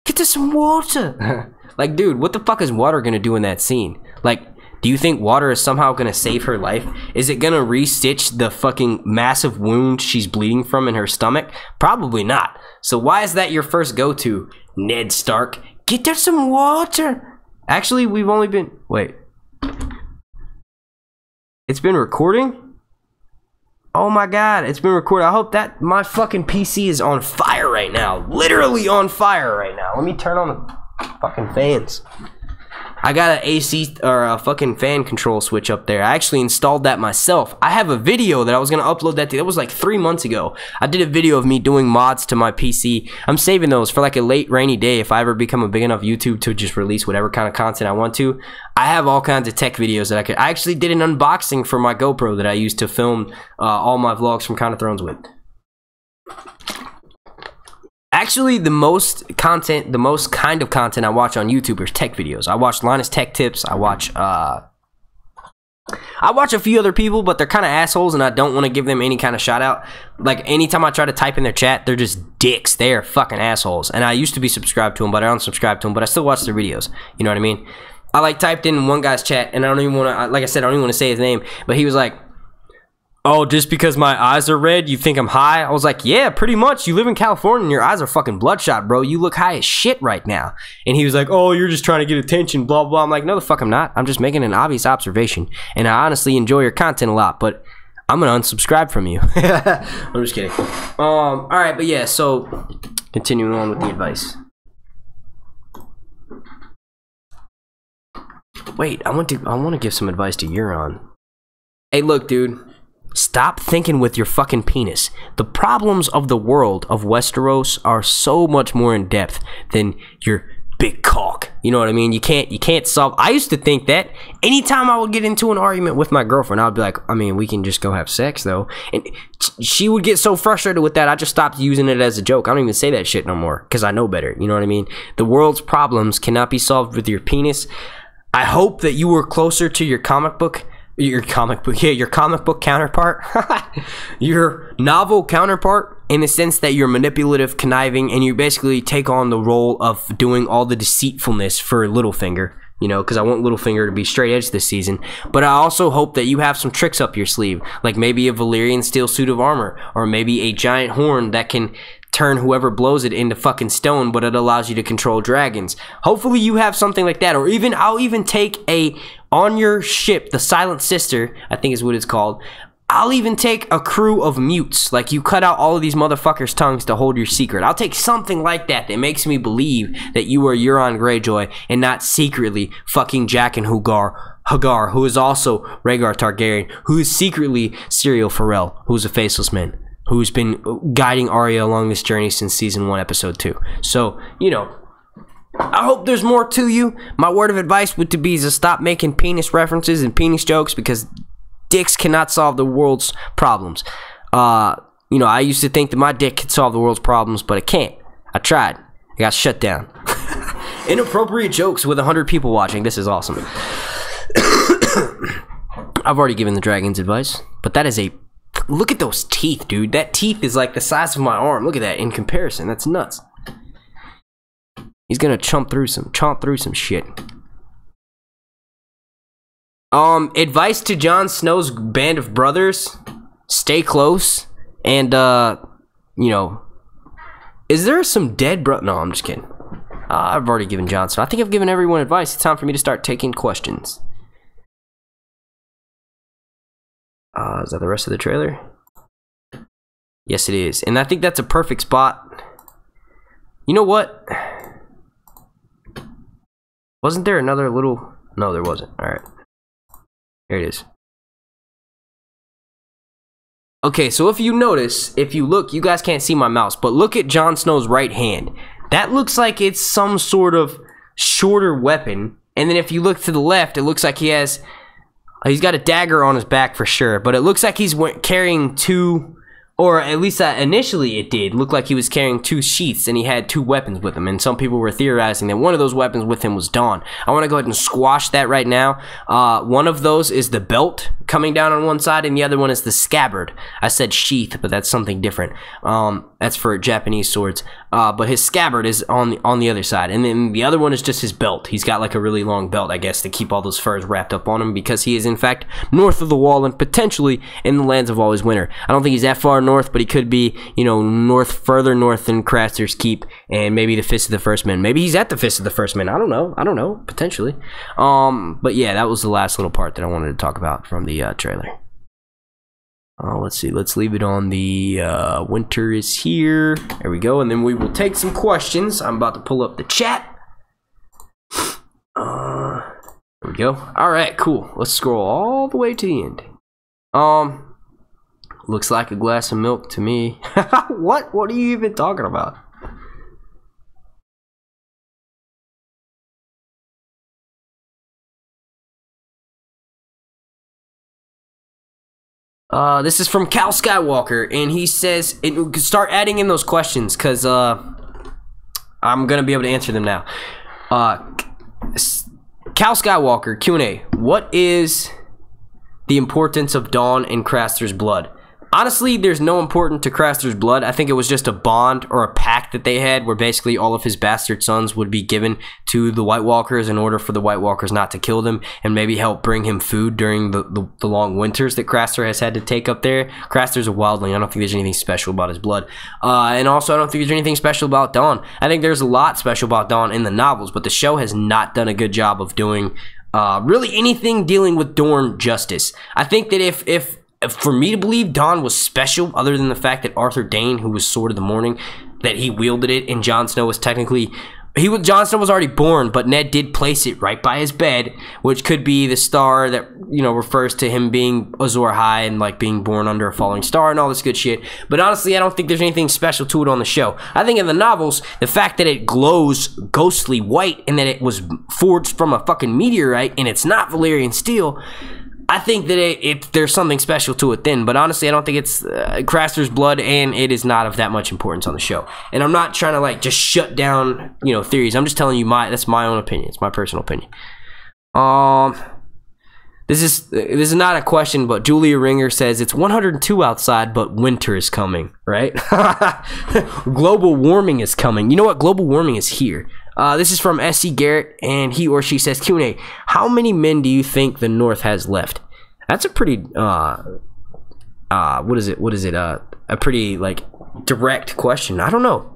Get us some water. Like, dude, what the fuck is water gonna do in that scene? Like, do you think water is somehow gonna save her life? Is it gonna re-stitch the fucking massive wound she's bleeding from in her stomach? Probably not. So why is that your first go-to, Ned Stark? Get her some water. Actually, we've only been, wait. It's been recording? Oh my god, it's been recording. I hope that my fucking PC is on fire right now. Literally on fire right now. Let me turn on the fucking fans. I got an AC or a fucking fan control switch up there. I actually installed that myself. I have a video that I was gonna upload that was like 3 months ago. I did a video of me doing mods to my PC. I'm saving those for like a late rainy day if I ever become a big enough YouTube to just release whatever kind of content I want to. I have all kinds of tech videos that I actually did an unboxing for my GoPro that I used to film all my vlogs from Counter Thrones with. Actually, the most kind of content I watch on YouTube is tech videos. I watch Linus Tech Tips. I watch a few other people, but they're kind of assholes, and I don't want to give them any kind of shout out. Like, anytime I try to type in their chat, they're just dicks. They are fucking assholes. And I used to be subscribed to them, but I unsubscribed to them, but I still watch their videos. You know what I mean? I like typed in one guy's chat, and I don't even want to, like I said, I don't even want to say his name, but he was like, oh, just because my eyes are red, you think I'm high? I was like, yeah, pretty much. You live in California and your eyes are fucking bloodshot, bro. You look high as shit right now. And he was like, oh, you're just trying to get attention, blah, blah. I'm like, no, the fuck I'm not. I'm just making an obvious observation. And I honestly enjoy your content a lot, but I'm going to unsubscribe from you. I'm just kidding. All right, but yeah, so continuing on with the advice. Wait, I want to give some advice to Euron. Hey, look, dude. Stop thinking with your fucking penis. The problems of the world of Westeros are so much more in depth than your big cock. You know what I mean? You can't solve. I used to think that anytime I would get into an argument with my girlfriend, I'd be like, I mean, we can just go have sex though. And she would get so frustrated with that, I just stopped using it as a joke. I don't even say that shit no more because I know better. You know what I mean? The world's problems cannot be solved with your penis. I hope that you were closer to your comic book counterpart, your novel counterpart, in the sense that you're manipulative, conniving, and you basically take on the role of doing all the deceitfulness for Littlefinger, you know, because I want Littlefinger to be straight edge this season. But I also hope that you have some tricks up your sleeve, like maybe a Valyrian steel suit of armor, or maybe a giant horn that can turn whoever blows it into fucking stone, but it allows you to control dragons. Hopefully you have something like that, or even I'll even take on your ship, the Silent Sister, I think is what it's called. I'll even take a crew of mutes, like you cut out all of these motherfuckers' tongues to hold your secret. I'll take something like that that makes me believe that you are Euron Greyjoy and not secretly fucking Jaqen H'ghar, who is also Rhaegar Targaryen, who is secretly Syrio Forel, who is a faceless man, who's been guiding Arya along this journey since season 1, episode 2. So, you know, I hope there's more to you. My word of advice would be to stop making penis references and penis jokes, because dicks cannot solve the world's problems. You know, I used to think that my dick could solve the world's problems, but it can't. I tried. I got shut down. Inappropriate jokes with 100 people watching. This is awesome. I've already given the dragons advice, but that is a... Look at those teeth, dude. That teeth is like the size of my arm. Look at that in comparison. That's nuts. He's gonna chomp through some shit. Advice to Jon Snow's band of brothers: stay close, and you know, is there some dead bro? No, I'm just kidding. I've already given Jon Snow. I think I've given everyone advice. It's time for me to start taking questions. Is that the rest of the trailer? Yes, it is, and I think that's a perfect spot. You know what? Wasn't there another little... No, there wasn't. Alright. Here it is. Okay, so if you notice, if you look, you guys can't see my mouse, but look at Jon Snow's right hand. That looks like it's some sort of shorter weapon. And then if you look to the left, it looks like he's got a dagger on his back for sure. But it looks like he's carrying two... Or at least initially it did look like he was carrying two sheaths and he had two weapons with him. And some people were theorizing that one of those weapons with him was Dawn. I want to go ahead and squash that right now. One of those is the belt coming down on one side, and the other one is the scabbard. I said sheath, but that's something different. That's for Japanese swords. But his scabbard is on the other side. And then the other one is just his belt. He's got like a really long belt, I guess, to keep all those furs wrapped up on him, because he is in fact north of the wall and potentially in the lands of always winter. I don't think he's that far north, but he could be, you know, further north than Craster's Keep and maybe the Fist of the First Men. Maybe he's at the Fist of the First Men. I don't know, potentially. But yeah, that was the last little part that I wanted to talk about from the trailer. Let's see, let's leave it on the winter is here. There we go, and then we will take some questions. I'm about to pull up the chat. There we go. Alright, cool. Let's scroll all the way to the end. Looks like a glass of milk to me. What? What are you even talking about? This is from Cal Skywalker, and he says, start adding in those questions, because, I'm gonna be able to answer them now. Cal Skywalker, Q&A, what is the importance of Dawn and Craster's blood? Honestly, there's no importance to Craster's blood. I think it was just a bond or a pact that they had where basically all of his bastard sons would be given to the White Walkers in order for the White Walkers not to kill them and maybe help bring him food during the long winters that Craster has had to take up there. Craster's a wildling. I don't think there's anything special about his blood. And also, I don't think there's anything special about Dawn. I think there's a lot special about Dawn in the novels, but the show has not done a good job of doing really anything dealing with Dorne justice. I think that if for me to believe Dawn was special, other than the fact that Arthur Dayne, who was Sword of the Morning, that he wielded it, and Jon Snow was technically... Jon Snow was already born, but Ned did place it right by his bed, which could be the star that, you know, refers to him being Azor Ahai and, like, being born under a falling star and all this good shit. But honestly, I don't think there's anything special to it on the show. I think in the novels, the fact that it glows ghostly white and that it was forged from a fucking meteorite and it's not Valyrian steel... I think that there's something special to it then, but honestly, I don't think it's Craster's blood, and it is not of that much importance on the show. And I'm not trying to like just shut down, you know, theories. I'm just telling you that's my own opinion. It's my personal opinion. This is not a question, but Julia Ringer says it's 102 outside, but winter is coming, right? Global warming is coming. You know what? Global warming is here. This is from S.C. Garrett, and he or she says, Q&A, how many men do you think the North has left? That's a pretty, what is it? A pretty, like, direct question. I don't know.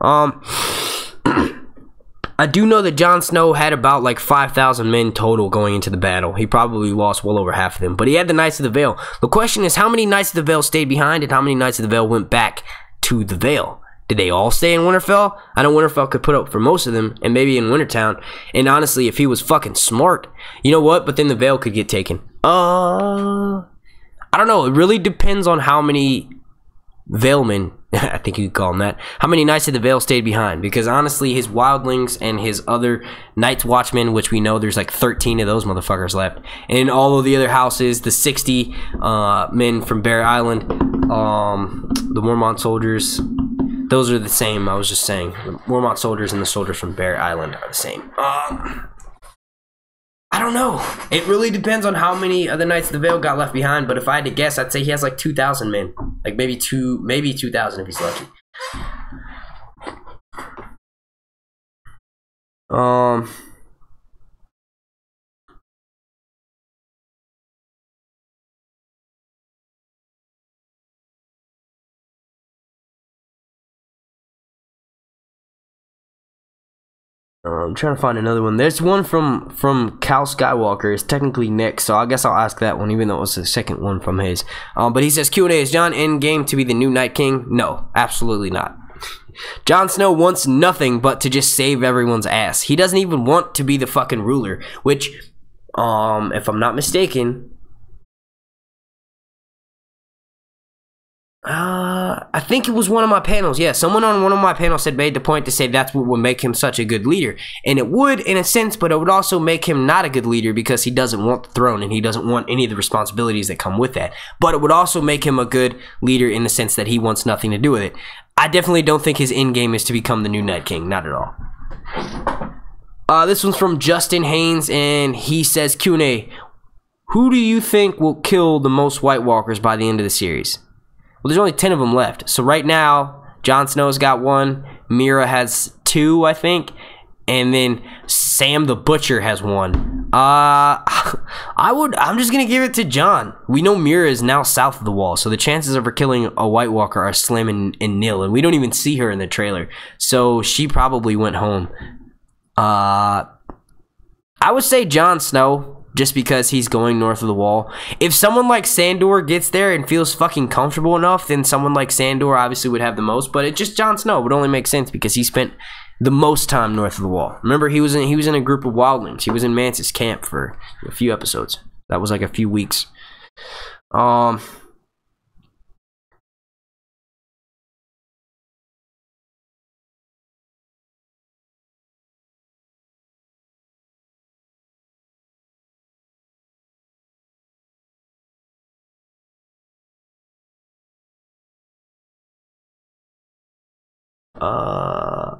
I do know that Jon Snow had about, like, 5,000 men total going into the battle. He probably lost well over half of them, but he had the Knights of the Vale. The question is, how many Knights of the Vale stayed behind, and how many Knights of the Vale went back to the Vale? Did they all stay in Winterfell? I know Winterfell could put up for most of them, and maybe in Wintertown. And honestly, if he was fucking smart, you know what? But then the Vale could get taken. I don't know. It really depends on how many Valemen I think you could call him that. How many Knights of the Vale stayed behind? Because honestly, his wildlings and his other Night's Watchmen, which we know there's like 13 of those motherfuckers left, and all of the other houses, the 60 men from Bear Island, the Mormont soldiers, those are the same. I was just saying, the Mormont soldiers and the soldiers from Bear Island are the same. I don't know. It really depends on how many of the Knights of the Vale got left behind, but if I had to guess, I'd say he has like 2,000 men. Like maybe 2,000 if he's lucky. I'm trying to find another one. There's one from Cal Skywalker. It's technically Nick, so I guess I'll ask that one, even though it was the second one from his. But he says, Q&A, is Jon endgame to be the new Night King? No, absolutely not. Jon Snow wants nothing but to just save everyone's ass. He doesn't even want to be the fucking ruler, which, if I'm not mistaken, I think it was one of my panels. Yeah, someone on one of my panels made the point to say that's what would make him such a good leader. And it would, in a sense, but it would also make him not a good leader because he doesn't want the throne and he doesn't want any of the responsibilities that come with that. But it would also make him a good leader in the sense that he wants nothing to do with it. I definitely don't think his end game is to become the new Night King. Not at all. This one's from Justin Haynes, and he says, Q&A, who do you think will kill the most White Walkers by the end of the series? Well, there's only 10 of them left. So right now, Jon Snow's got 1. Mira has 2, I think. And then Sam the Butcher has 1. I'm just going to give it to Jon. We know Mira is now south of the wall. So the chances of her killing a White Walker are slim and nil. And we don't even see her in the trailer. So she probably went home. I would say Jon Snow. Just because he's going north of the wall. If someone like Sandor gets there and feels fucking comfortable enough, then someone like Sandor obviously would have the most. But it just Jon Snow would only make sense because he spent the most time north of the wall. Remember, he was in a group of wildlings. He was in Mance's camp for a few episodes. That was like a few weeks.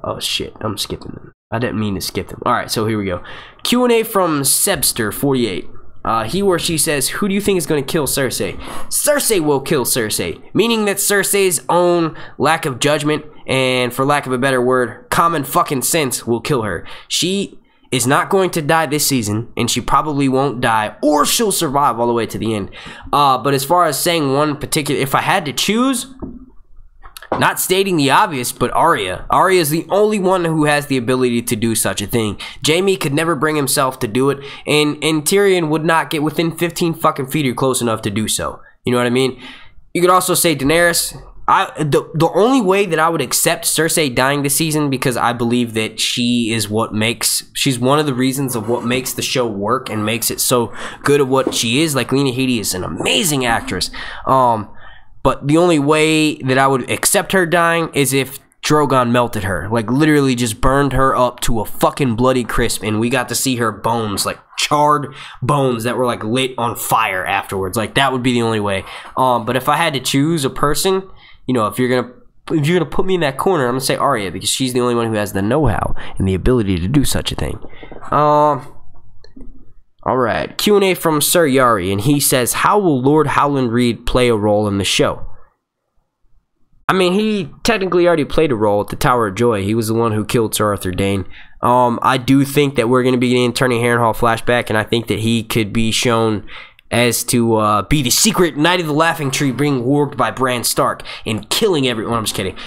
Oh shit, I'm skipping them. I didn't mean to skip them. Alright, so here we go. Q&A from Sebster48. He or she says, who do you think is going to kill Cersei? Cersei will kill Cersei. Meaning that Cersei's own lack of judgment, and for lack of a better word, common fucking sense will kill her. She is not going to die this season, and she probably won't die, or she'll survive all the way to the end. But as far as saying one particular, if I had to choose, not stating the obvious, but Arya. Arya is the only one who has the ability to do such a thing. Jaime could never bring himself to do it, and Tyrion would not get within 15 fucking feet or close enough to do so. You know what I mean? You could also say Daenerys. The only way that I would accept Cersei dying this season, because I believe that she's one of the reasons of what makes the show work and makes it so good at what she is. Like, Lena Headey is an amazing actress. But the only way that I would accept her dying is if Drogon melted her. Like, literally just burned her up to a fucking bloody crisp, and we got to see her bones, like charred bones that were like lit on fire afterwards. Like, that would be the only way. But if I had to choose a person, you know, if you're gonna put me in that corner, I'm gonna say Arya, because she's the only one who has the know-how and the ability to do such a thing. Alright, Q&A from Sir Yari, and he says, how will Lord Howland Reed play a role in the show? I mean, he technically already played a role at the Tower of Joy. He was the one who killed Sir Arthur Dayne. I do think that we're going to be getting Attorney Harrenhal flashback, and I think that he could be shown as to be the secret Knight of the Laughing Tree being warged by Bran Stark and killing everyone. I'm just kidding.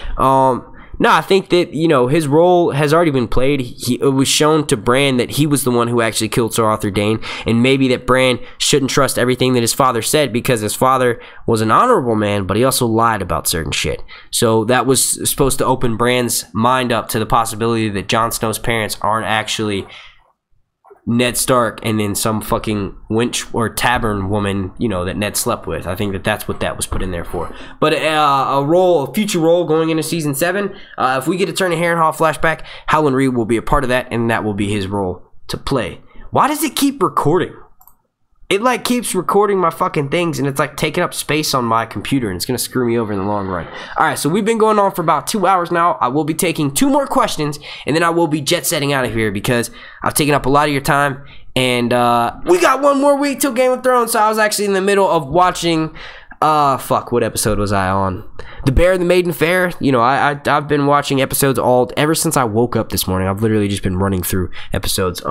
No, I think that, you know, his role has already been played. It was shown to Bran that he was the one who actually killed Sir Arthur Dayne, and maybe that Bran shouldn't trust everything that his father said, because his father was an honorable man, but he also lied about certain shit. So that was supposed to open Bran's mind up to the possibility that Jon Snow's parents aren't actually Ned Stark and then some fucking wench or tavern woman, you know, that Ned slept with. I think that that's what that was put in there for. But a future role going into season 7. If we get a Turn of Harrenhal flashback, Howland Reed will be a part of that, and that will be his role to play. Why does it keep recording? It like keeps recording my fucking things, and it's like taking up space on my computer, and it's gonna screw me over in the long run. Alright, so we've been going on for about 2 hours now. I will be taking 2 more questions, and then I will be jet setting out of here because I've taken up a lot of your time, and we got 1 more week till Game of Thrones. So I was actually in the middle of watching what episode was I on? The Bear and the Maiden Fair. You know, I've been watching episodes ever since I woke up this morning. I've literally just been running through episodes.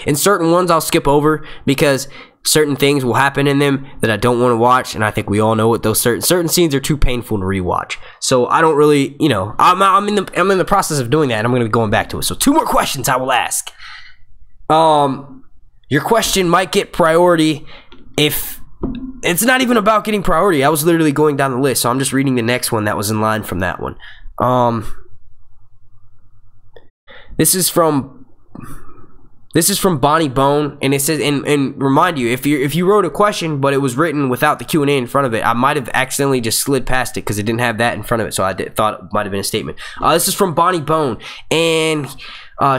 And certain ones I'll skip over because certain things will happen in them that I don't want to watch, and I think we all know what those certain scenes are too painful to rewatch. So I don't really, you know, I'm in the process of doing that, and I'm going to be going back to it. So 2 more questions I will ask. Your question might get priority if it's not even about getting priority. I was literally going down the list, so I'm just reading the next one that was in line from that one. This is from Bonnie Bone, and it says, and remind you, if you wrote a question but it was written without the Q&A in front of it, I might have accidentally just slid past it because it didn't have that in front of it, so I thought it might have been a statement. This is from Bonnie Bone, and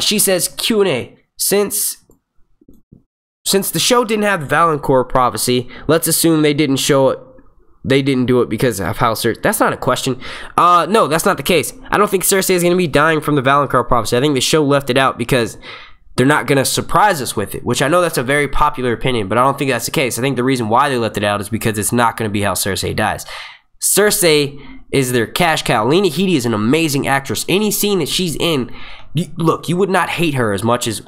she says, Q&A, since the show didn't have the Valancourt prophecy, let's assume they didn't show it. They didn't do it because of how Cersei... That's not a question. No, that's not the case. I don't think Cersei is going to be dying from the Valancourt prophecy. I think the show left it out because they're not going to surprise us with it, which I know that's a very popular opinion, but I don't think that's the case. I think the reason why they left it out is because it's not going to be how Cersei dies. Cersei is their cash cow. Lena Headey is an amazing actress. Any scene that she's in, look, you would not hate her as much as...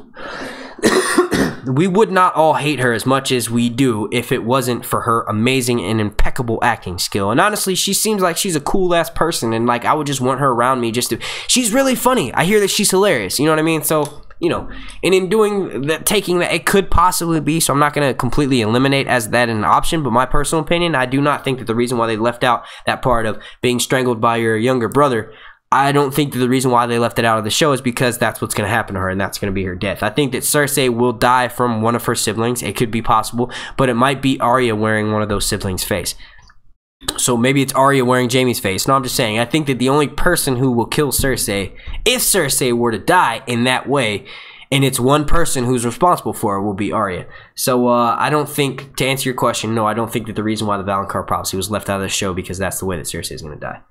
we would not all hate her as much as we do if it wasn't for her amazing and impeccable acting skill. And honestly, she seems like she's a cool ass person, and like I would just want her around me just to... She's really funny. I hear that she's hilarious. You know what I mean? So, you know, and in doing that, taking that, it could possibly be, so I'm not going to completely eliminate as that an option, but my personal opinion, I do not think that the reason why they left out that part of being strangled by your younger brother, I don't think that the reason why they left it out of the show is because that's what's going to happen to her, and that's going to be her death. I think that Cersei will die from one of her siblings. It could be possible, but it might be Arya wearing one of those siblings' face. So maybe it's Arya wearing Jaime's face. No, I'm just saying, I think that the only person who will kill Cersei, if Cersei were to die in that way, and it's one person who's responsible for it, will be Arya. So I don't think, to answer your question, no, I don't think that the reason why the Valancourt prophecy was left out of the show because that's the way that Cersei is going to die.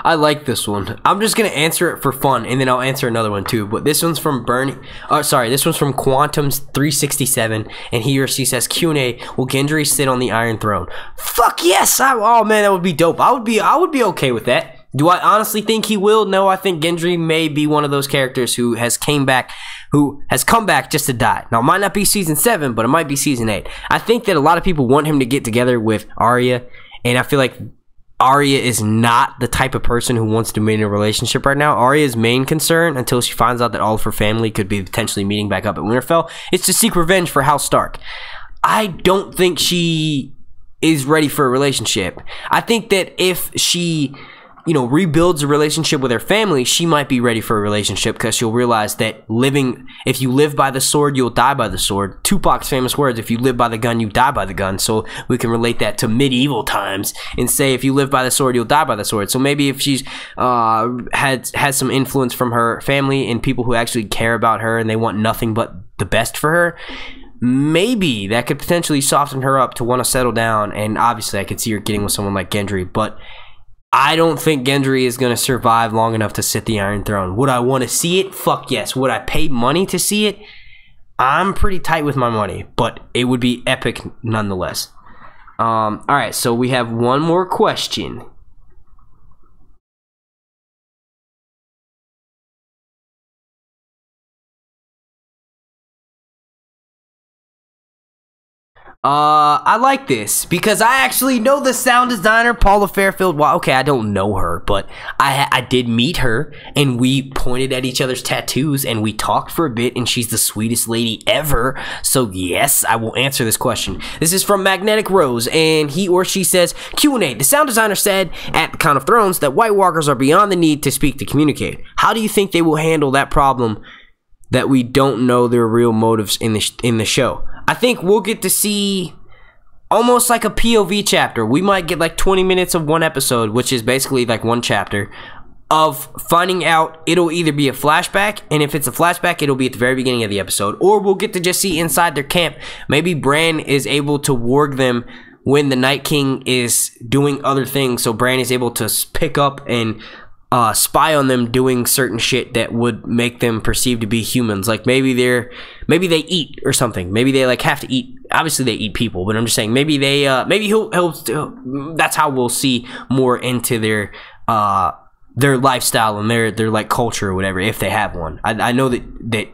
I like this one. I'm just gonna answer it for fun, and then I'll answer another one too. But this one's from this one's from Quantum's 367, and he or she says, Q&A, will Gendry sit on the Iron Throne? Fuck yes! Oh man, that would be dope. I would be okay with that. Do I honestly think he will? No, I think Gendry may be one of those characters who has come back just to die. Now, it might not be season 7, but it might be season 8. I think that a lot of people want him to get together with Arya, and I feel like Arya is not the type of person who wants to be in a relationship right now. Arya's main concern, until she finds out that all of her family could be potentially meeting back up at Winterfell, is to seek revenge for House Stark. I don't think she is ready for a relationship. I think that if she, you know, rebuilds a relationship with her family, she might be ready for a relationship because she'll realize that if you live by the sword, you'll die by the sword. Tupac's famous words, if you live by the gun, you die by the gun. So we can relate that to medieval times and say, if you live by the sword, you'll die by the sword. So maybe if she's has some influence from her family and people who actually care about her and they want nothing but the best for her, maybe that could potentially soften her up to want to settle down. And obviously I could see her getting with someone like Gendry, but I don't think Gendry is going to survive long enough to sit the Iron Throne. Would I want to see it? Fuck yes. Would I pay money to see it? I'm pretty tight with my money, but it would be epic nonetheless. Alright, so we have one more question. I like this because I actually know the sound designer, Paula Fairfield. Well, okay, I don't know her, but I did meet her, and we pointed at each other's tattoos, and we talked for a bit, and she's the sweetest lady ever. So yes, I will answer this question. This is from Magnetic Rose, and he or she says, Q&A, the sound designer said at the Count of Thrones that White Walkers are beyond the need to speak to communicate. How do you think they will handle that problem that we don't know their real motives in the show? I think we'll get to see almost like a POV chapter. We might get like 20 minutes of one episode, which is basically like one chapter, of finding out. It'll either be a flashback, and if it's a flashback, it'll be at the very beginning of the episode, or we'll get to just see inside their camp. Maybe Bran is able to warg them when the Night King is doing other things, so Bran is able to pick up and spy on them doing certain shit that would make them perceived to be humans. Like maybe they eat or something. Maybe they like have to eat. Obviously they eat people, but I'm just saying maybe they maybe he'll that's how we'll see more into their lifestyle and their like culture or whatever, if they have one. I know that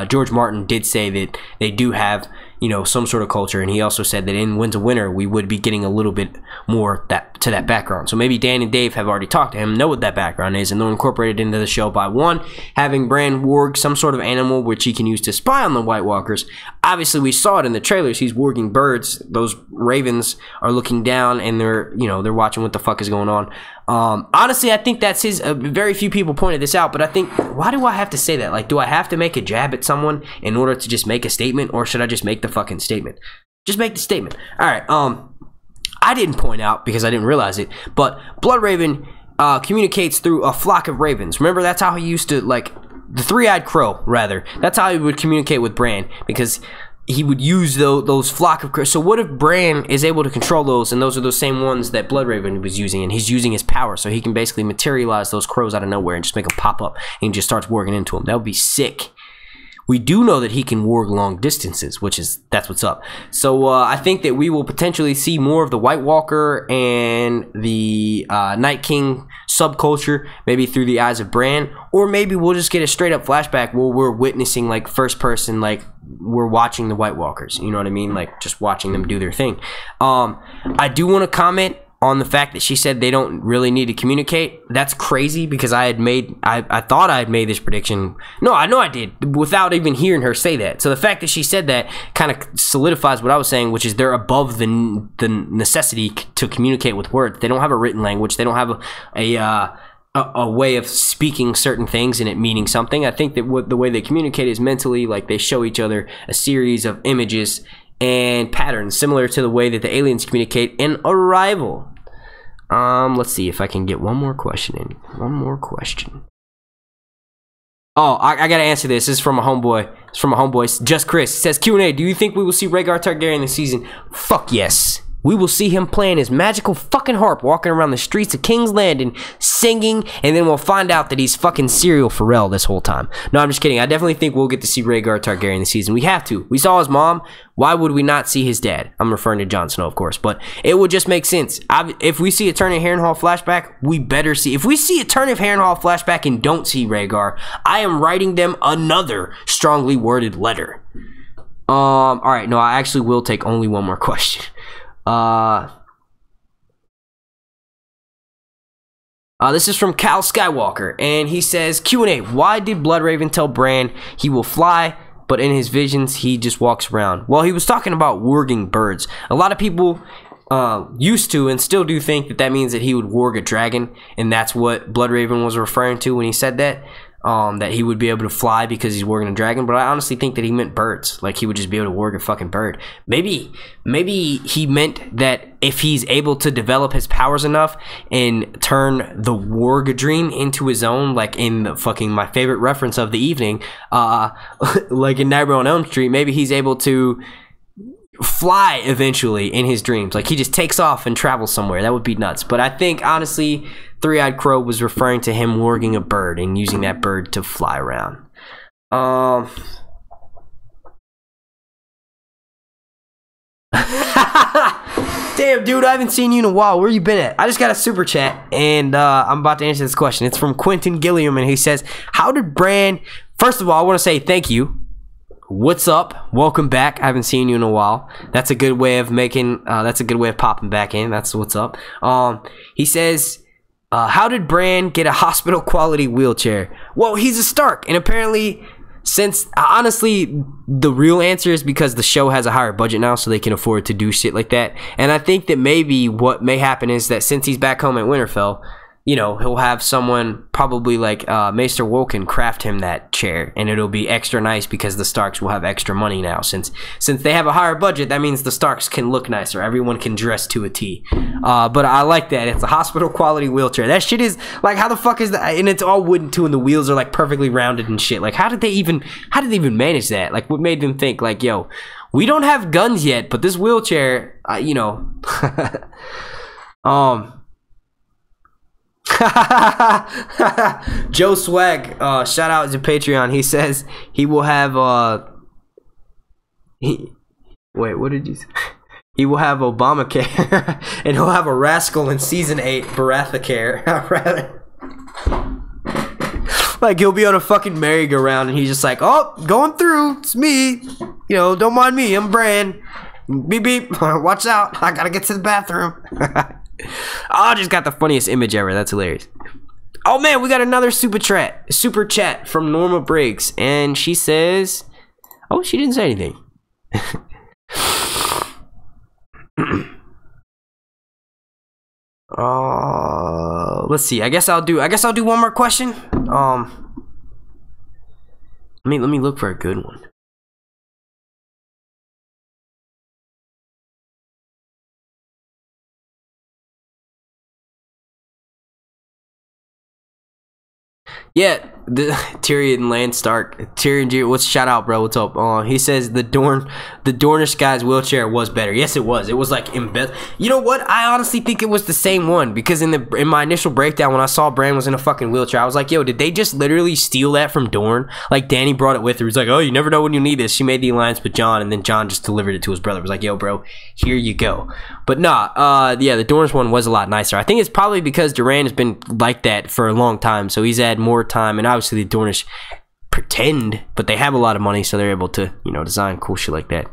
George Martin did say that they do have, you know, some sort of culture, and he also said that in Winds of Winter we would be getting a little bit more to that background. So maybe Dan and Dave have already talked to him, know what that background is, and they're incorporated into the show by one, having Bran warg some sort of animal which he can use to spy on the White Walkers. Obviously we saw it in the trailers, he's warging birds. Those ravens are looking down and they're watching what the fuck is going on. Honestly, I think that's his. Very few people pointed this out, but I think, why do I have to say that? Like, do I have to make a jab at someone in order to just make a statement, or should I just make the fucking statement? Just make the statement. All right. I didn't point out because I didn't realize it, but Bloodraven communicates through a flock of ravens. Remember, that's how he used to, like, the three-eyed crow, rather. That's how he would communicate with Bran, because he would use those flock of crows. So what if Bran is able to control those, and those are those same ones that Bloodraven was using, and he's using his power, so he can basically materialize those crows out of nowhere and just make them pop up, and he just starts warging into them. That would be sick. We do know that he can warg long distances, that's what's up. So I think that we will potentially see more of the White Walker and the Night King subculture, maybe through the eyes of Bran, or maybe we'll just get a straight up flashback where we're witnessing, like, first person, like we're watching the White Walkers, you know what I mean, like just watching them do their thing. I do want to comment on the fact that she said they don't really need to communicate. That's crazy, because I thought I had made this prediction. No, I know I did, without even hearing her say that. So the fact that she said that kind of solidifies what I was saying, which is they're above the necessity to communicate with words. They don't have a written language. They don't have a way of speaking certain things and it meaning something. I think that the way they communicate is mentally, like they show each other a series of images and patterns, similar to the way that the aliens communicate in Arrival. Let's see if I can get one more question in. One more question. Oh, I gotta answer this. This is from a homeboy. It's from a homeboy, Just Chris. It says, Q&A, do you think we will see Rhaegar Targaryen this season? Fuck yes. We will see him playing his magical fucking harp, walking around the streets of King's Landing, singing, and then we'll find out that he's fucking Serial Pharrell this whole time. No, I'm just kidding. I definitely think we'll get to see Rhaegar Targaryen this season. We have to. We saw his mom. Why would we not see his dad? I'm referring to Jon Snow, of course, but it would just make sense. If we see a Turn of Harrenhal flashback, we better see. If we see a Turn of Harrenhal flashback and don't see Rhaegar, I am writing them another strongly worded letter. All right, no, I actually will take only one more question. This is from Cal Skywalker, and he says, Q&A, why did Bloodraven tell Bran he will fly, but in his visions he just walks around? Well, he was talking about warging birds. A lot of people used to and still do think that that means that he would warg a dragon, and that's what Bloodraven was referring to when he said that. That he would be able to fly because he's warging a dragon, but I honestly think that he meant birds. Like, he would just be able to warg a fucking bird. Maybe he meant that if he's able to develop his powers enough and turn the warg dream into his own, like in the fucking my favorite reference of the evening, like in Nightmare on Elm Street, maybe he's able to fly eventually in his dreams. Like, he just takes off and travels somewhere. That would be nuts. But I think, honestly, Three-Eyed Crow was referring to him warging a bird and using that bird to fly around. Damn, dude, I haven't seen you in a while. Where you been at? I just got a super chat, and I'm about to answer this question. It's from Quentin Gilliam, and he says, how did Bran... First of all, I want to say thank you. what's up? Welcome back. I haven't seen you in a while. That's a good way of making. That's a good way of popping back in. That's what's up. He says, how did Bran get a hospital quality wheelchair? Well, he's a Stark, and apparently, since honestly, the real answer is because the show has a higher budget now, so they can afford to do shit like that. And I think that maybe what may happen is that since he's back home at Winterfell, you know, he'll have someone probably like Maester Woken craft him that chair, and it'll be extra nice because the Starks will have extra money now. Since they have a higher budget, that means the Starks can look nicer. Everyone can dress to a T. But I like that. It's a hospital quality wheelchair. That shit is like, how the fuck is that? And it's all wooden too, and the wheels are like perfectly rounded and shit. Like, how did they even manage that? Like, what made them think like, yo, we don't have guns yet, but this wheelchair, you know. Joe Swag, shout out to Patreon. He says he will have wait, what did you say? He will have Obamacare and he'll have a rascal in season 8 Barathacare. Like, he'll be on a fucking merry-go-round and he's just like, oh, going through, it's me, you know, don't mind me, I'm Bran, beep beep, watch out, I gotta get to the bathroom. Oh, I just got the funniest image ever. That's hilarious. Oh man, we got another super chat from Norma Briggs, and she says, oh, she didn't say anything. Let's see. I guess I'll do one more question. Let me look for a good one. Yeah, the Tyrion Land Stark. Tyrion, what's shout out, bro? What's up? He says the Dornish guy's wheelchair was better. Yes, it was. It was like embedded. You know what? I honestly think it was the same one because in my initial breakdown when I saw Bran was in a fucking wheelchair, I was like, yo, did they just literally steal that from Dorne? Like Dany brought it with her. He's like, oh, you never know when you need this. She made the alliance with Jon, and then Jon just delivered it to his brother. It was like, yo, bro, here you go. But nah, yeah, the Dornish one was a lot nicer. I think it's probably because Duran has been like that for a long time, so he's had more time, and obviously the Dornish pretend, but they have a lot of money, so they're able to, you know, design cool shit like that.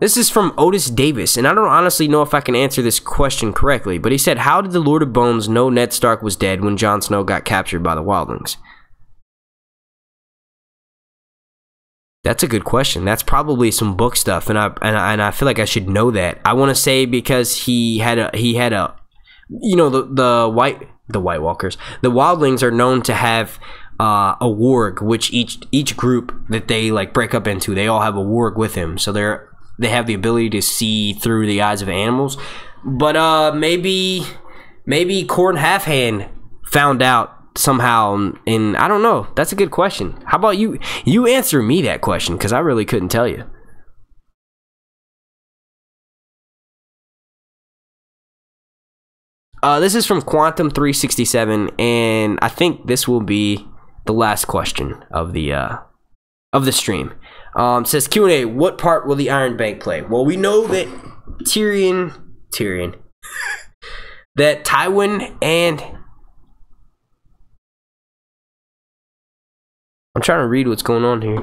This is from Otis Davis, and I don't honestly know if I can answer this question correctly, but he said, how did the Lord of Bones know Ned Stark was dead when Jon Snow got captured by the wildlings? That's a good question. That's probably some book stuff, and I feel like I should know that. I want to say because he had a you know, the White Walkers, the wildlings are known to have a warg, which each group that they like break up into, they all have a warg with him, so they have the ability to see through the eyes of animals. But maybe Corn Halfhand found out somehow, and I don't know. That's a good question. How about you answer me that question, because I really couldn't tell you. This is from Quantum 367, and I think this will be the last question of the stream. Says Q&A, what part will the Iron Bank play? Well, we know that Tyrion that Tywin and I'm trying to read what's going on here.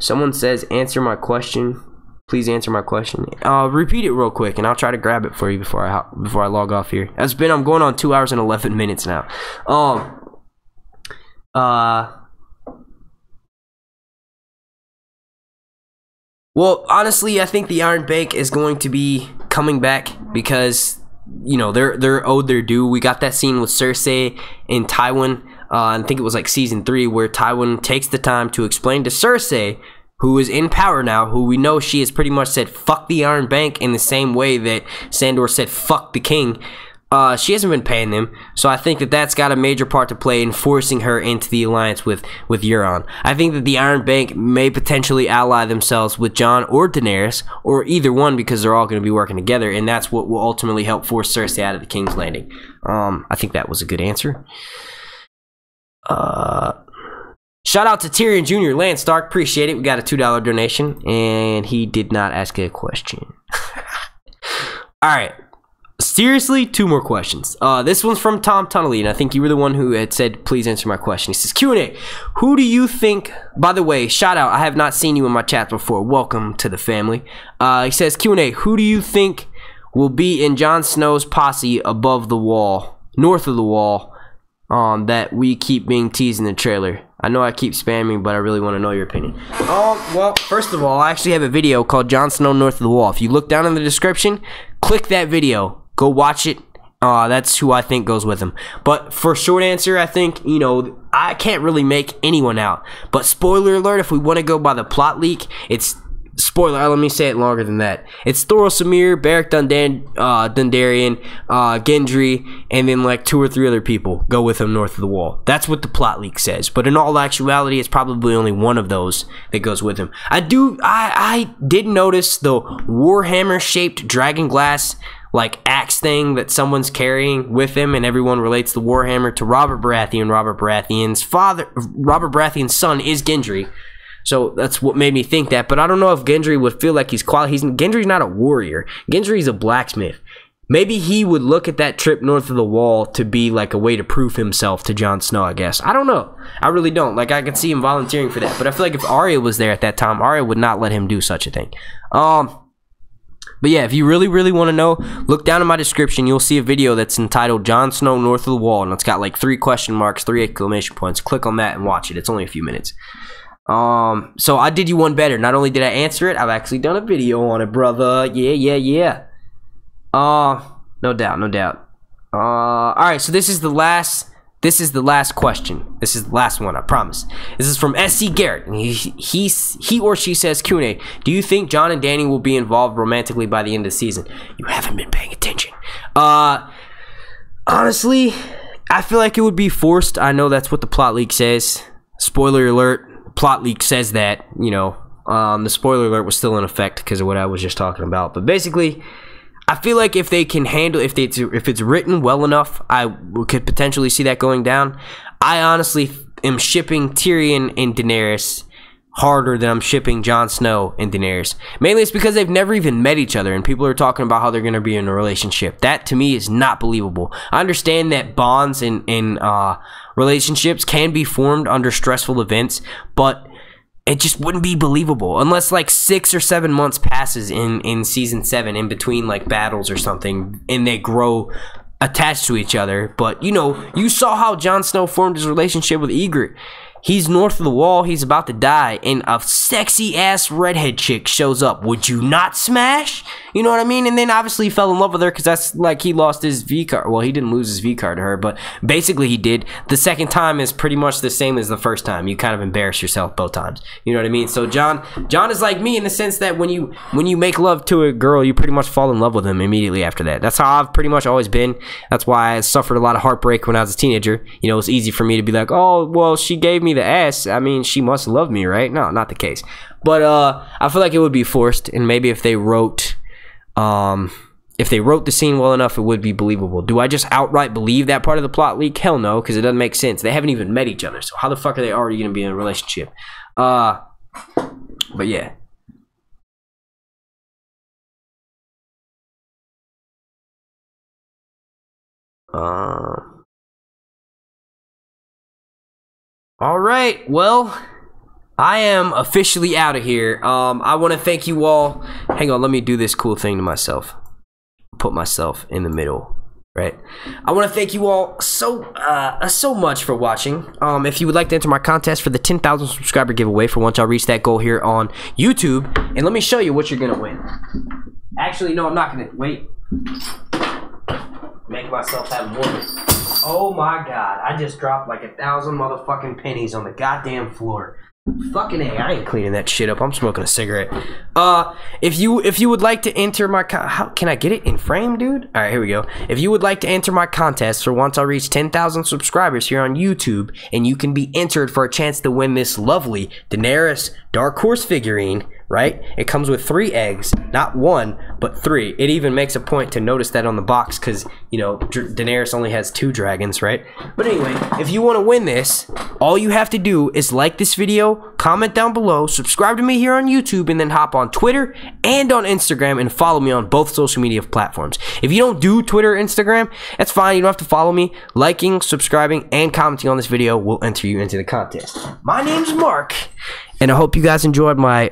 Someone says, answer my question. Please answer my question. Repeat it real quick, and I'll try to grab it for you before I log off here. I'm going on 2 hours and 11 minutes now. Well, honestly, I think the Iron Bank is going to be coming back because, you know, they're owed their due. We got that scene with Cersei and Tywin. I think it was like season 3 where Tywin takes the time to explain to Cersei, who is in power now, who we know she has pretty much said fuck the Iron Bank in the same way that Sandor said fuck the king. She hasn't been paying them, so I think that that's got a major part to play in forcing her into the alliance with Euron. I think that the Iron Bank may potentially ally themselves with Jon or Daenerys, or either one, because they're all going to be working together, and that's what will ultimately help force Cersei out of the King's Landing. I think that was a good answer. Shout out to Tyrion Jr. Lance Stark, appreciate it. We got a $2 donation, and he did not ask a question. All right. Seriously, 2 more questions. This one's from Tom Tunnelly, and I think you were the one who had said, please answer my question. He says, Q&A, who do you think, by the way, shout out, I have not seen you in my chat before. Welcome to the family. He says, Q&A, who do you think will be in Jon Snow's posse above the wall, north of the wall, that we keep being teased in the trailer? I know I keep spamming, but I really want to know your opinion. Well, first of all, I actually have a video called Jon Snow North of the Wall. If you look down in the description, click that video. Go watch it. That's who I think goes with him. But for short answer, I think, you know, I can't really make anyone out. But spoiler alert, if we want to go by the plot leak, it's... Spoiler, let me say it longer than that. It's Thoros Samir, Beric Dondarrion, Gendry, and then like 2 or 3 other people go with him north of the wall. That's what the plot leak says. But in all actuality, it's probably only one of those that goes with him. I did notice the Warhammer-shaped dragon glass like axe thing that someone's carrying with him, and everyone relates the Warhammer to Robert Baratheon. Robert Baratheon's son is Gendry. So that's what made me think that, but I don't know if Gendry would feel like Gendry's not a warrior. Gendry's a blacksmith. Maybe he would look at that trip north of the wall to be like a way to prove himself to Jon Snow, I guess. I don't know. I really don't. Like, I could see him volunteering for that, but I feel like if Arya was there at that time, Arya would not let him do such a thing. But yeah, if you really, really want to know, look down in my description. You'll see a video that's entitled Jon Snow North of the Wall, and it's got like 3 question marks, 3 exclamation points. Click on that and watch it. It's only a few minutes. So I did you one better. Not only did I answer it, I've actually done a video on it, brother. Yeah. No doubt. Alright, so this is the last question. This is the last one, I promise. This is from SC Garrett, and he or she says, Q&A, do you think Jon and Dany will be involved romantically by the end of the season? You haven't been paying attention. Honestly, I feel like it would be forced. I know that's what the plot leak says. Spoiler alert. Plot leak says that, you know, the spoiler alert was still in effect because of what I was just talking about. But basically, I feel like if they can handle, if it's written well enough, I could potentially see that going down. I honestly am shipping Tyrion and Daenerys harder than I'm shipping Jon Snow and Daenerys. Mainly it's because they've never even met each other, and people are talking about how they're going to be in a relationship. That, to me, is not believable. I understand that bonds and relationships can be formed under stressful events, but it just wouldn't be believable unless like 6 or 7 months passes in season 7 in between like battles or something, and they grow attached to each other. But you know, you saw how Jon Snow formed his relationship with Ygritte. He's north of the wall, he's about to die, and a sexy-ass redhead chick shows up. Would you not smash? You know what I mean? And then obviously he fell in love with her because that's like he lost his V card. Well, he didn't lose his V card to her, but basically he did. The second time is pretty much the same as the first time. You kind of embarrass yourself both times. You know what I mean? So Jon is like me in the sense that when you make love to a girl, you pretty much fall in love with them immediately after that. That's how I've pretty much always been. That's why I suffered a lot of heartbreak when I was a teenager. You know, it's easy for me to be like, oh, well, she gave me the ass. I mean, she must love me, right? No, not the case. But I feel like it would be forced, and maybe if they wrote the scene well enough, it would be believable. Do I just outright believe that part of the plot leak? Hell no, because it doesn't make sense. They haven't even met each other, so how the fuck are they already going to be in a relationship? But yeah. All right, well, I am officially out of here. I want to thank you all. Hang on, let me do this cool thing to myself. Put myself in the middle, right? I want to thank you all so much for watching. If you would like to enter my contest for the 10,000 subscriber giveaway for once I reach that goal here on YouTube, and let me show you what you're gonna win. Actually, no, I'm not gonna wait. Make myself have more. Oh my god, I just dropped like 1,000 motherfucking pennies on the goddamn floor. Fucking A, I ain't cleaning that shit up. I'm smoking a cigarette. If you would like to enter my how can I get it in frame, dude? All right, here we go. If you would like to enter my contest for once I reach 10,000 subscribers here on YouTube, and you can be entered for a chance to win this lovely Daenerys Dark Horse figurine right? It comes with 3 eggs, not 1, but 3. It even makes a point to notice that on the box because, you know, Daenerys only has 2 dragons, right? But anyway, if you want to win this, all you have to do is like this video, comment down below, subscribe to me here on YouTube, and then hop on Twitter and on Instagram and follow me on both social media platforms. If you don't do Twitter or Instagram, that's fine. You don't have to follow me. Liking, subscribing, and commenting on this video will enter you into the contest. My name's Mark, and I hope you guys enjoyed my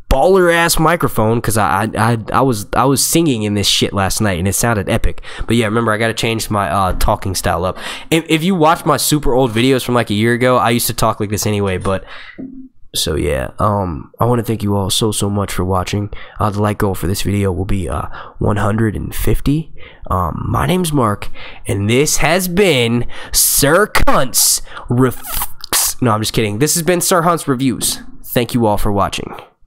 baller ass microphone because I was singing in this shit last night and it sounded epic. But yeah, remember, I gotta change my talking style up. If you watch my super old videos from like a year ago, I used to talk like this anyway. But so yeah, I want to thank you all so much for watching. The like goal for this video will be 150. My name's Mark, and this has been Sir Hunt's no, I'm just kidding. This has been Sir Hunt's Reviews. Thank you all for watching.